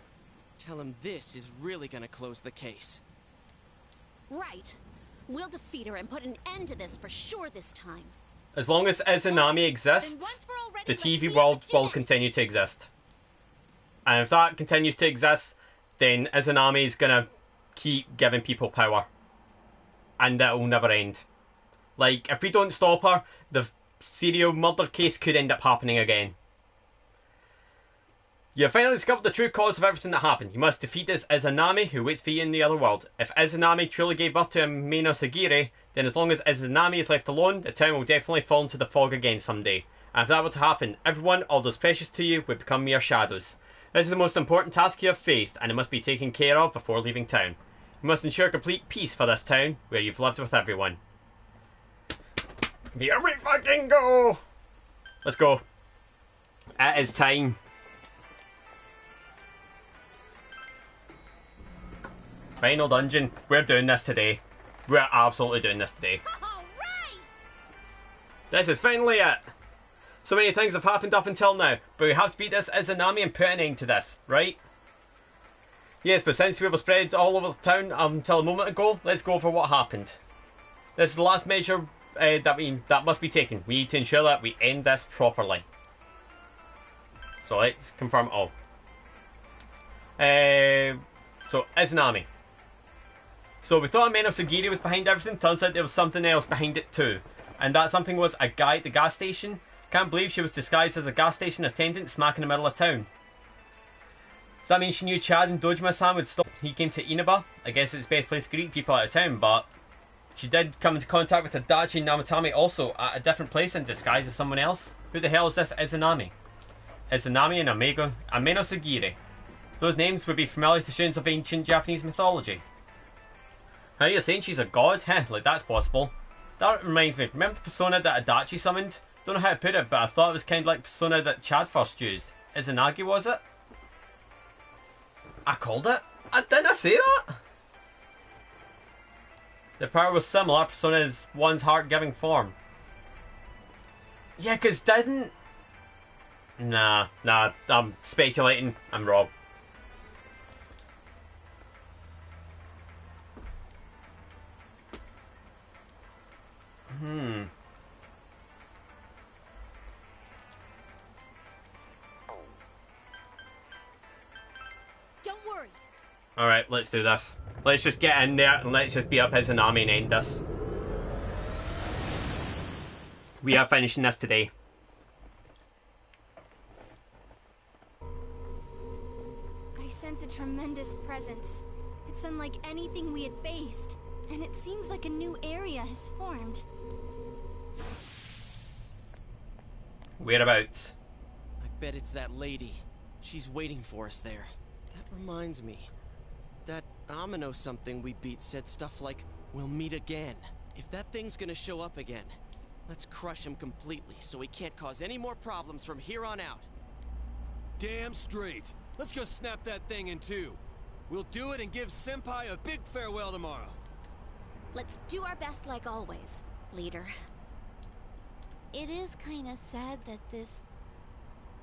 Tell him this is really gonna close the case. Right. We'll defeat her and put an end to this for sure this time. As long as Izunami exists, the TV world will continue to exist. And if that continues to exist, then Izunami is gonna keep giving people power. And that will never end. Like, if we don't stop her, the serial murder case could end up happening again. You have finally discovered the true cause of everything that happened. You must defeat this Izanami who waits for you in the other world. If Izanami truly gave birth to Minosagiri, then as long as Izanami is left alone, the town will definitely fall into the fog again someday. And if that were to happen, everyone, all those precious to you, would become mere shadows. This is the most important task you have faced, and it must be taken care of before leaving town. You must ensure complete peace for this town, where you've lived with everyone. Here we fucking go! Let's go. It is time. Final dungeon. We're doing this today. We're absolutely doing this today. This is finally it. So many things have happened up until now, but we have to beat this Izanami and put an end to this, right? Yes, but since we were spread all over the town until a moment ago, let's go over what happened. This is the last measure that must be taken. We need to ensure that we end this properly. So let's confirm it all. So Izanami. So we thought Minosagiri was behind everything. Turns out there was something else behind it too. And that something was a guy at the gas station. Can't believe she was disguised as a gas station attendant smack in the middle of town. Does that mean she knew Chad and Dojima-san would stop when he came to Inaba? I guess it's the best place to greet people out of town, but she did come into contact with Adachi and Namatame also at a different place in disguise as someone else. Who the hell is this Izanami? Izanami and Minosagiri. Those names would be familiar to students of ancient Japanese mythology. How you're saying she's a god? Heh, like that's possible. That reminds me, remember the persona that Adachi summoned? Don't know how to put it, but I thought it was kind of like persona that Chad first used. Izanagi, was it? I called it? Didn't I say that? The power was similar, persona is one's heart-giving form. Yeah, cause didn't... Nah, I'm speculating. I'm wrong. Don't worry. Alright, let's do this. Let's just get in there and let's just beat up Izanami and end this. We are finishing this today. I sense a tremendous presence. It's unlike anything we had faced, and it seems like a new area has formed. Whereabouts? I bet it's that lady. She's waiting for us there. That reminds me. That Amino something we beat said stuff like, "We'll meet again." If that thing's gonna show up again, let's crush him completely so he can't cause any more problems from here on out. Damn straight. Let's go snap that thing in two. We'll do it and give Senpai a big farewell tomorrow. Let's do our best like always, leader. It is kind of sad that this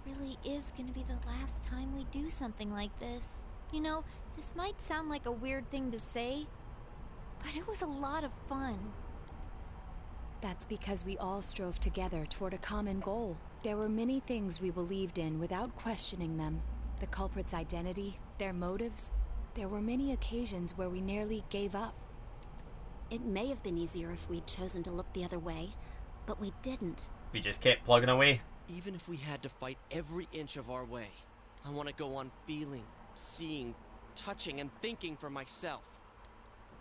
really is gonna be the last time we do something like this. You know, this might sound like a weird thing to say, but it was a lot of fun. That's because we all strove together toward a common goal. There were many things we believed in without questioning them. The culprit's identity, their motives. There were many occasions where we nearly gave up. It may have been easier if we'd chosen to look the other way, but we didn't. We just kept plugging away. Even if we had to fight every inch of our way, I want to go on feeling, seeing, touching, and thinking for myself.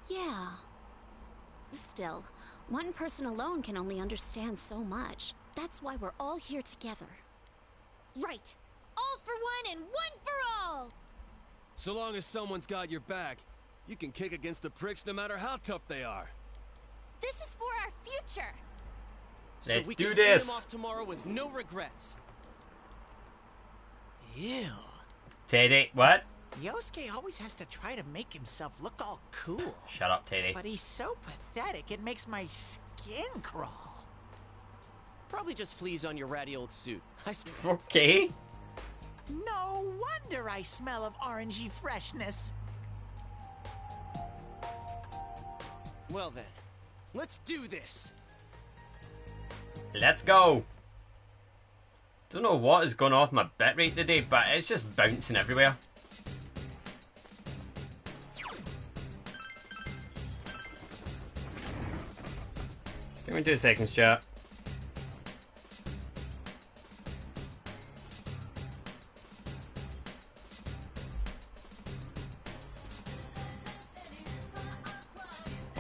Yeah. Still, one person alone can only understand so much. That's why we're all here together. Right. All for one and one for all! So long as someone's got your back, you can kick against the pricks no matter how tough they are. This is for our future! So Let's we do can this. see him off tomorrow with no regrets. Ew. Teddy, what? Yosuke always has to try to make himself look all cool. Shut up, Teddy. But he's so pathetic, it makes my skin crawl. Probably just fleas on your ratty old suit. Okay. No wonder I smell of orangey freshness. Well then, let's do this. Let's go. Don't know what is going on with my bitrate today, but it's just bouncing everywhere. Give me 2 seconds, chat.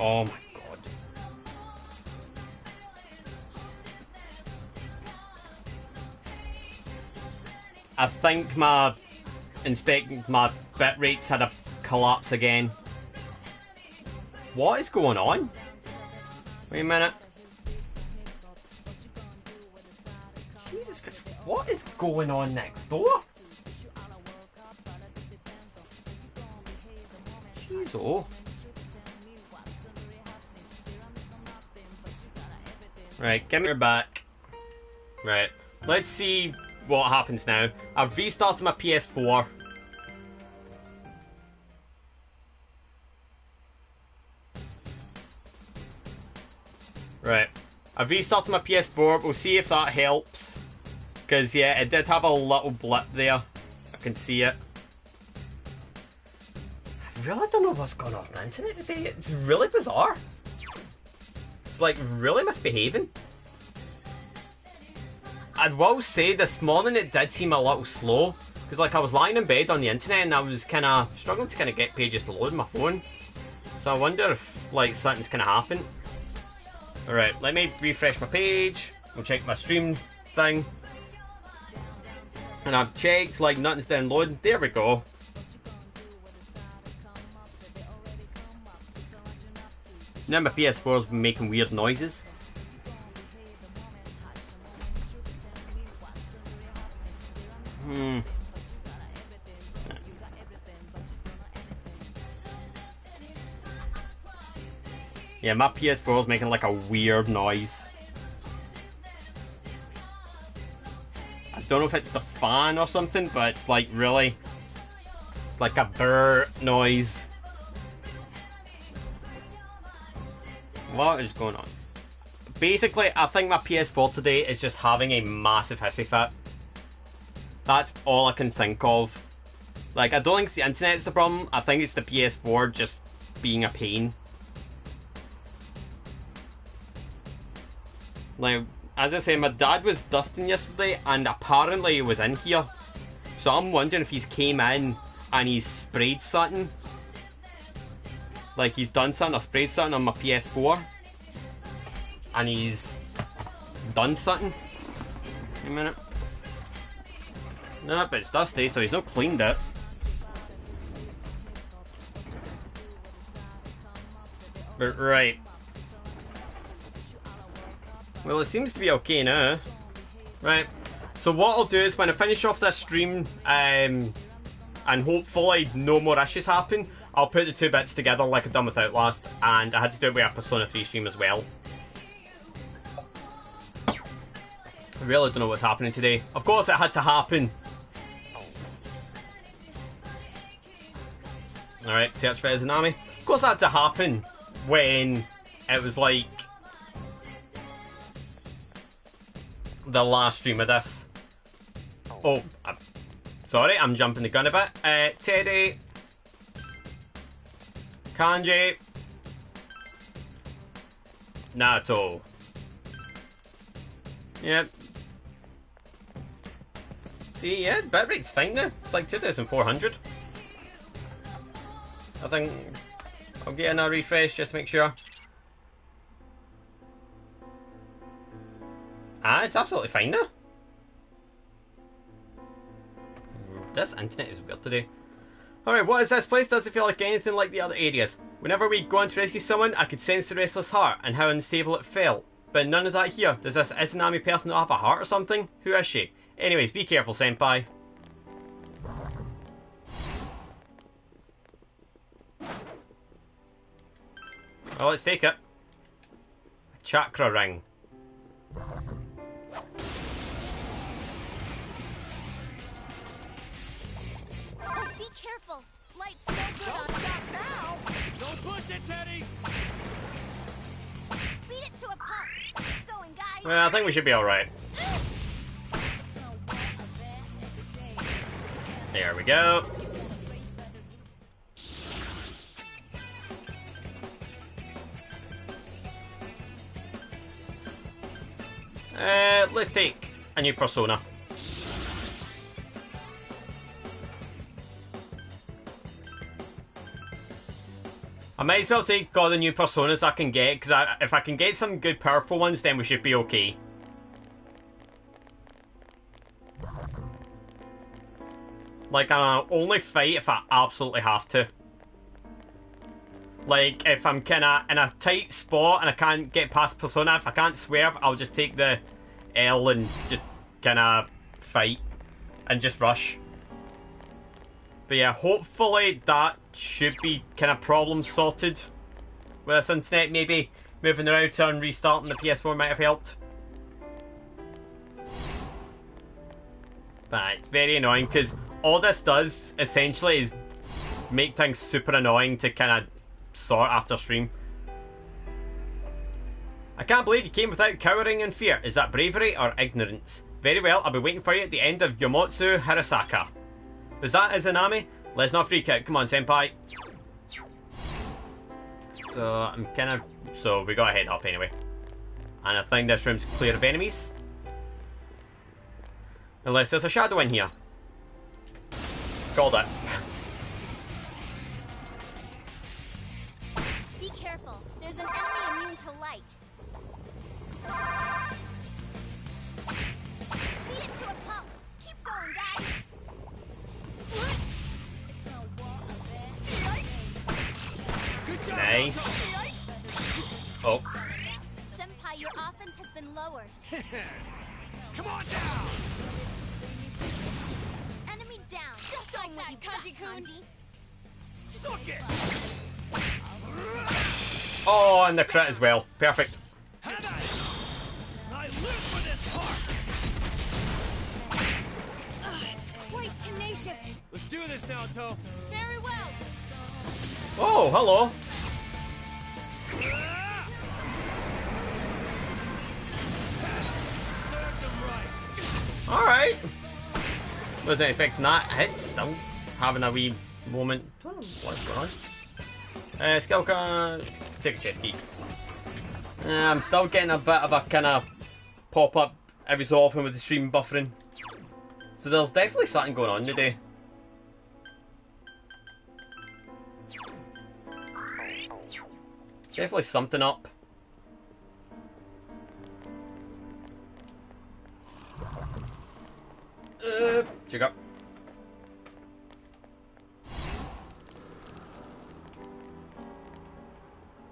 Oh my god. I think my bit rates had a collapse again. What is going on? Wait a minute. Jesus Christ. What is going on next door? Jeez, oh. Right, give me her back. Right, let's see what happens now. I've restarted my PS4. Right, I've restarted my PS4. We'll see if that helps. Because, yeah, it did have a little blip there. I can see it. I really don't know what's going on the internet today. It's really bizarre. It's like really misbehaving. I will say this morning it did seem a little slow. Because like I was lying in bed on the internet and I was kind of struggling to kind of get pages to load on my phone. So I wonder if like something's kind of happened. Alright, let me refresh my page. We'll check my stream thing. And I've checked, like nothing's downloading. There we go. Now my PS4's been making weird noises. Yeah, my PS4's making like a weird noise. I don't know if it's the fan or something, but it's like really... It's like a brrr noise. What is going on? Basically, I think my PS4 today is just having a massive hissy fit. That's all I can think of. Like, I don't think it's the internet's the problem. I think it's the PS4 just being a pain. Like, as I say, my dad was dusting yesterday and apparently he was in here. So I'm wondering if he's came in and he's sprayed something. Like he's done something or sprayed something on my PS4. And he's done something. Wait a minute. No, but it's dusty, so he's not cleaned it. But right. Well, it seems to be okay now. Right. So what I'll do is when I finish off this stream, and hopefully no more issues happen, I'll put the two bits together like I've done with Outlast, and I had to do it with a Persona 3 stream as well. I really don't know what's happening today. Of course it had to happen. Alright, search for Izanami. Of course it had to happen when it was like the last stream of this. Oh, sorry, I'm jumping the gun a bit. Teddy. Kanji. Nato. Yep. See, yeah, bitrate's fine now. It's like 2,400. I think I'll get another refresh just to make sure. Ah, it's absolutely fine now. This internet is weird today. Alright, what is this place? Does it feel like anything like the other areas? Whenever we go on to rescue someone, I could sense the restless heart and how unstable it felt. But none of that here. Does this Izanami person not have a heart or something? Who is she? Anyways, be careful, senpai. Well, let's take it. A chakra ring. Oh, be careful. Light's so good on Stop now! Don't push it, Teddy! Beat it to a pulp. Keep going, guys. Well, I think we should be alright. There we go. Let's take a new persona. I might as well take all the new personas I can get, because if I can get some good powerful ones, then we should be okay. Like, I'll only fight if I absolutely have to. Like, if I'm kinda in a tight spot and I can't get past persona, if I can't swerve, I'll just take the L and just kinda fight. And just rush. But yeah, hopefully that should be kind of problem sorted with this internet. Maybe moving the router and restarting the PS4 might have helped. But it's very annoying because all this does essentially is make things super annoying to kind of sort after stream. I can't believe you came without cowering in fear. Is that bravery or ignorance? Very well, I'll be waiting for you at the end of Yomotsu Hirasaka. Is that Izanami? Let's not freak out. Come on, senpai. So, I'm kind of... So, we gotta head up anyway. And I think this room's clear of enemies. Unless there's a shadow in here. Called it. Be careful. There's an enemy immune to light. Beat it to a pulp. Keep going, guys. Good job. Nice. Oh. Senpai, your offense has been lowered. Come on down. Enemy down. Just show 'em what you got, Kanji. Suck it. Oh, and the crit as well. Perfect. I live for this part. It's quite tenacious. Let's do this now, Toe. Very well. Oh, hello. Serves him right. Alright. Wasn't expecting that hit. Still having a wee moment. Don't know what's going on. Skill card. Take a chest key. I'm still getting a bit of a kind of pop up every so often with the stream buffering. So there's definitely something going on today. Definitely something up. Check up.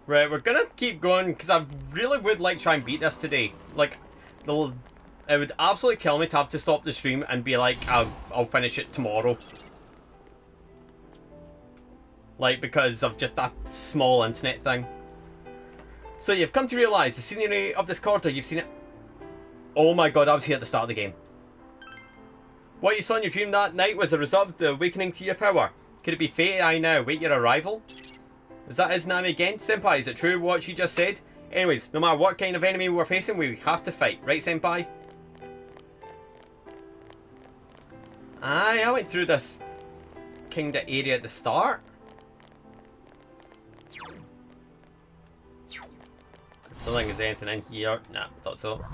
Right, we're gonna keep going because I really would like to try and beat this today. Like, it would absolutely kill me to have to stop the stream and be like, I'll finish it tomorrow. Like, because of just that small internet thing. So you've come to realise the scenery of this corridor, you've seen it. Oh my god, I was here at the start of the game. What you saw in your dream that night was a result of the awakening to your power. Could it be fate I now wait your arrival? Is that Izanami again? Senpai, is it true what she just said? Anyways, no matter what kind of enemy we're facing, we have to fight. Right, Senpai? Aye, I went through this kinda area at the start. Don't think there's anything in here. Nah, thought so.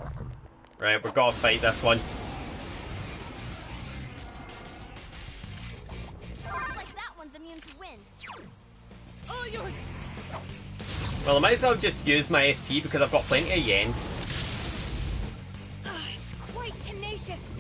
Right, we've got to fight this one. Looks like that one's immune to wind. All yours. Well, I might as well just use my SP because I've got plenty of yen. It's quite tenacious.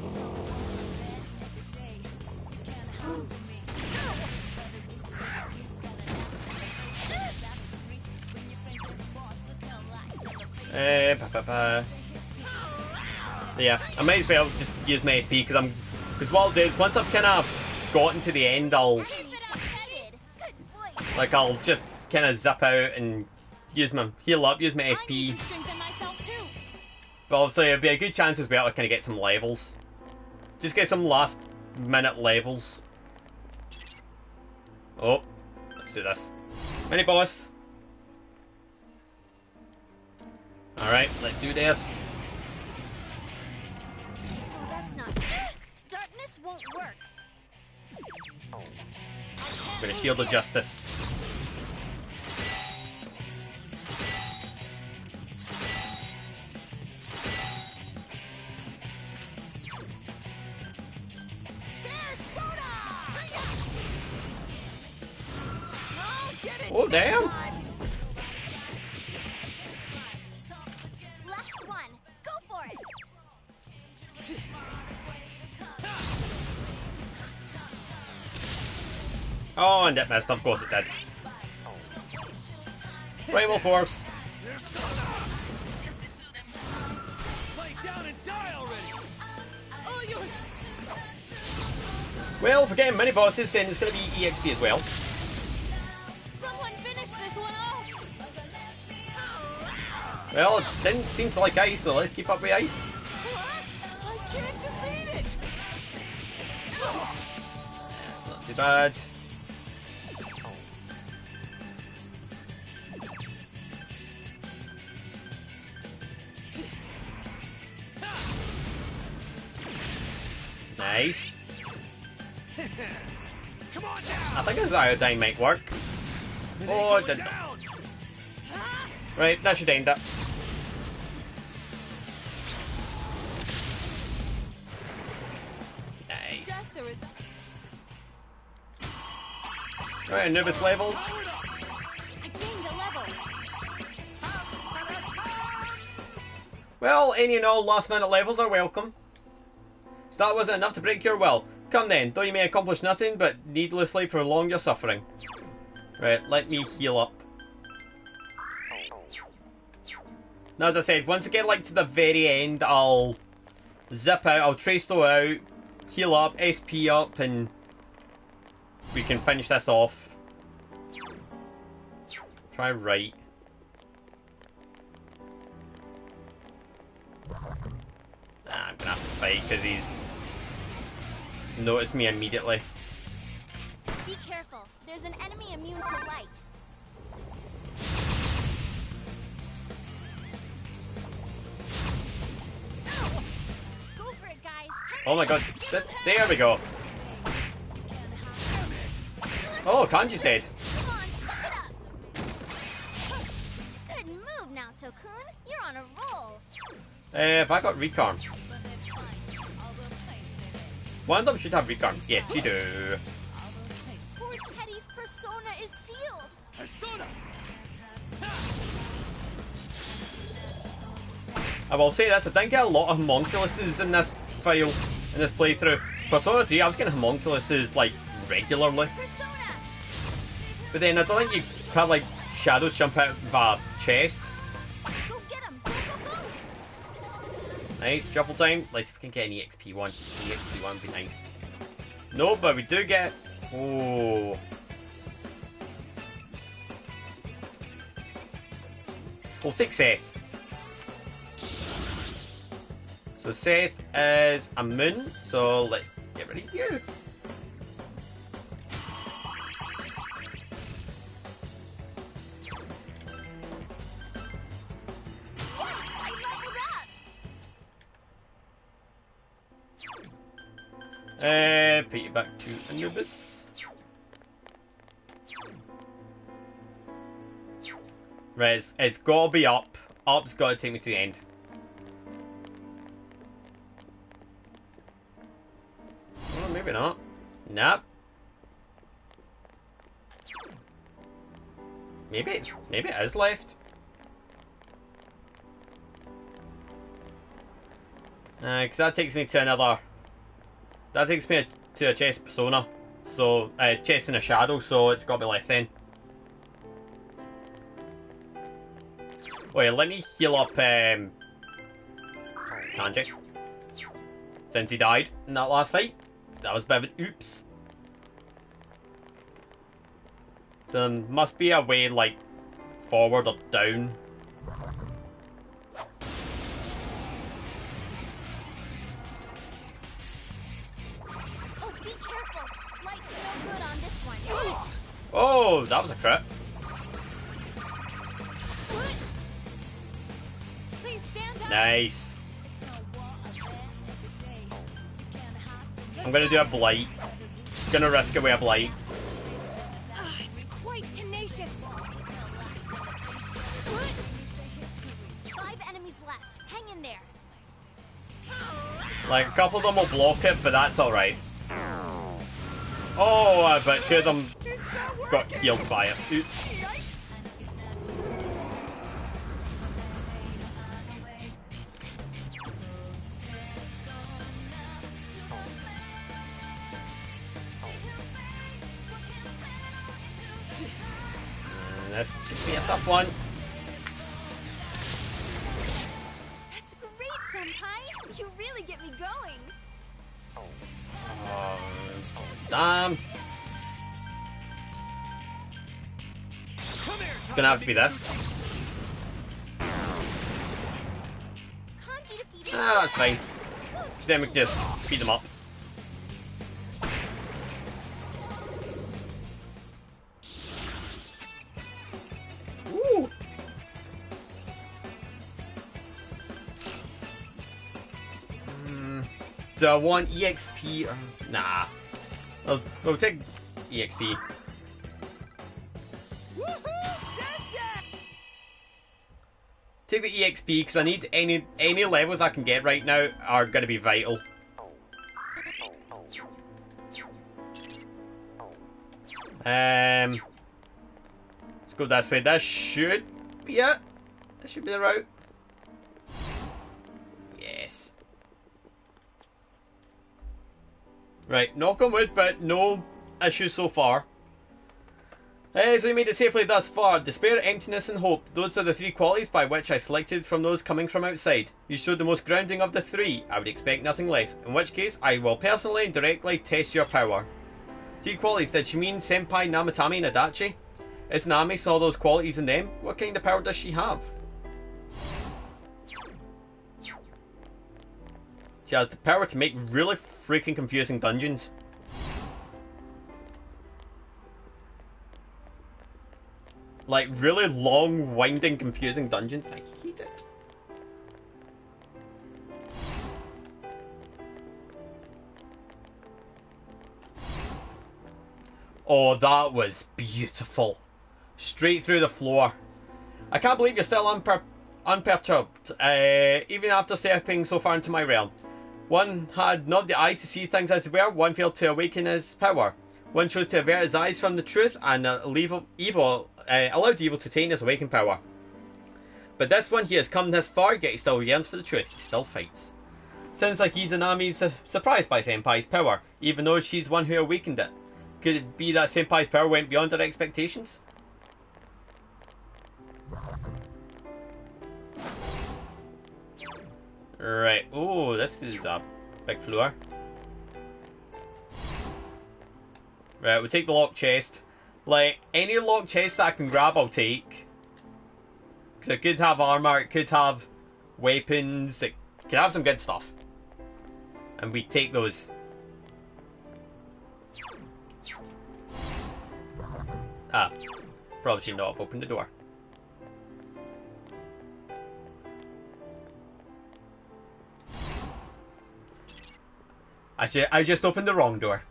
Yeah, I might as well just use my SP because what I'll do is once I've kind of gotten to the end, I'll just kind of zip out and heal up, use my SP. But obviously it'll be a good chance as well to kind of get some levels. Just get some last minute levels. Oh, let's do this. Mini boss. Alright, let's do this. Oh, that's not... Darkness won't work. I'm gonna shield of justice. Oh damn! Oh, and it missed. Of course it did. Primal Force. Lay down and die already. All yours. Well, for getting mini bosses, then it's going to be EXP as well. Someone finish this one off. Well, it didn't seem to like ice, so let's keep up with ice. I can't defeat it! It's not too bad. Nice. Come on down. I think this iodine might work. Oh, it didn't. Right, that should end it. Nice. Just the result. Right, Anubis levels. I gained a level. Well, any and all last minute levels are welcome. So that wasn't enough to break your will. Come then, though you may accomplish nothing but needlessly prolong your suffering. Right, let me heal up. Now, as I said, once I get like to the very end, I'll zip out, I'll trace though out, heal up, SP up, and we can finish this off. Try right. I'm gonna have to fight because he's noticed me immediately. Be careful. There's an enemy immune to light. Go for it, guys. Oh my god, there we go. Oh, Kanji's dead. Come on, suck it up. Good move, Naoto-kun. You're on a roll. Have I got Recarm? One of them should have Recarm. Yes, you do. Poor Teddy's persona is sealed. Persona. I will say this, I didn't get a lot of homunculuses in this file, in this playthrough. Persona 3, I was getting homunculuses, like, regularly. Persona. But then I don't think you have, like, shadows jump out of a chest. Go get him. Go, go, go. Nice, triple time. Let's see if we can get an EXP one. EXP one would be nice. No, but we do get... Oh. We'll take Seth. So Seth is a moon, so let's get rid of you. Yes, I leveled up. Put you back to Anubis. Right, it's gotta be up. Up's gotta take me to the end. Oh, maybe not. Nope. Maybe it is left. Because that takes me to another. That takes me to a chest persona. So, chest in a shadow, so it's got to be left then. Wait, let me heal up Kanji. Since he died in that last fight. That was a bit of an oops. So there must be a way, like, forward or down. Oh, be careful. Light's no good on this one. Oh, that was a crit. Please stand up. Nice. I'm gonna do a blight. Gonna risk away a blight. It's quite tenacious. 5 enemies left. Hang in there. Like, a couple of them will block it, but that's alright. Oh, but 2 of them got healed by it. Oops. This could be a tough one. That's great, Senpai! You really get me going! Oh, damn. It's gonna have to be this. Ah, that's fine. Then we can just beat them up. Ooh. Do I want EXP or nah? We'll take EXP. Take the EXP because I need any levels I can get right now are going to be vital. Let's go this way. This should be it. This should be the route. Yes. Right, knock on wood, but no issues so far. So we made it safely thus far. Despair, emptiness and hope. Those are the three qualities by which I selected from those coming from outside. You showed the most grounding of the three. I would expect nothing less. In which case, I will personally and directly test your power. Three qualities. Did she mean Senpai, Namatame and Adachi? Is Nami saw those qualities in them? What kind of power does she have? She has the power to make really freaking confusing dungeons. Like, really long, winding, confusing dungeons. I hate it. Oh, that was beautiful. Straight through the floor. I can't believe you're still unperturbed, even after stepping so far into my realm. One had not the eyes to see things as they were, one failed to awaken his power. One chose to avert his eyes from the truth and allowed evil to taint his awakened power. But this one, he has come this far, yet he still yearns for the truth. He still fights. Sounds like Izanami's surprised by Senpai's power, even though she's the one who awakened it. Could it be that Senpai's power went beyond her expectations? Right. Oh, this is a big floor. Right, we'll take the locked chest. Like, any locked chest that I can grab, I'll take. Because it could have armor, it could have weapons, it could have some good stuff. And we take those. Ah, probably should not have opened the door. I just opened the wrong door.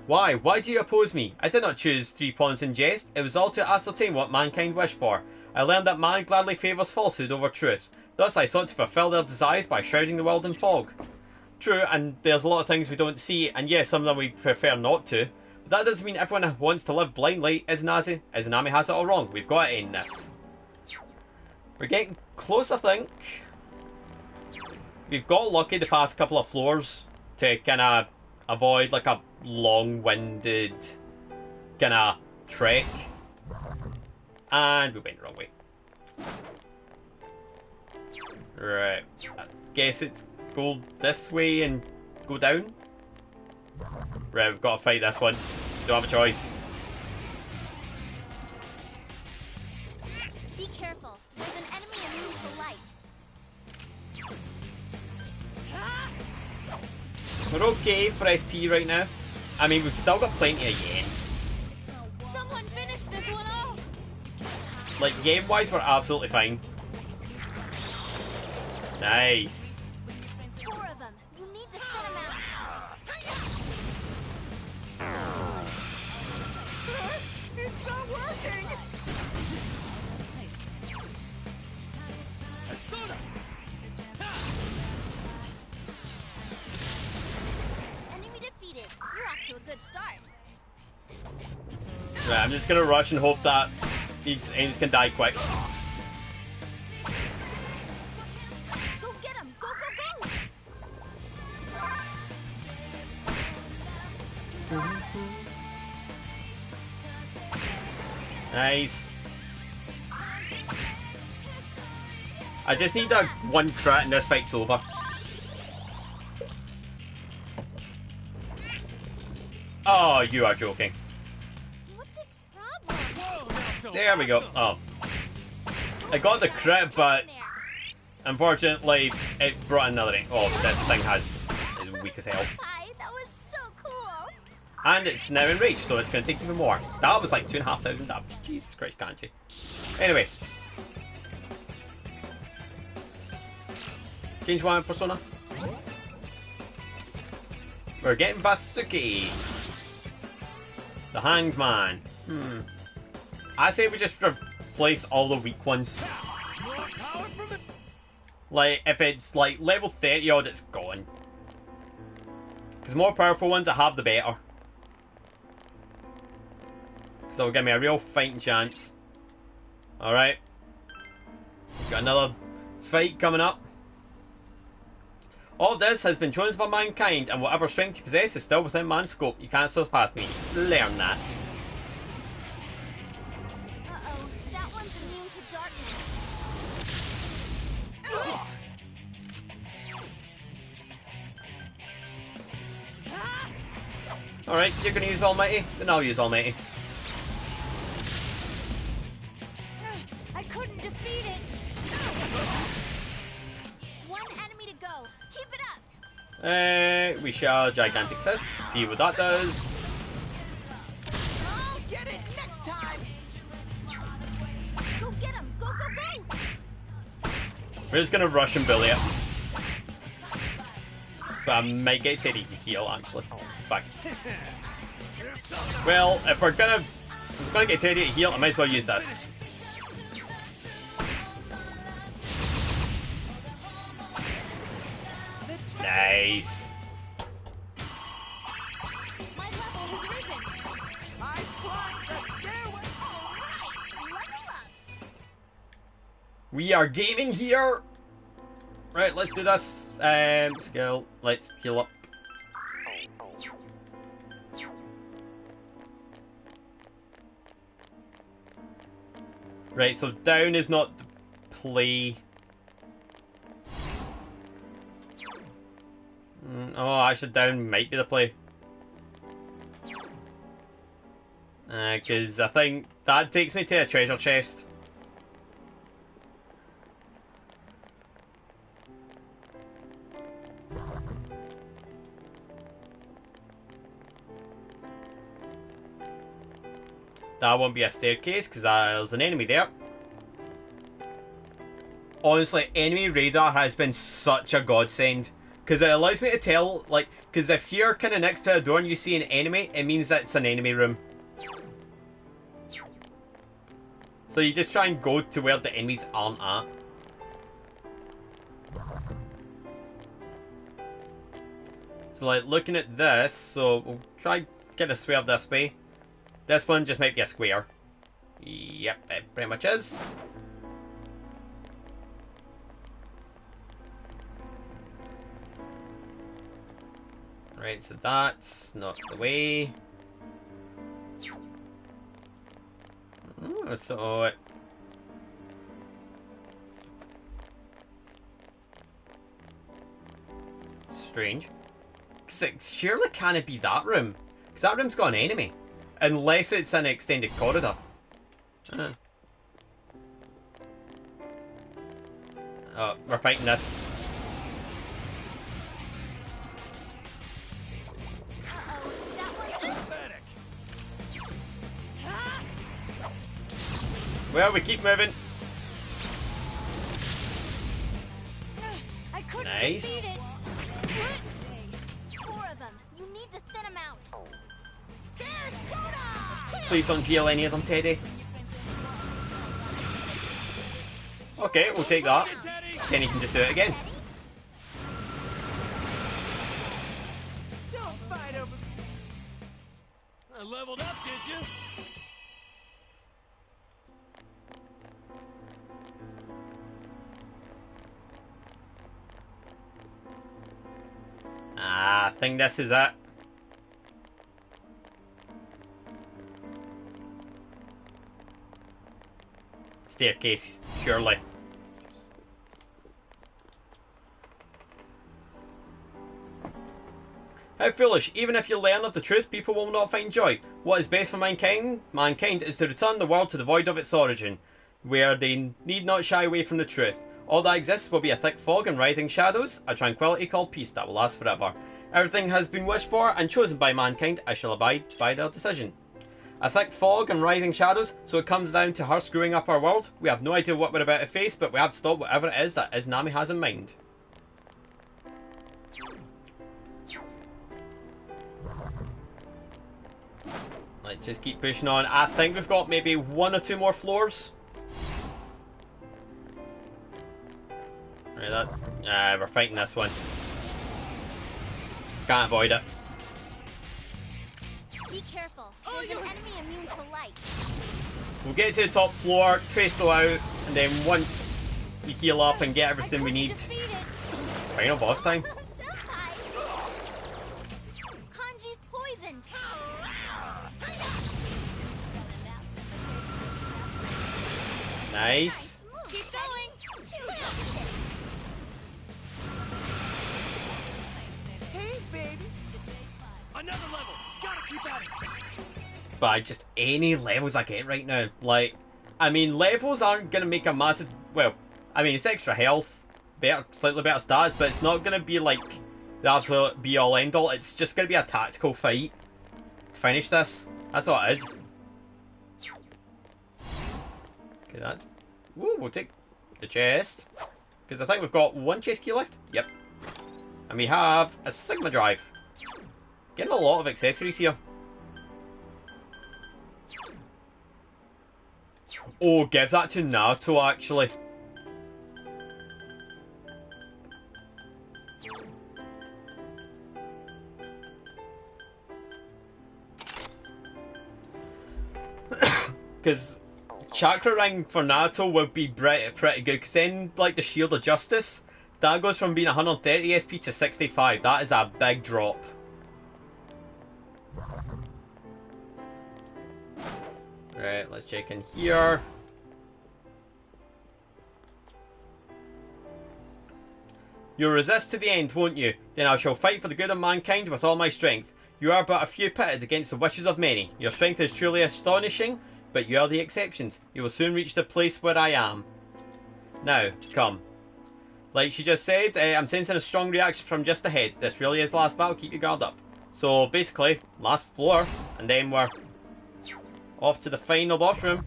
Why? Why do you oppose me? I did not choose 3 pawns in jest. It was all to ascertain what mankind wished for. I learned that man gladly favours falsehood over truth. Thus I sought to fulfil their desires by shrouding the world in fog. True, and there's a lot of things we don't see, and yes, some of them we prefer not to. But that doesn't mean everyone wants to live blindly. Izanami has it all wrong. We've got to end this. We're getting close, I think. We've got lucky the past couple of floors to kind of avoid like a long-winded kind of trek. And we went the wrong way. Right. I guess it's go this way and go down. Right, we've got to fight this one. Don't have a choice. Be careful. There's an enemy immune to light. We're okay for SP right now. I mean, we've still got plenty of yen. Someone finish this one off. Like, yen-wise, we're absolutely fine. Nice. 4 of them. You need to thin them out. It's not working! Soda! Enemy defeated. You're off to a good start. Right, I'm just gonna rush and hope that these enemies can die quick. Go get him! Go, go, go! Nice. I just need a one crit and this fight's over. Oh, you are joking. What's its problem? There we go. Oh. I got the crit, but unfortunately it brought another thing. Oh, this thing is weak as hell. That was so cool. And it's now enraged, so it's going to take even more. That was like 2,500 damage. Jesus Christ, can't you? Anyway. Change one persona. We're getting Basuki. The Hanged Man. I say we just replace all the weak ones. Like, if it's like level 30 odd, it's gone. Because the more powerful ones I have, the better. Because it'll give me a real fighting chance. Alright. Got another fight coming up. All this has been chosen by mankind, and whatever strength you possess is still within man's scope. You can't surpass me. Learn that. Uh-oh, that one's immune to darkness. Alright, you're gonna use Almighty? Then I'll use Almighty. I couldn't defeat it. One enemy to go. Keep it up. We shall Gigantic Fist. See what that does. I'll get it next time. Go get him. Go, go, go. We're just gonna rush and bully it. But I might get Teddy to heal, actually. Fuck. Well, if we're gonna get Teddy to heal, I might as well use this. Nice. My level has risen. I climbed the stairway. Level up. We are gaming here. Right, let's do this. Skill. Let's heal up. Right, so down is not the play. Oh, actually down might be the play. Because I think that takes me to a treasure chest. That won't be a staircase because there's an enemy there. Honestly, enemy radar has been such a godsend. Because it allows me to tell, like, because if you're kind of next to a door and you see an enemy, it means that it's an enemy room. So you just try and go to where the enemies aren't at. So like, looking at this, so we'll try get a square this way. This one just might be a square. Yep, it pretty much is. Right, so that's not the way. So strange. Cause it surely can't be that room. Because that room's got an enemy. Unless it's an extended corridor. Oh, we're fighting this. Well, we keep moving. I couldn't Nice. defeat it. 4 of them. You need to thin them out. There's soda. Please don't heal any of them, Teddy. Okay, we'll take that. Then you can just do it again. Don't fight over. I leveled up, did you? I think this is it. staircase, surely. How foolish. Even if you learn of the truth, people will not find joy. What is best for mankind? Mankind is to return the world to the void of its origin, where they need not shy away from the truth. All that exists will be a thick fog and writhing shadows, a tranquility called peace that will last forever. Everything has been wished for and chosen by mankind. I shall abide by their decision. A thick fog and writhing shadows, so it comes down to her screwing up our world. We have no idea what we're about to face, but we have to stop whatever it is that Izanami has in mind. Let's just keep pushing on. I think we've got maybe 1 or 2 more floors. Right, we're fighting this one. Can't avoid it. Be careful. There's an enemy immune to light. We'll get to the top floor, trace though out, and then once we heal up and get everything we need. Final boss time. Kanji's poisoned. Nice. Keep going. Hey, baby. Another level. Gotta keep at it. But just any levels I get right now, like, I mean, levels aren't gonna make a massive. Well, I mean, it's extra health, slightly better stats, but it's not gonna be like the absolute be all end all. It's just gonna be a tactical fight to finish this. That's all it is. Okay, that's. Woo, we'll take the chest. Because I think we've got 1 chest key left. Yep. And we have a Sigma drive. Getting a lot of accessories here. Oh, give that to Naruto, actually. Because Chakra Ring for Naruto would be pretty good, because then, like, the Shield of Justice, that goes from being 130 SP to 65. That is a big drop. Right, let's check in here. You'll resist to the end, won't you? Then I shall fight for the good of mankind with all my strength. You are but a few pitted against the wishes of many. Your strength is truly astonishing, but you are the exceptions. You will soon reach the place where I am. Now, come. Like she just said, I'm sensing a strong reaction from just ahead. This really is the last battle, keep your guard up. So basically, last floor, and then we're off to the final boss room.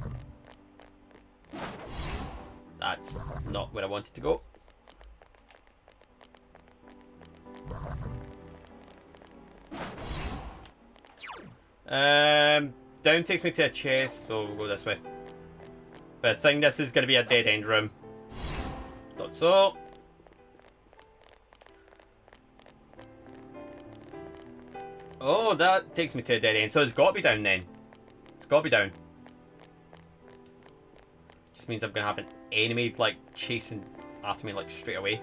That's not where I wanted to go. Down takes me to a chest, so we'll go this way. But I think this is going to be a dead end room. Thought so. Oh, that takes me to a dead end, so it's got to be down then. It's got to be down. Just means I'm going to have an enemy, like, chasing after me, like, straight away.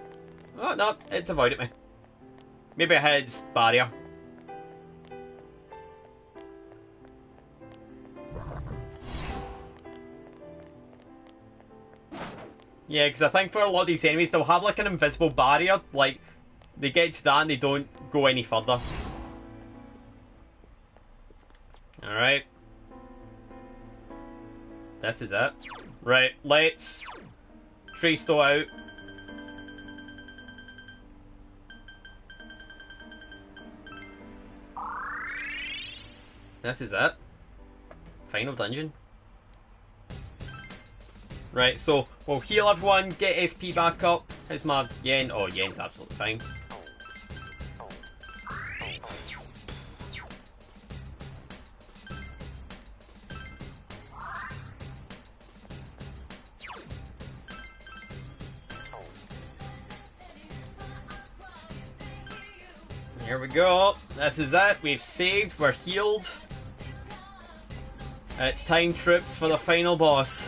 Oh, no, it's avoided me. Maybe I had its barrier. Yeah, because I think for a lot of these enemies, they'll have like an invisible barrier. Like, they get to that and they don't go any further. Alright. This is it. Right, let's trace though out. This is it. Final dungeon. Right, so we'll heal everyone, get SP back up. How's my yen? Oh, yen's absolutely fine. Here we go. This is it. We've saved. We're healed. It's time, troops, for the final boss.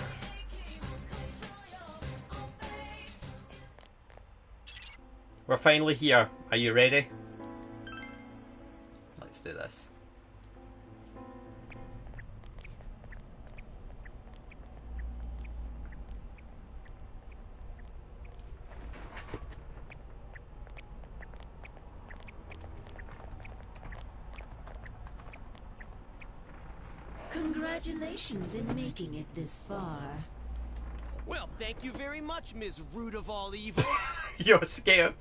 We're finally here. Are you ready? Let's do this. Congratulations in making it this far. Well, thank you very much, Ms. Root of all evil. You're scared.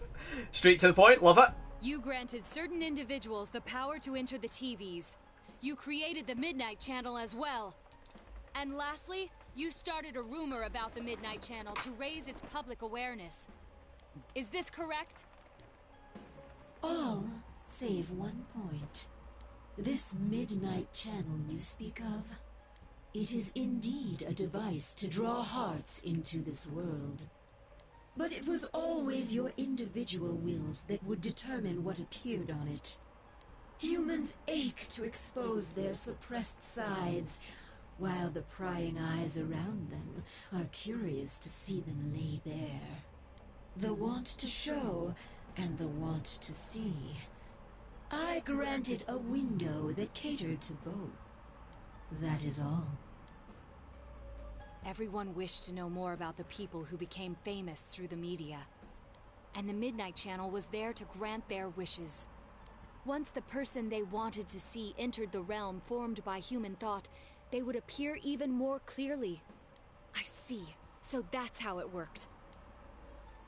Straight to the point, love it. You granted certain individuals the power to enter the TVs. You created the Midnight Channel as well. And lastly, you started a rumor about the Midnight Channel to raise its public awareness. Is this correct? All save one point. This Midnight Channel you speak of, it is indeed a device to draw hearts into this world. But it was always your individual wills that would determine what appeared on it. Humans ache to expose their suppressed sides, while the prying eyes around them are curious to see them lay bare. The want to show and the want to see. I granted a window that catered to both. That is all. Everyone wished to know more about the people who became famous through the media. And the Midnight Channel was there to grant their wishes. Once the person they wanted to see entered the realm formed by human thought, they would appear even more clearly. I see. So that's how it worked.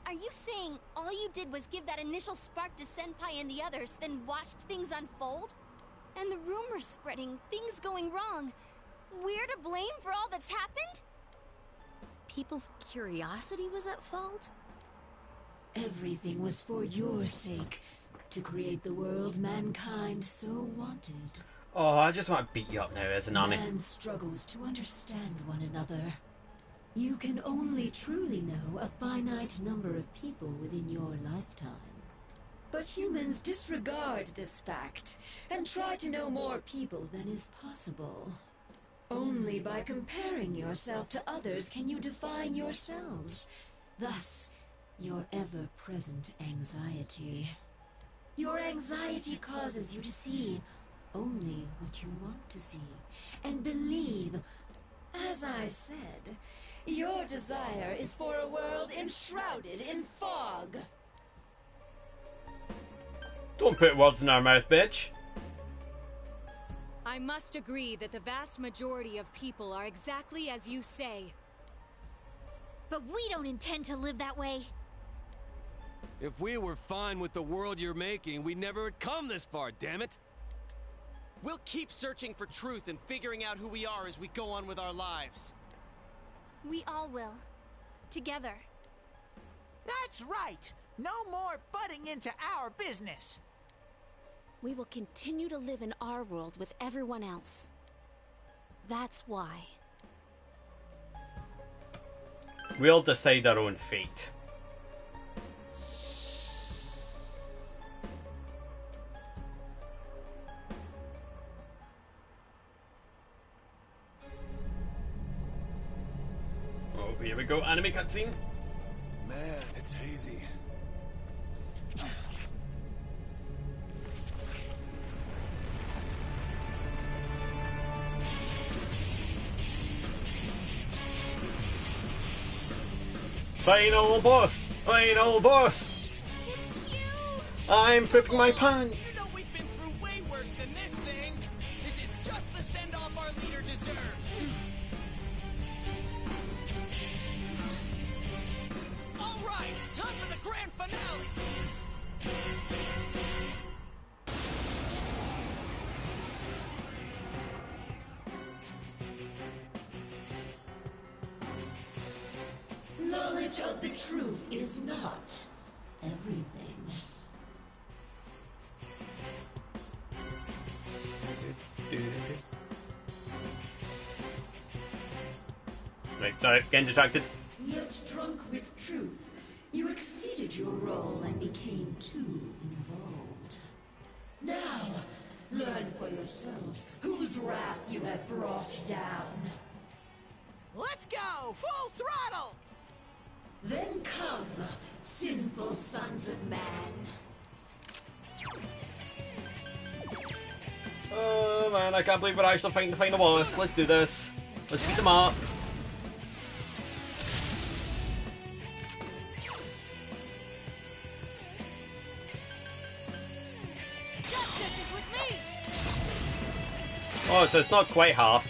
Are you saying all you did was give that initial spark to Senpai and the others, then watched things unfold? And the rumors spreading, things going wrong. We're to blame for all that's happened? People's curiosity was at fault? Everything was for your sake, to create the world mankind so wanted. Oh, I just want to beat you up now as an army. Man struggles to understand one another. You can only truly know a finite number of people within your lifetime. But humans disregard this fact and try to know more people than is possible. Only by comparing yourself to others can you define yourselves. Thus, your ever-present anxiety. Your anxiety causes you to see only what you want to see, and believe, as I said, your desire is for a world enshrouded in fog. Don't put words in our mouth, bitch. I must agree that the vast majority of people are exactly as you say. But we don't intend to live that way. If we were fine with the world you're making, we never would come this far, damn it! We'll keep searching for truth and figuring out who we are as we go on with our lives. We all will. Together. That's right! No more butting into our business! We will continue to live in our world with everyone else. That's why. We'll decide our own fate. Oh, here we go, anime cutscene. Man, it's hazy. Final boss! Final boss! I'm pooping my pants! You know we've been through way worse than this thing! This is just the send-off our leader deserves! Alright, time for the grand finale! Knowledge of the truth is not everything. Right, sorry, getting distracted. Yet drunk with truth, you exceeded your role and became too involved. Now, learn for yourselves whose wrath you have brought down. Let's go! Full throttle! Then come, sinful sons of man. Oh man, I can't believe we're actually fighting the final boss. Let's do this. Let's beat them up. Justice is with me! Oh, so it's not quite half.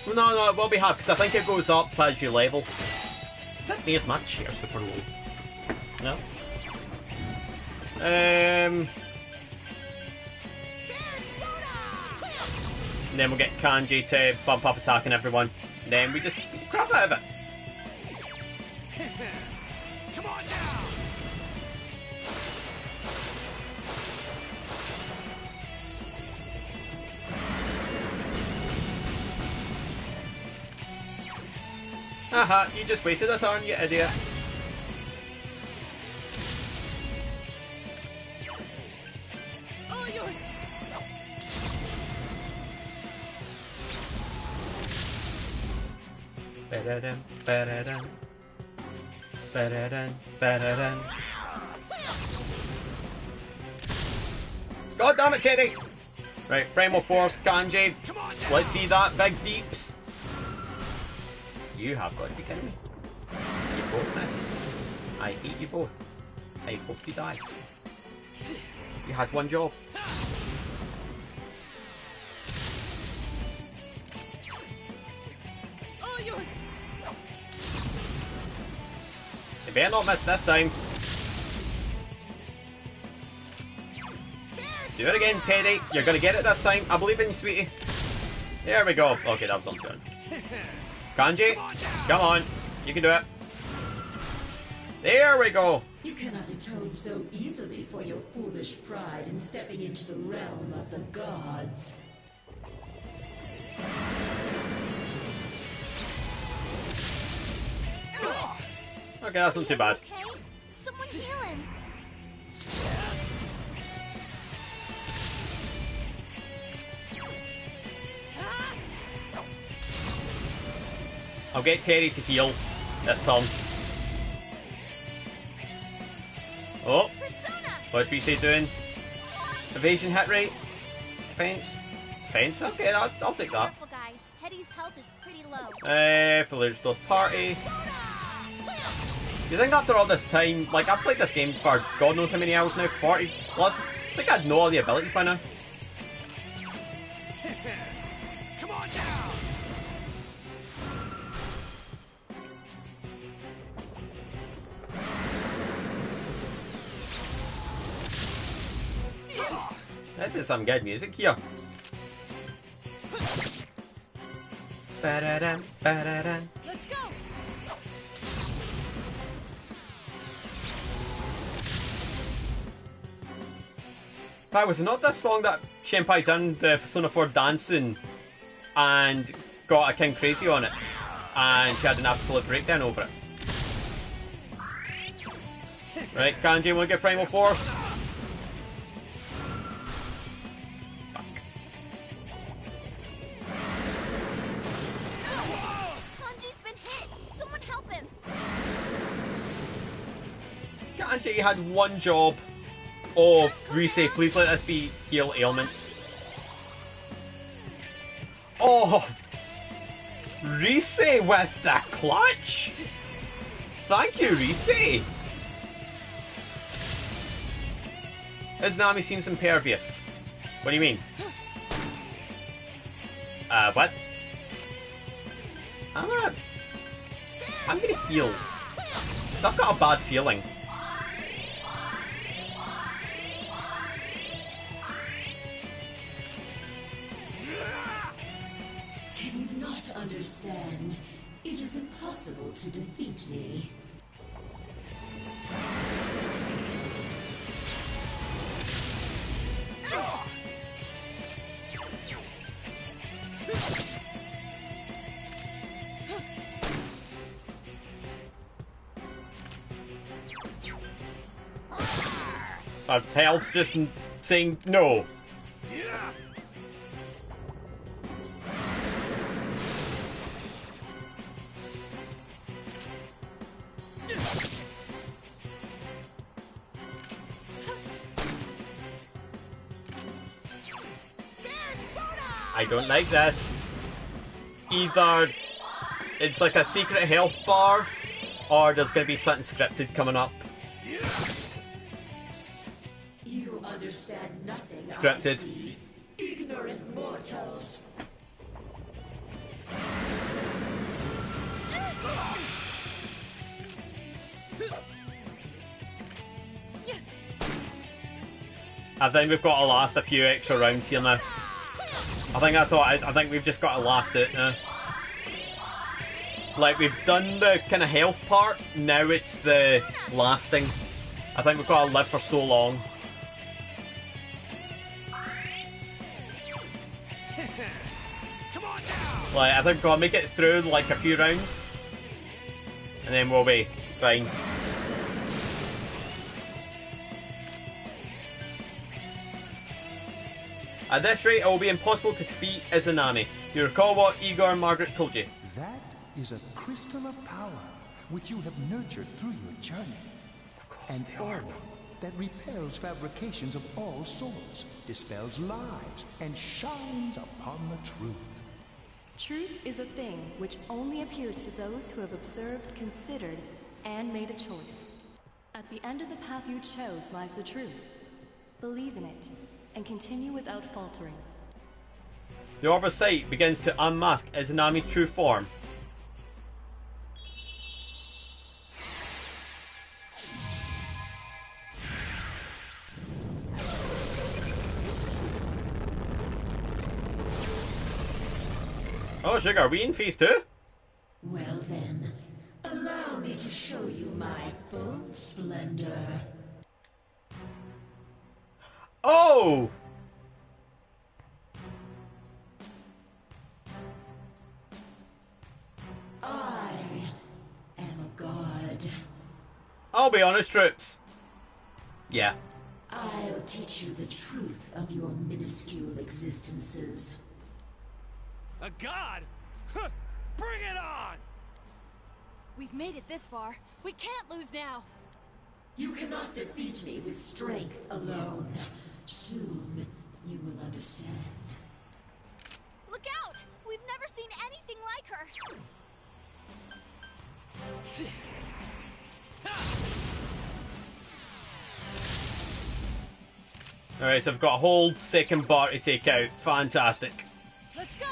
Well, no, it will be hard because I think it goes up as you level. Is it me as much? Or super low? No. And then we'll get Kanji to bump up attacking everyone. And then we just beat the crap out of it. Come on now! Haha, you just wasted a turn, you idiot. All yours. Ba-da-dum, ba-da-dum. Ba-da-dum, ba-da-dum. God damn it, Teddy! Right, Primal Force, Kanji. Let's see that, big deeps. You have got to be kidding me. You both miss. I hate you both. I hope you die. You had one job. All yours. You better not miss this time. Do it again, Teddy. You're gonna get it this time. I believe in you, sweetie. There we go. Okay, that was on turn. Kanji, come on. You can do it. There we go. You cannot atone so easily for your foolish pride in stepping into the realm of the gods. Okay, that's not too bad. Okay, someone heal him. I'll get Terry to heal this turn. Oh, what's we say doing? Evasion hit rate? Defense? Defense? Okay, I'll take that. Careful, guys. Teddy's health is pretty low. Village Doors Party. You think after all this time, like I've played this game for God knows how many hours now, 40 plus, I think I'd know all the abilities by now. Come on now! This is some good music here. Ba-da-dum, ba-da-dum. Let's go. But was it not this song that Senpai done the Persona 4 dancing and got a King Crazy on it? And she had an absolute breakdown over it. Right, Kanji, wanna get Primal Force? Fuck. Kanji's been hit. Someone help him. Kanji had one job. Oh, Rise, please let this be heal ailments. Oh! Rise with the clutch! Thank you, Rise! Izanami seems impervious. What do you mean? What? I'm gonna heal. I've got a bad feeling. Can you not understand? It is impossible to defeat me. Our health's just saying no. I don't like this. Either it's like a secret health bar, or there's gonna be something scripted coming up. You understand nothing. Scripted. I see. Ignorant mortals. I think we've got to last a few extra rounds here now. I think that's all it is. I think we've just got to last it now. Like, we've done the kind of health part, now it's the lasting. I think we've got to live for so long. Like, I think we've got to make it through, like, a few rounds. And then we'll be fine. At this rate, it will be impossible to defeat Izanami. You recall what Igor and Margaret told you? That is a crystal of power, which you have nurtured through your journey. An orb that repels fabrications of all sorts, dispels lies, and shines upon the truth. Truth is a thing which only appears to those who have observed, considered, and made a choice. At the end of the path you chose lies the truth. Believe in it, and continue without faltering. The Orb of Sight begins to unmask Izanami's true form. Oh, sugar, are we in phase 2? Well then, allow me to show you my full splendor. Oh! I am a god. I'll be honest, troops. Yeah. I'll teach you the truth of your minuscule existences. A god? Huh, bring it on! We've made it this far. We can't lose now. You cannot defeat me with strength alone. Soon, you will understand. Look out! We've never seen anything like her. Alright, so I've got a whole second bar to take out. Fantastic. Let's go!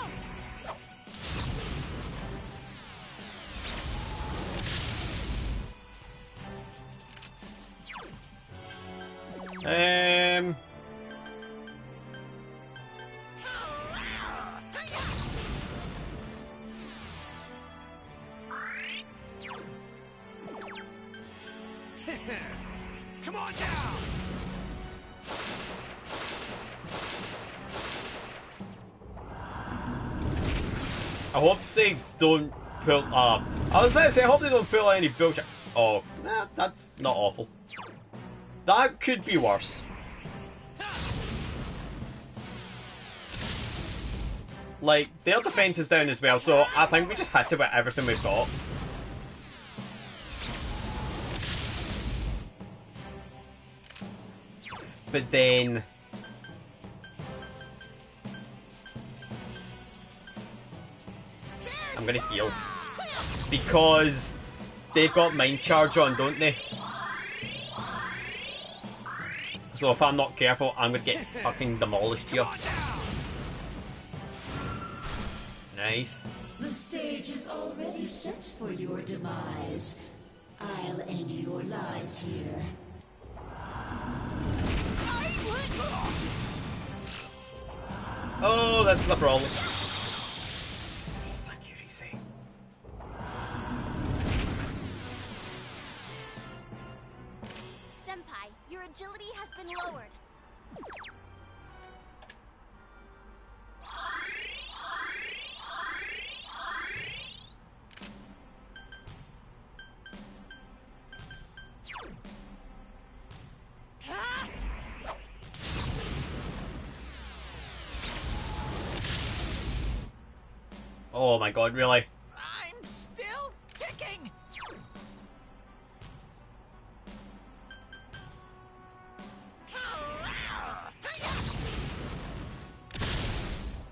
Come on down! I hope they don't pull up. I was about to say, I hope they don't pull any bullshit. Oh, nah, that's not awful. That could be worse. Like, their defense is down as well, so I think we just hit it with everything we've got. But then... I'm gonna heal. Because they've got mind charge on, don't they? So if I'm not careful, I'm gonna get fucking demolished here. Nice. The stage is already set for your demise. I'll end your lives here. Oh, that's the problem. Senpai, your agility has been lowered. Oh my god, really? I'm still ticking!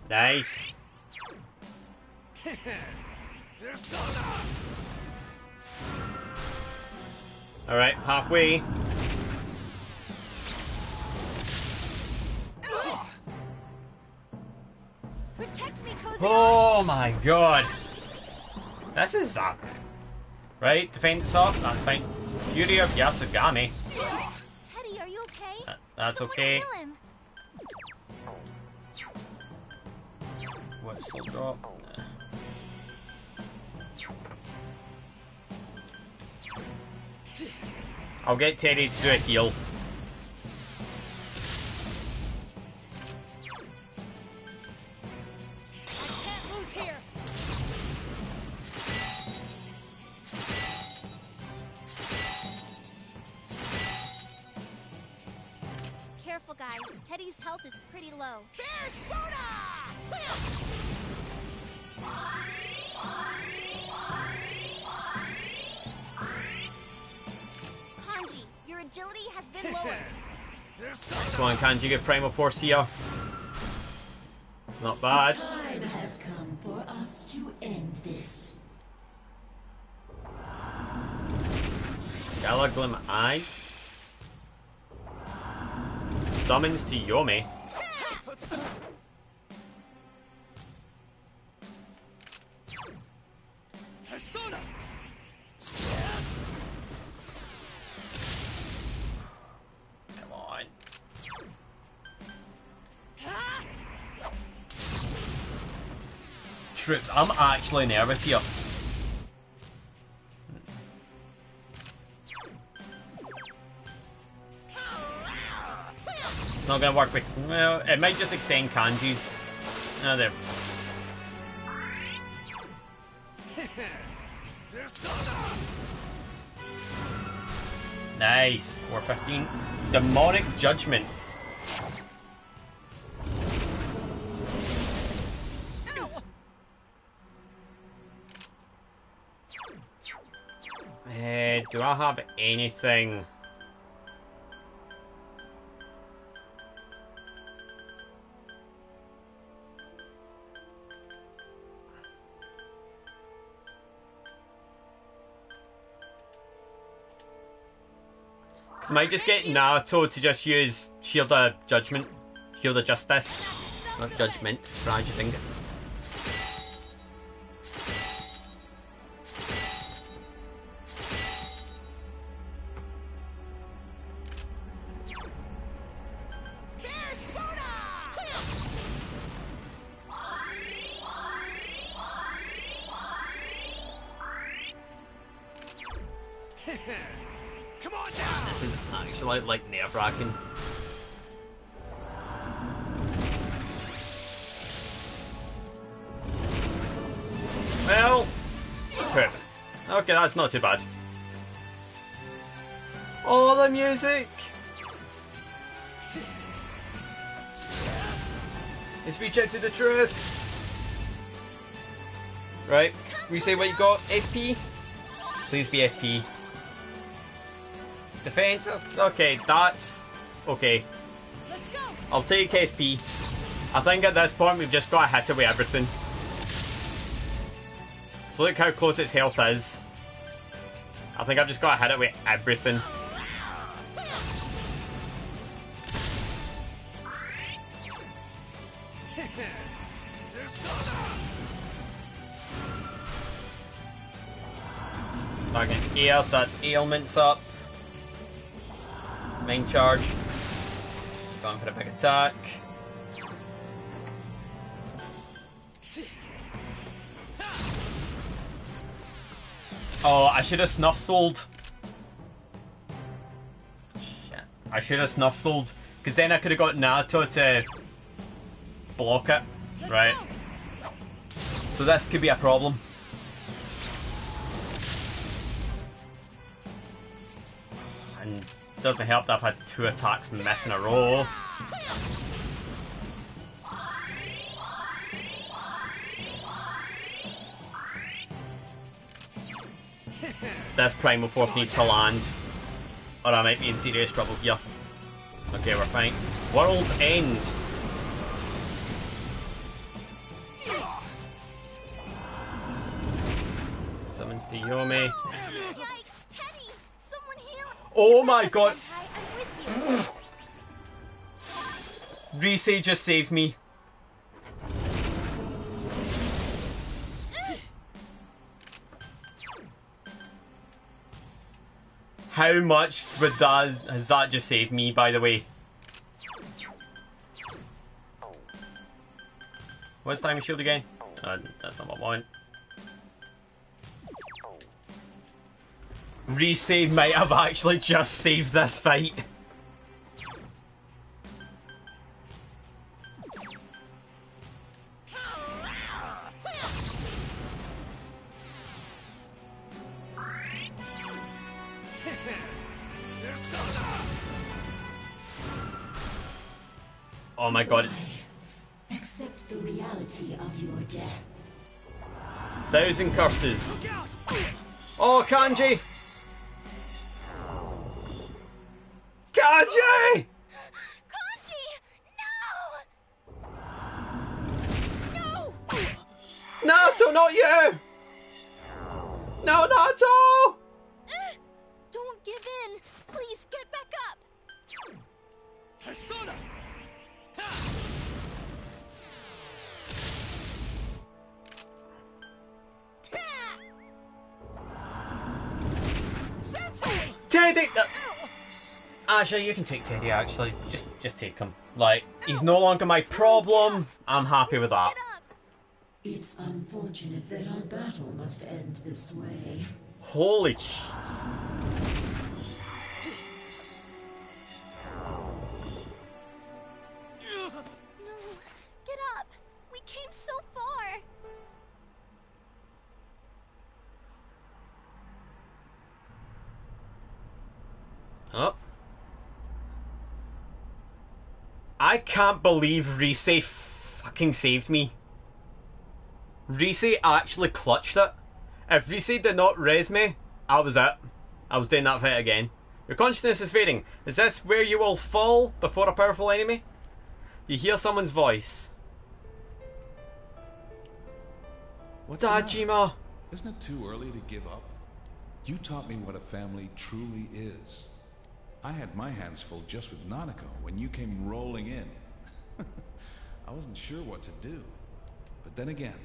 Nice. Alright, halfway. Protect me, Cozy. Oh my god. This is Right, defense up, that's fine. Fury of Yasugami. Teddy, are you okay? That's Someone okay. heal him. What's the drop? I'll get Teddy to do a heal. Can't lose here. Careful, guys. Teddy's health is pretty low. Bear soda! Kanji, your agility has been lowered. Come on, Kanji, get Primal Force here. Not bad. The time has come for us to end this. Galaglim Eye. Summons to Yomi. Persona! Come on. Troops, I'm actually nervous here. It's not gonna work with. Well, it might just extend Kanji's. No, there. Nice. 415. Demonic Judgment. Do I have anything? I might just get Naruto to just use Shield of Judgment. Shield of Justice. Not Judgment. Raj, you think it? Come on now! This is actually like nerve-wracking. Well, perfect. Okay, that's not too bad. Oh, the music! Let's reach out to the truth. Right, we say what you got. SP? Please be SP. Defense? Okay, that's okay. Let's go. I'll take SP. I think at this point we've just got to hit it with everything. So look how close its health is. I think I've just got to hit it with everything. Target air, so that's ailments up. Main charge. Going for a big attack. Oh, I should have snuff sold. Shit. I should have snuff sold. Because then I could have got Naruto to block it. Right. So this could be a problem. And it doesn't help that I've had 2 attacks miss in a row. This Primal Force needs to land, or I might be in serious trouble here. Okay, we're fine. World's End. Summons to Yomi. Yikes, Teddy! Someone heal. Oh my god! I'm with you. Rise just saved me. How much would that has that just saved me, by the way? What's time shield again? That's not what I want. Resave might have actually just saved this fight. Oh my god. Accept the reality of your death. 1,000 curses. Oh, Kanji! Kanji! Kanji! No! Naruto, not you! No, Naruto! Don't give in. Please get back up. Persona! Sensei! Teddy! Actually, you can take Teddy, actually. Just take him. Like, he's no longer my problem. I'm happy with that. It's unfortunate that our battle must end this way. Holy No, get up. We came so far. Oh. I can't believe Rise fucking saved me. Rise actually clutched it. If Rise did not res me, I was it. I was doing that fight again. Your consciousness is fading. Is this where you will fall before a powerful enemy? You hear someone's voice. What's the matter? Dajima. Isn't it too early to give up? You taught me what a family truly is. I had my hands full just with Nanako when you came rolling in. I wasn't sure what to do. But then again,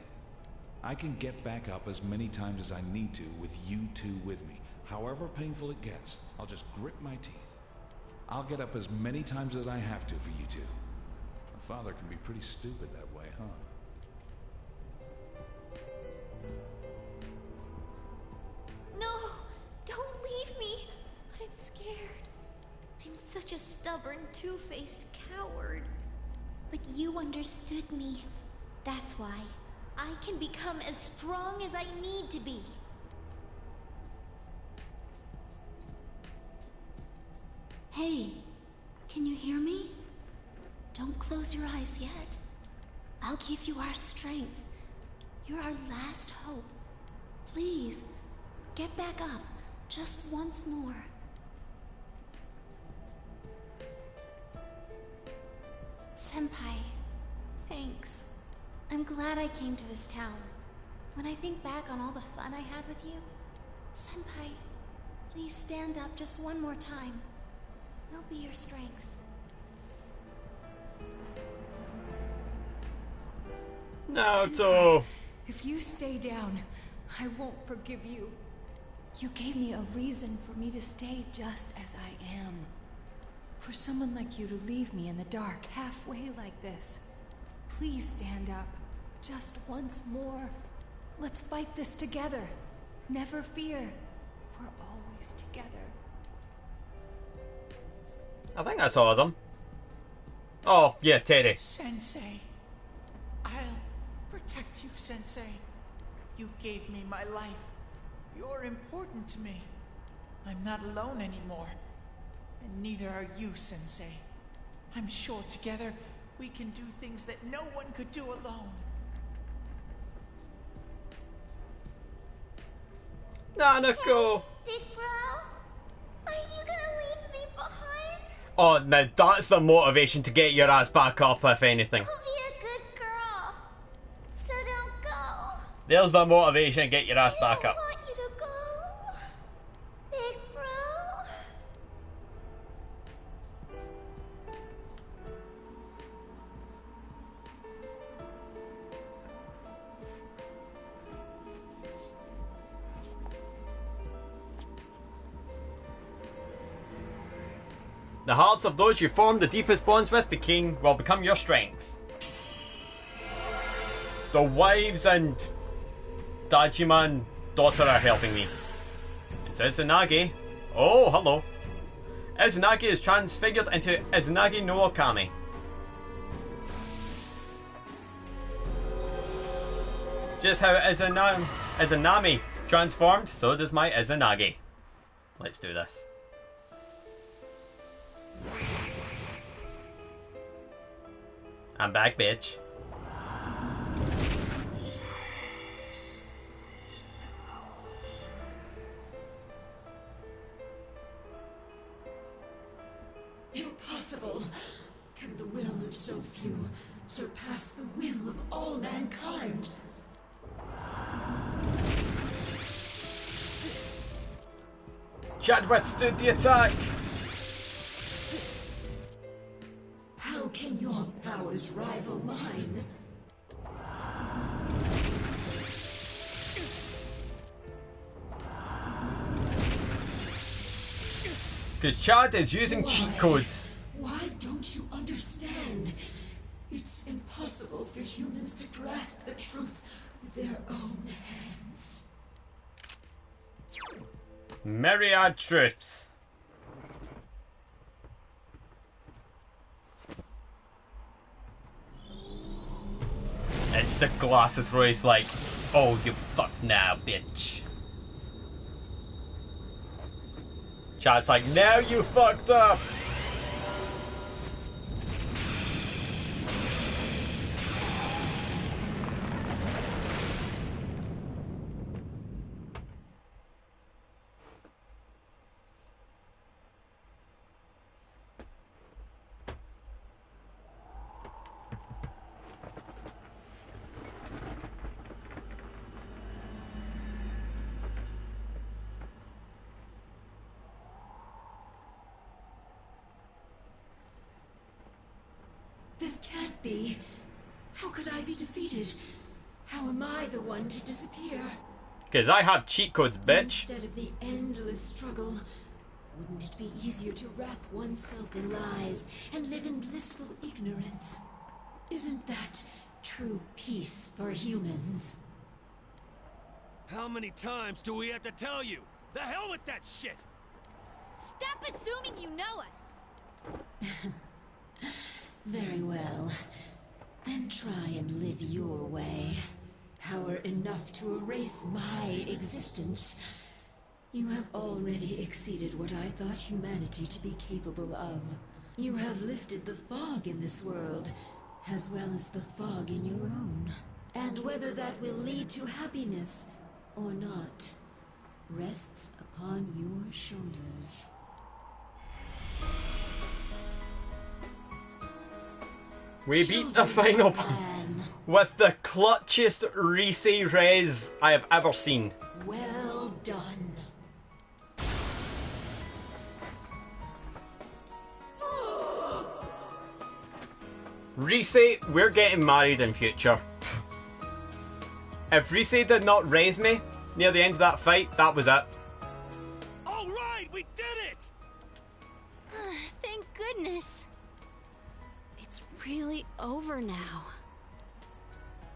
I can get back up as many times as I need to with you two with me. However painful it gets, I'll just grit my teeth. I'll get up as many times as I have to for you two. A father can be pretty stupid that way, huh? No, don't leave me. I'm scared. I'm such a stubborn, two-faced coward. But you understood me. That's why I can become as strong as I need to be. Hey, can you hear me? Don't close your eyes yet. I'll give you our strength. You're our last hope. Please, get back up, just once more. Senpai, thanks. I'm glad I came to this town. When I think back on all the fun I had with you, Senpai, please stand up just one more time. We'll be your strength. Naruto! If you stay down, I won't forgive you. You gave me a reason for me to stay just as I am. For someone like you to leave me in the dark halfway like this. Please stand up. Just once more. Let's fight this together. Never fear. We're always together. I think I saw them. Oh, yeah, Teddy. Sensei. I'll protect you, Sensei. You gave me my life. You're important to me. I'm not alone anymore. And neither are you, Sensei. I'm sure together we can do things that no one could do alone. Nanako! Big bro, are you gonna leave me behind? Oh, now that's the motivation to get your ass back up, if anything. I'll be a good girl, so don't go. There's the motivation to get your ass back up. I want you to go, big bro. The hearts of those you form the deepest bonds with will become your strength. The wives and Dajima daughter are helping me. It's Izanagi. Oh, hello. Izanagi is transfigured into Izanagi no Okami. Just how Izanami transformed, so does my Izanagi. Let's do this. I'm back, bitch. Impossible! Can the will of so few surpass the will of all mankind? Chad withstood the attack! How can your powers rival mine? Because Chad is using cheat codes. Why don't you understand? It's impossible for humans to grasp the truth with their own hands. Myriad truths. It's the glasses where he's like, oh, you fuck now, bitch. Chad's like, now you fucked up. This can't be. How could I be defeated? How am I the one to disappear? Because I have cheat codes, bitch. Instead of the endless struggle, wouldn't it be easier to wrap oneself in lies and live in blissful ignorance? Isn't that true peace for humans? How many times do we have to tell you? The hell with that shit! Stop assuming you know us! Very well. Then try and live your way. Power enough to erase my existence. You have already exceeded what I thought humanity to be capable of. You have lifted the fog in this world, as well as the fog in your own. And whether that will lead to happiness or not, rests upon your shoulders. We beat the final boss with the clutchest res I have ever seen. Well done. Rise, we're getting married in future. If Rise did not raise me near the end of that fight, that was it. Alright, we did it! Thank goodness. It's really over now.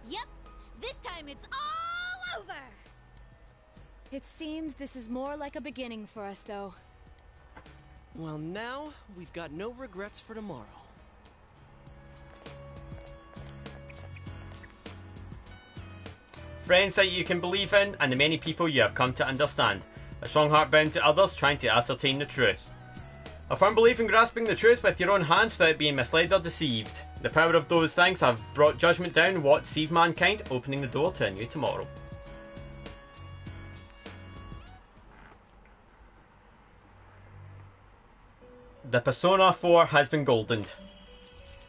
Yep, this time it's all over! It seems this is more like a beginning for us, though. Well, now we've got no regrets for tomorrow. Friends that you can believe in, and the many people you have come to understand. A strong heart bound to others, trying to ascertain the truth. A firm belief in grasping the truth with your own hands without being misled or deceived. The power of those things have brought judgment down what deceived mankind, opening the door to a new tomorrow. The Persona 4 has been goldened.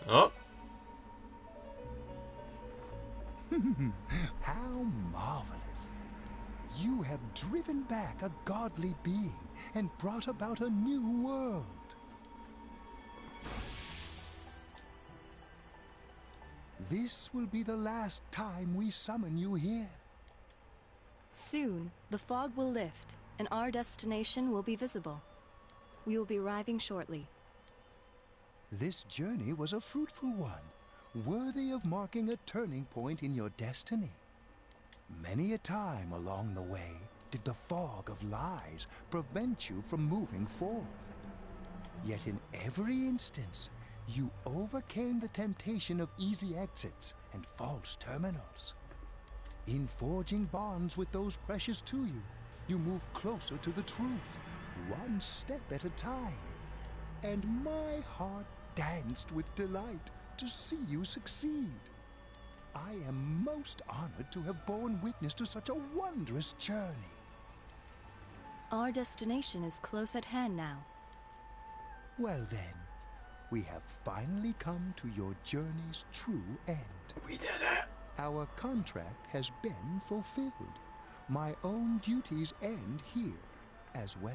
Oh. How marvelous. You have driven back a godly being and brought about a new world. This will be the last time we summon you here. Soon, the fog will lift, and our destination will be visible. We will be arriving shortly. This journey was a fruitful one, worthy of marking a turning point in your destiny. Many a time along the way did the fog of lies prevent you from moving forth. Yet in every instance, you overcame the temptation of easy exits and false terminals. In forging bonds with those precious to you, you move closer to the truth, one step at a time. And my heart danced with delight to see you succeed. I am most honored to have borne witness to such a wondrous journey. Our destination is close at hand now. Well then, we have finally come to your journey's true end. We did it. Our contract has been fulfilled. My own duties end here as well.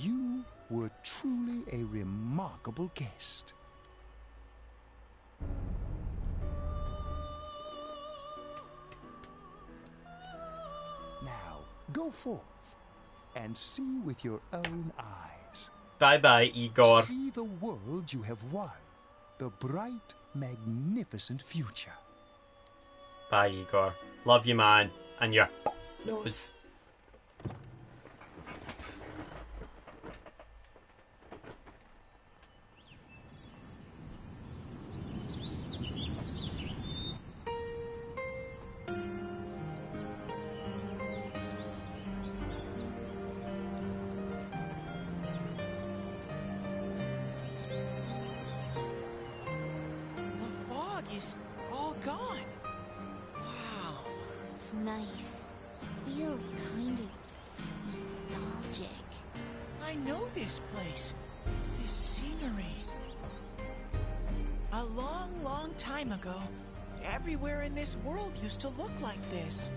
You were truly a remarkable guest. Now, go forth and see with your own eyes. Bye-bye, Igor. See the world you have won. The bright, magnificent future. Bye, Igor. Love you, man. And your nose. The fog is all gone. Wow. It's nice. It feels kind of nostalgic. I know this place. This scenery. A long, long time ago, everywhere in this world used to look like this.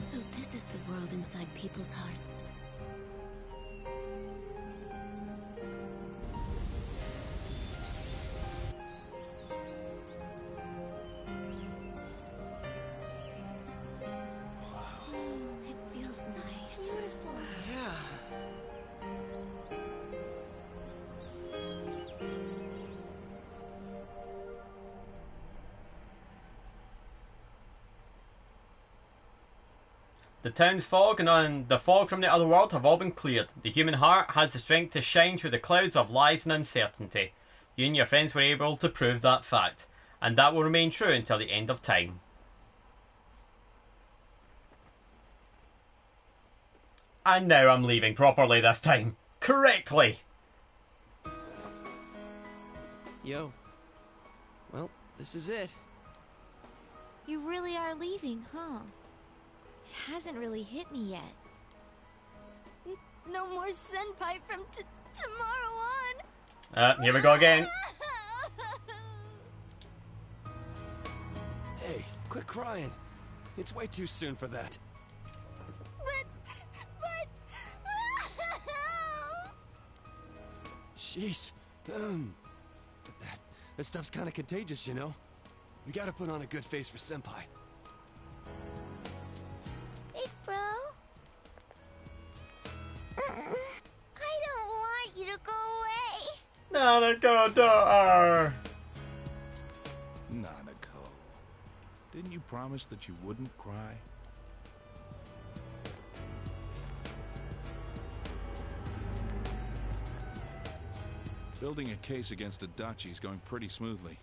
So this is the world inside people's hearts. It feels nice. It's beautiful. Yeah. The town's fog and the fog from the other world have all been cleared. The human heart has the strength to shine through the clouds of lies and uncertainty. You and your friends were able to prove that fact, and that will remain true until the end of time. And now I'm leaving properly this time. Correctly. Yo. Well, this is it. You really are leaving, huh? It hasn't really hit me yet. No more senpai from tomorrow on. Here we go again. Hey, quit crying. It's way too soon for that. Sheesh. That stuff's kind of contagious, you know? We gotta put on a good face for Senpai. Big bro. I don't want you to go away. Nanako, daughter. Nanako, didn't you promise that you wouldn't cry? Building a case against Adachi is going pretty smoothly.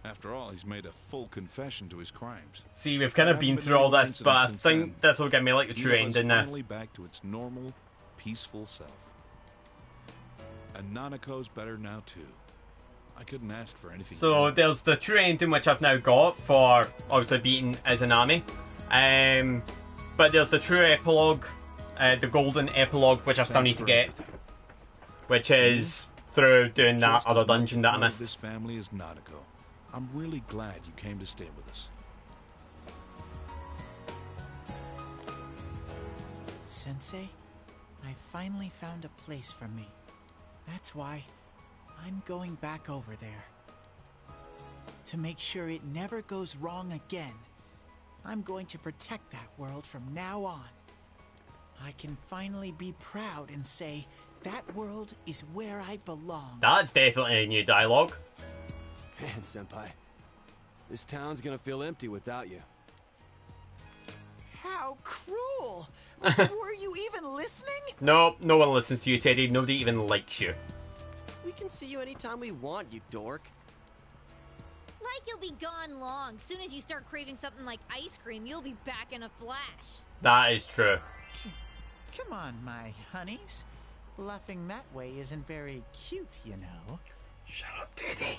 After all, he's made a full confession to his crimes. See, we've kind of been through all this, but I think this will give me like the true ending now. Finally back to its normal, peaceful self. And Nanako's better now too. I couldn't ask for anything. So there's the true ending, which I've now got for obviously beating Izanami. But there's the true epilogue, the golden epilogue, which I still need to get, which is through doing that other dungeon that I missed. This family is Nanako. I'm really glad you came to stay with us. Sensei, I finally found a place for me. That's why I'm going back over there. to make sure it never goes wrong again. I'm going to protect that world from now on. I can finally be proud and say, that world is where I belong. That's definitely a new dialogue. Man, Senpai. This town's gonna feel empty without you. How cruel! Were you even listening? No, no one listens to you, Teddy. Nobody even likes you. We can see you anytime we want, you dork. Like you'll be gone long. Soon as you start craving something like ice cream, you'll be back in a flash. That is true. Come on, my honeys. Bluffing that way isn't very cute, you know. Shut up, Teddy.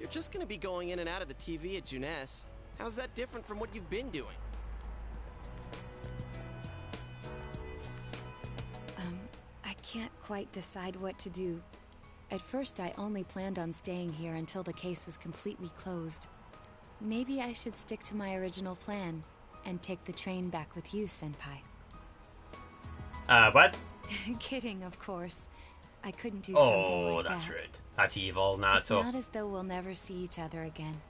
You're just gonna be going in and out of the TV at Juness. How's that different from what you've been doing? I can't quite decide what to do. At first, I only planned on staying here until the case was completely closed. Maybe I should stick to my original plan and take the train back with you, Senpai. What? Kidding, of course. I couldn't do something like that. Oh, that's rude. That's evil. Nah, it's not as though we'll never see each other again.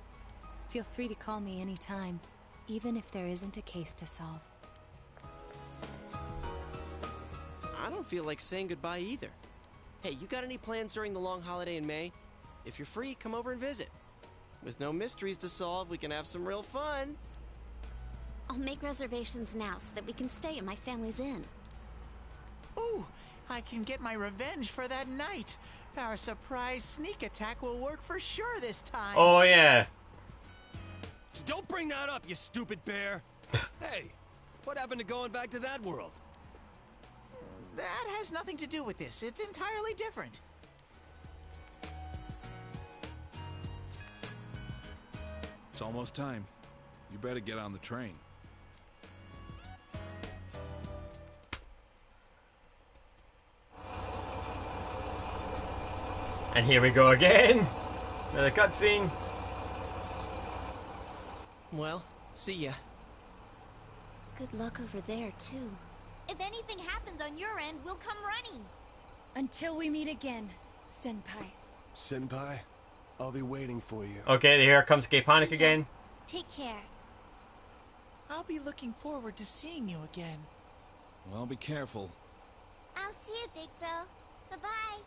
Feel free to call me anytime, even if there isn't a case to solve. I don't feel like saying goodbye either. Hey, you got any plans during the long holiday in May? If you're free, come over and visit. With no mysteries to solve, we can have some real fun. I'll make reservations now so that we can stay in my family's inn. Ooh, I can get my revenge for that night. Our surprise sneak attack will work for sure this time. Oh, yeah. Don't bring that up, you stupid bear. Hey, what happened to going back to that world? That has nothing to do with this. It's entirely different. It's almost time. You better get on the train. And here we go again. Another cutscene. Well, see ya. Good luck over there, too. If anything happens on your end, we'll come running. Until we meet again, Senpai. Senpai, I'll be waiting for you. Okay, here comes Gay Panic again. Take care. I'll be looking forward to seeing you again. Well, be careful. I'll see you, Big Bro. Bye-bye.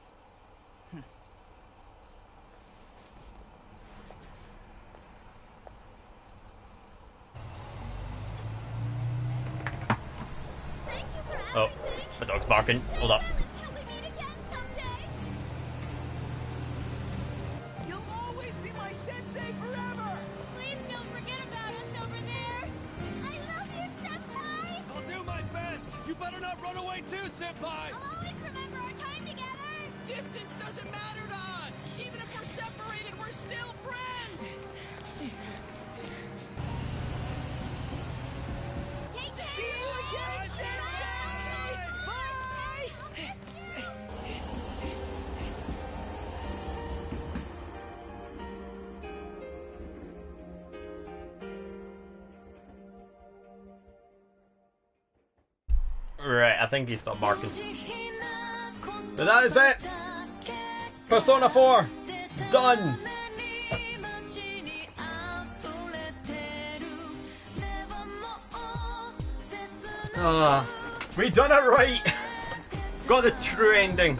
Oh, my dog's barking. Hold up. You'll always be my sensei forever! Please don't forget about us over there. I love you, Senpai! I'll do my best! You better not run away too, Senpai! I'll always remember our time together. Distance doesn't matter to us! Even if we're separated, we're still friends! See you again, Sensei! Bye! Right, I think he stopped barking. But that is it! Persona 4! Done! We done it right! Got the true ending.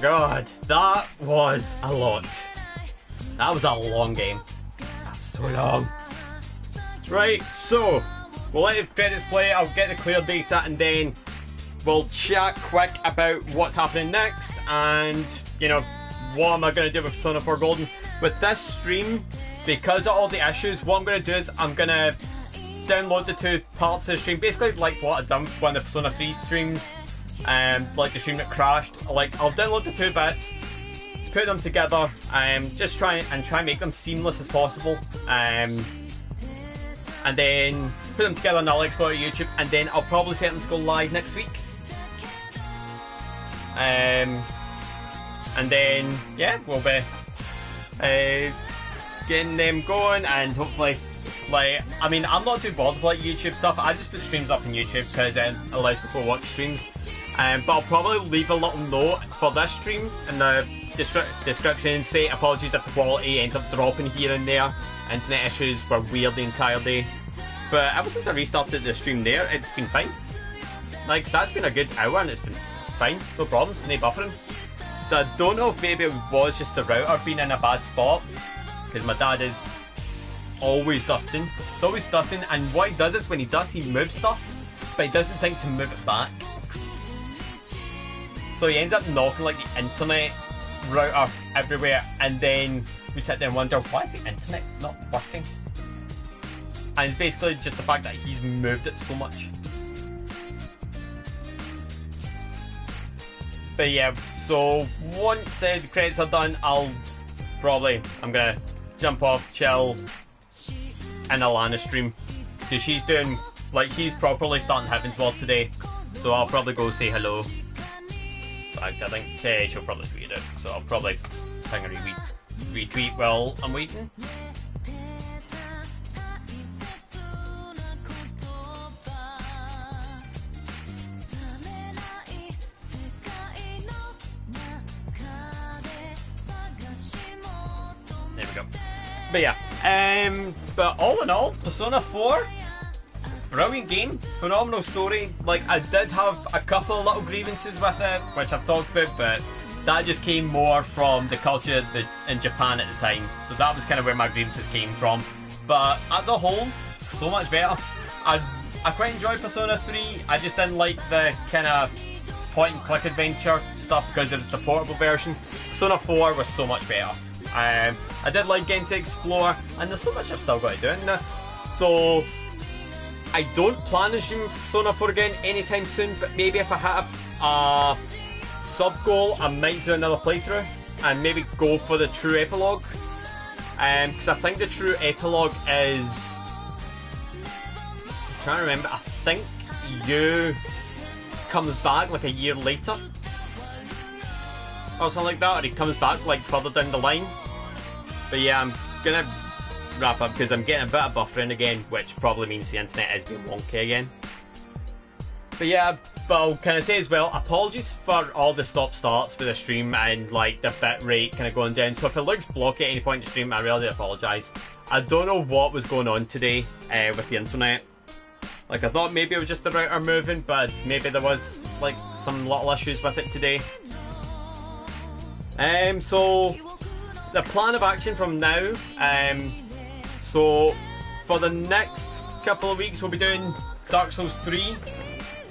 God, that was a lot. That was a long game. That's so long. Right, so we'll let the credits play, I'll get the clear data, and then we'll chat quick about what's happening next, and, you know, what am I going to do with Persona 4 Golden. With this stream, because of all the issues, what I'm going to do is I'm going to download the two parts of the stream, basically like what I've done with one of the Persona 3 streams, like the stream that crashed. Like, I'll download the two bits, put them together, just try and make them seamless as possible, and then put them together and I'll export to YouTube, and then I'll probably set them to go live next week. And then, yeah, we'll be getting them going, and hopefully, like, I mean, I'm not too bothered with like YouTube stuff. I just put streams up on YouTube because it allows people to watch streams. But I'll probably leave a little note for this stream in the description, say apologies if the quality ends up dropping here and there. Internet issues were weird the entire day. But ever since I restarted the stream there, it's been fine. Like, so that's been a good hour and it's been fine, no problems, no buffering. So I don't know if maybe it was just the router being in a bad spot, because my dad is always dusting. It's always dusting, and what he does is when he does, he moves stuff, but he doesn't think to move it back. So he ends up knocking like the internet router everywhere, and then we sit there and wonder, why is the internet not working? And it's basically just the fact that he's moved it so much. But yeah, so once the credits are done, I'm gonna jump off, chill in Alana's stream, because she's doing, like, she's properly starting Heaven's Ward today, so I'll probably go say hello. I think she'll probably tweet it, so I'll probably ping a retweet while I'm waiting. There we go. But yeah, but all in all, Persona 4, brilliant game, phenomenal story. Like, I did have a couple of little grievances with it, which I've talked about, but that just came more from the culture in Japan at the time. So that was kind of where my grievances came from. But as a whole, so much better. I quite enjoyed Persona 3. I just didn't like the kind of point and click adventure stuff because it was the portable version. Persona 4 was so much better. I did like getting to explore, and there's so much I've still got to do in this. So I don't plan on streaming Persona 4 again anytime soon, but maybe if I hit a sub goal, I might do another playthrough and maybe go for the true epilogue. Because I think the true epilogue is, I'm trying to remember, I think you comes back like a year later or something like that, or he comes back like further down the line. But yeah, I'm gonna wrap up because I'm getting a bit of buffering again, which probably means the internet is being wonky again. But yeah, but I'll kind of say as well, apologies for all the stop-starts with the stream and like the bit rate kind of going down. So if it looks blocky at any point in the stream, I really apologise. I don't know what was going on today with the internet. Like, I thought maybe it was just the router moving, but maybe there was like some little issues with it today. So the plan of action from now, so for the next couple of weeks we'll be doing Dark Souls 3.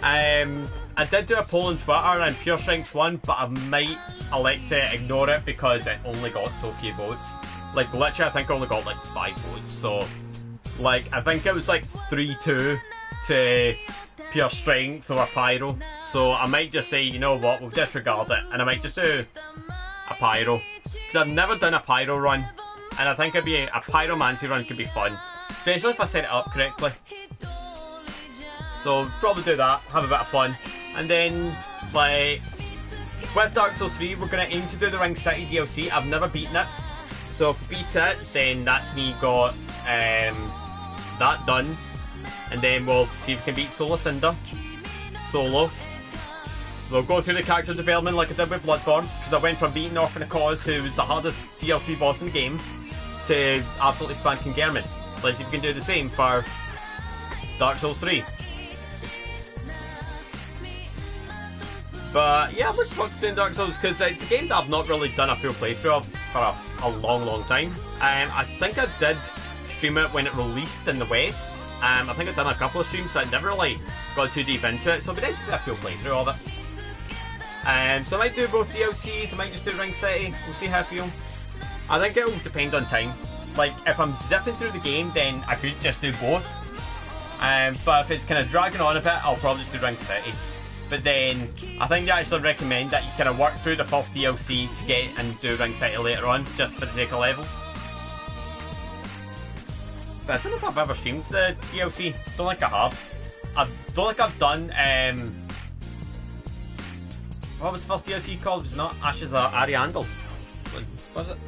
I did do a poll on Twitter and Pure Strength won, but I might elect to ignore it because it only got so few votes. Like, literally I think I only got like 5 votes, so like I think it was like 3-2 to Pure Strength over Pyro. So I might just say, you know what, we'll disregard it, and I might just do a Pyro, because I've never done a Pyro run, and I think a Pyromancy run could be fun, especially if I set it up correctly. So probably do that, have a bit of fun, and then like with Dark Souls 3 we're going to aim to do the Ring City DLC. I've never beaten it, so if we beat it then that's me got that done, and then we'll see if we can beat Solar Cinder solo. We'll go through the character development like I did with Bloodborne, because I went from beating Orphan of Cause, who was the hardest DLC boss in the game, to absolutely spanking Gehrman. Let's see if we can do the same for Dark Souls 3. But yeah, I'm looking forward to doing Dark Souls because it's a game that I've not really done a full playthrough of for a long time. I think I did stream it when it released in the West. I think I've done a couple of streams, but I never really got too deep into it, so it'll be nice to do a full playthrough of it. So I might do both DLCs, I might just do Ring City, we'll see how I feel. I think it'll depend on time. Like, if I'm zipping through the game, then I could just do both. But if it's kind of dragging on a bit, I'll probably just do Ring City. But then, I think I actually recommend that you kind of work through the first DLC to get and do Ring City later on, just for the sake of levels. But I don't know if I've ever streamed the DLC, don't think I have. I don't think I've done, what was the first DLC called? Was it not Ashes of Ariandel? What was it?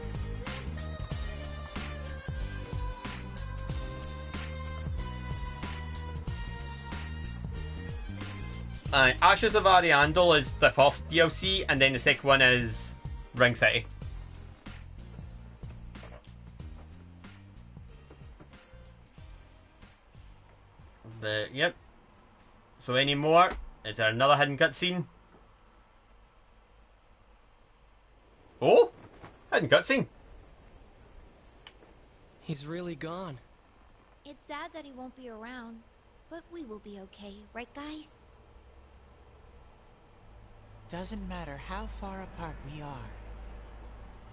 Ashes of Ariandel is the first DLC, and then the second one is Ring City. But, yep. So any more? Is there another hidden cutscene? Oh! Hidden cutscene. He's really gone. It's sad that he won't be around, but we will be okay, right guys? Doesn't matter how far apart we are.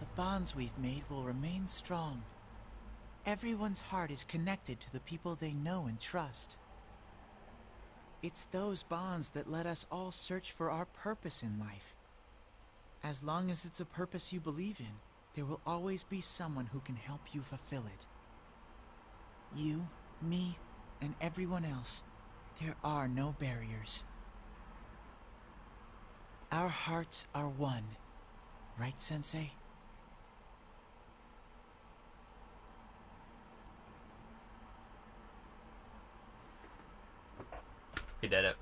The bonds we've made will remain strong. Everyone's heart is connected to the people they know and trust. It's those bonds that let us all search for our purpose in life. As long as it's a purpose you believe in, there will always be someone who can help you fulfill it. You, me, and everyone else. There are no barriers. Our hearts are one. Right, Sensei? We did it.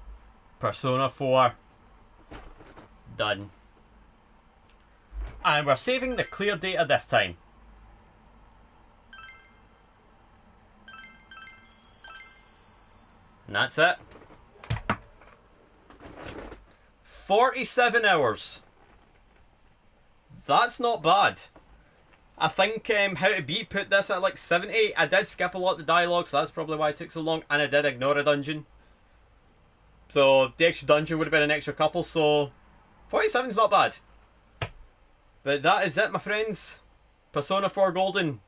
Persona 4. Done. And we're saving the clear data this time. And that's it. 47 hours. That's not bad. I think How to Beat put this at like 70. I did skip a lot of the dialogue, so that's probably why it took so long. And I did ignore a dungeon. So the extra dungeon would have been an extra couple, so 47's not bad. But that is it, my friends. Persona 4 Golden.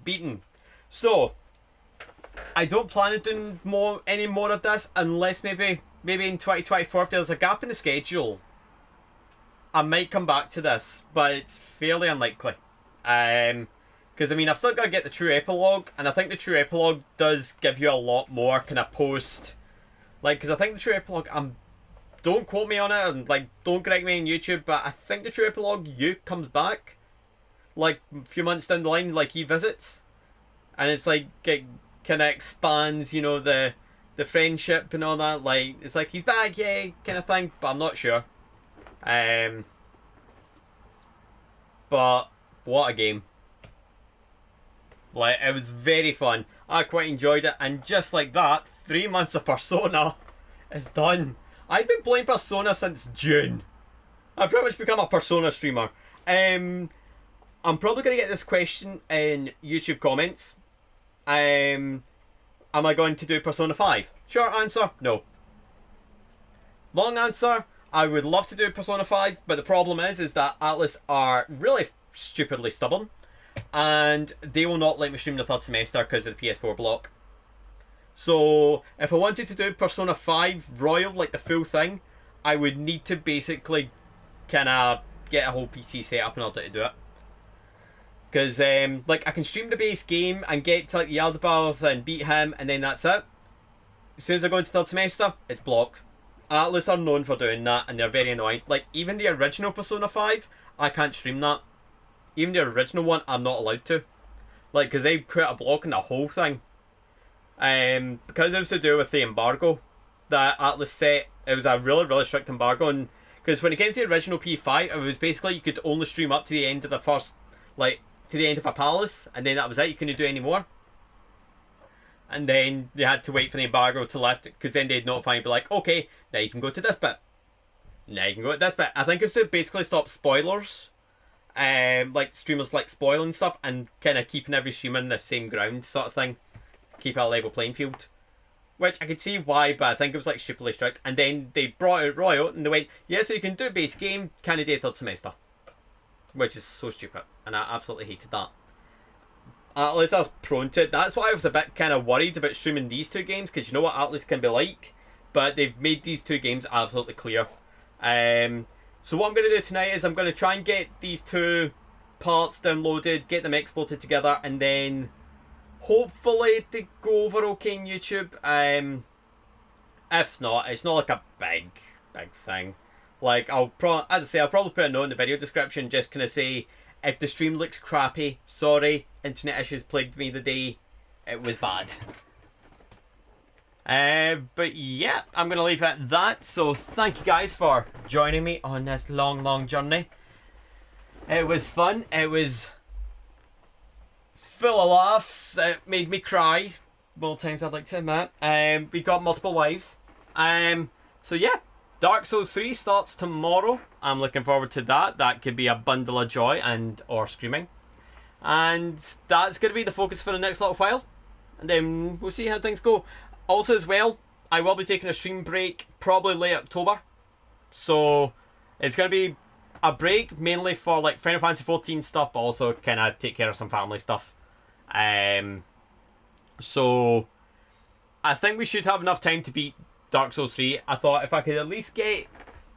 Beaten. So, I don't plan on doing any more of this unless maybe in 2024 if there's a gap in the schedule. I might come back to this, but it's fairly unlikely. Because I mean, I've still got to get the true epilogue, and I think the true epilogue does give you a lot more kind of post. Like, because I think the true epilogue, don't quote me on it, and like, don't correct me on YouTube, but I think the true epilogue, comes back, like, a few months down the line, like, he visits, and it's like, it kind of expands, you know, the friendship and all that, like, it's like, he's back, yay, kind of thing, but I'm not sure. But, what a game. Like, it was very fun. I quite enjoyed it, and just like that, 3 months of Persona is done. I've been playing Persona since June. I've pretty much become a Persona streamer. I'm probably going to get this question in YouTube comments. Am I going to do Persona 5? Short answer, no. Long answer, I would love to do Persona 5, but the problem is that Atlas are really stupidly stubborn. And they will not let me stream the third semester because of the PS4 block. So, if I wanted to do Persona 5 Royal, like the full thing, I would need to basically kind of get a whole PC set up in order to do it. Because, like, I can stream the base game and get to, like, Yaldabaoth and beat him, and then that's it. As soon as I go into third semester, it's blocked. Atlas are known for doing that, and they're very annoying. Like, even the original Persona 5, I can't stream that. Even the original one, I'm not allowed to. Like, because they put a block on the whole thing. Because it was to do with the embargo that Atlas set, it was a really, really strict embargo. And because when it came to the original P5, it was basically you could only stream up to the end of the first, like, to the end of a palace, and then that was it. You couldn't do any more. And then they had to wait for the embargo to lift, because then they'd notify and be like, okay, now you can go to this bit. Now you can go to this bit. I think it's to basically stop spoilers. Like streamers like spoiling stuff and kind of keeping every streamer in the same ground sort of thing. Keep a level playing field. Which I could see why, but I think it was like stupidly strict. And then they brought out Royal and they went, yeah, so you can do base game, kind of do third semester. Which is so stupid. And I absolutely hated that. Atlas is prone to it. That's why I was a bit kind of worried about streaming these two games, because you know what Atlas can be like. But they've made these two games absolutely clear. So what I'm going to do tonight is I'm going to try and get these two parts downloaded, get them exported together, and then hopefully to go over okay in YouTube. If not, it's not like a big thing. Like, as I say, I'll probably put a note in the video description, just kind of say, if the stream looks crappy, sorry, internet issues plagued me the day it was bad. But yeah, I'm going to leave it at that. So thank you guys for joining me on this long journey. It was fun. It was full of laughs. It made me cry more times I'd like to admit. We got multiple wives. So yeah, Dark Souls 3 starts tomorrow. I'm looking forward to that. That could be a bundle of joy and or screaming. And that's going to be the focus for the next little while. And then we'll see how things go. Also as well, I will be taking a stream break probably late October. So it's going to be a break mainly for like Final Fantasy 14 stuff, but also kind of take care of some family stuff. So I think we should have enough time to beat Dark Souls 3. I thought if I could at least get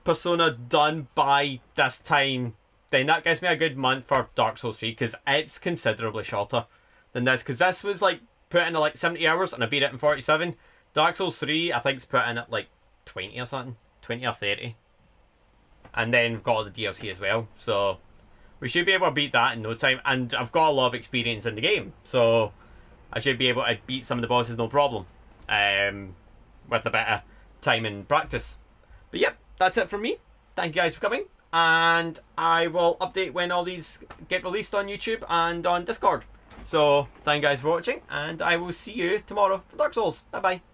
Persona done by this time, then that gives me a good month for Dark Souls 3, because it's considerably shorter than this, because this was like put in like 70 hours and I beat it in 47. Dark Souls 3 I think it's put in at like 20 or something, 20 or 30, and then we've got all the DLC as well, so we should be able to beat that in no time. And I've got a lot of experience in the game, so I should be able to beat some of the bosses no problem, with a bit of time and practice. But yep, that's it from me. Thank you guys for coming, and I will update when all these get released on YouTube and on Discord. So thank you guys for watching, and I will see you tomorrow for Dark Souls. Bye bye.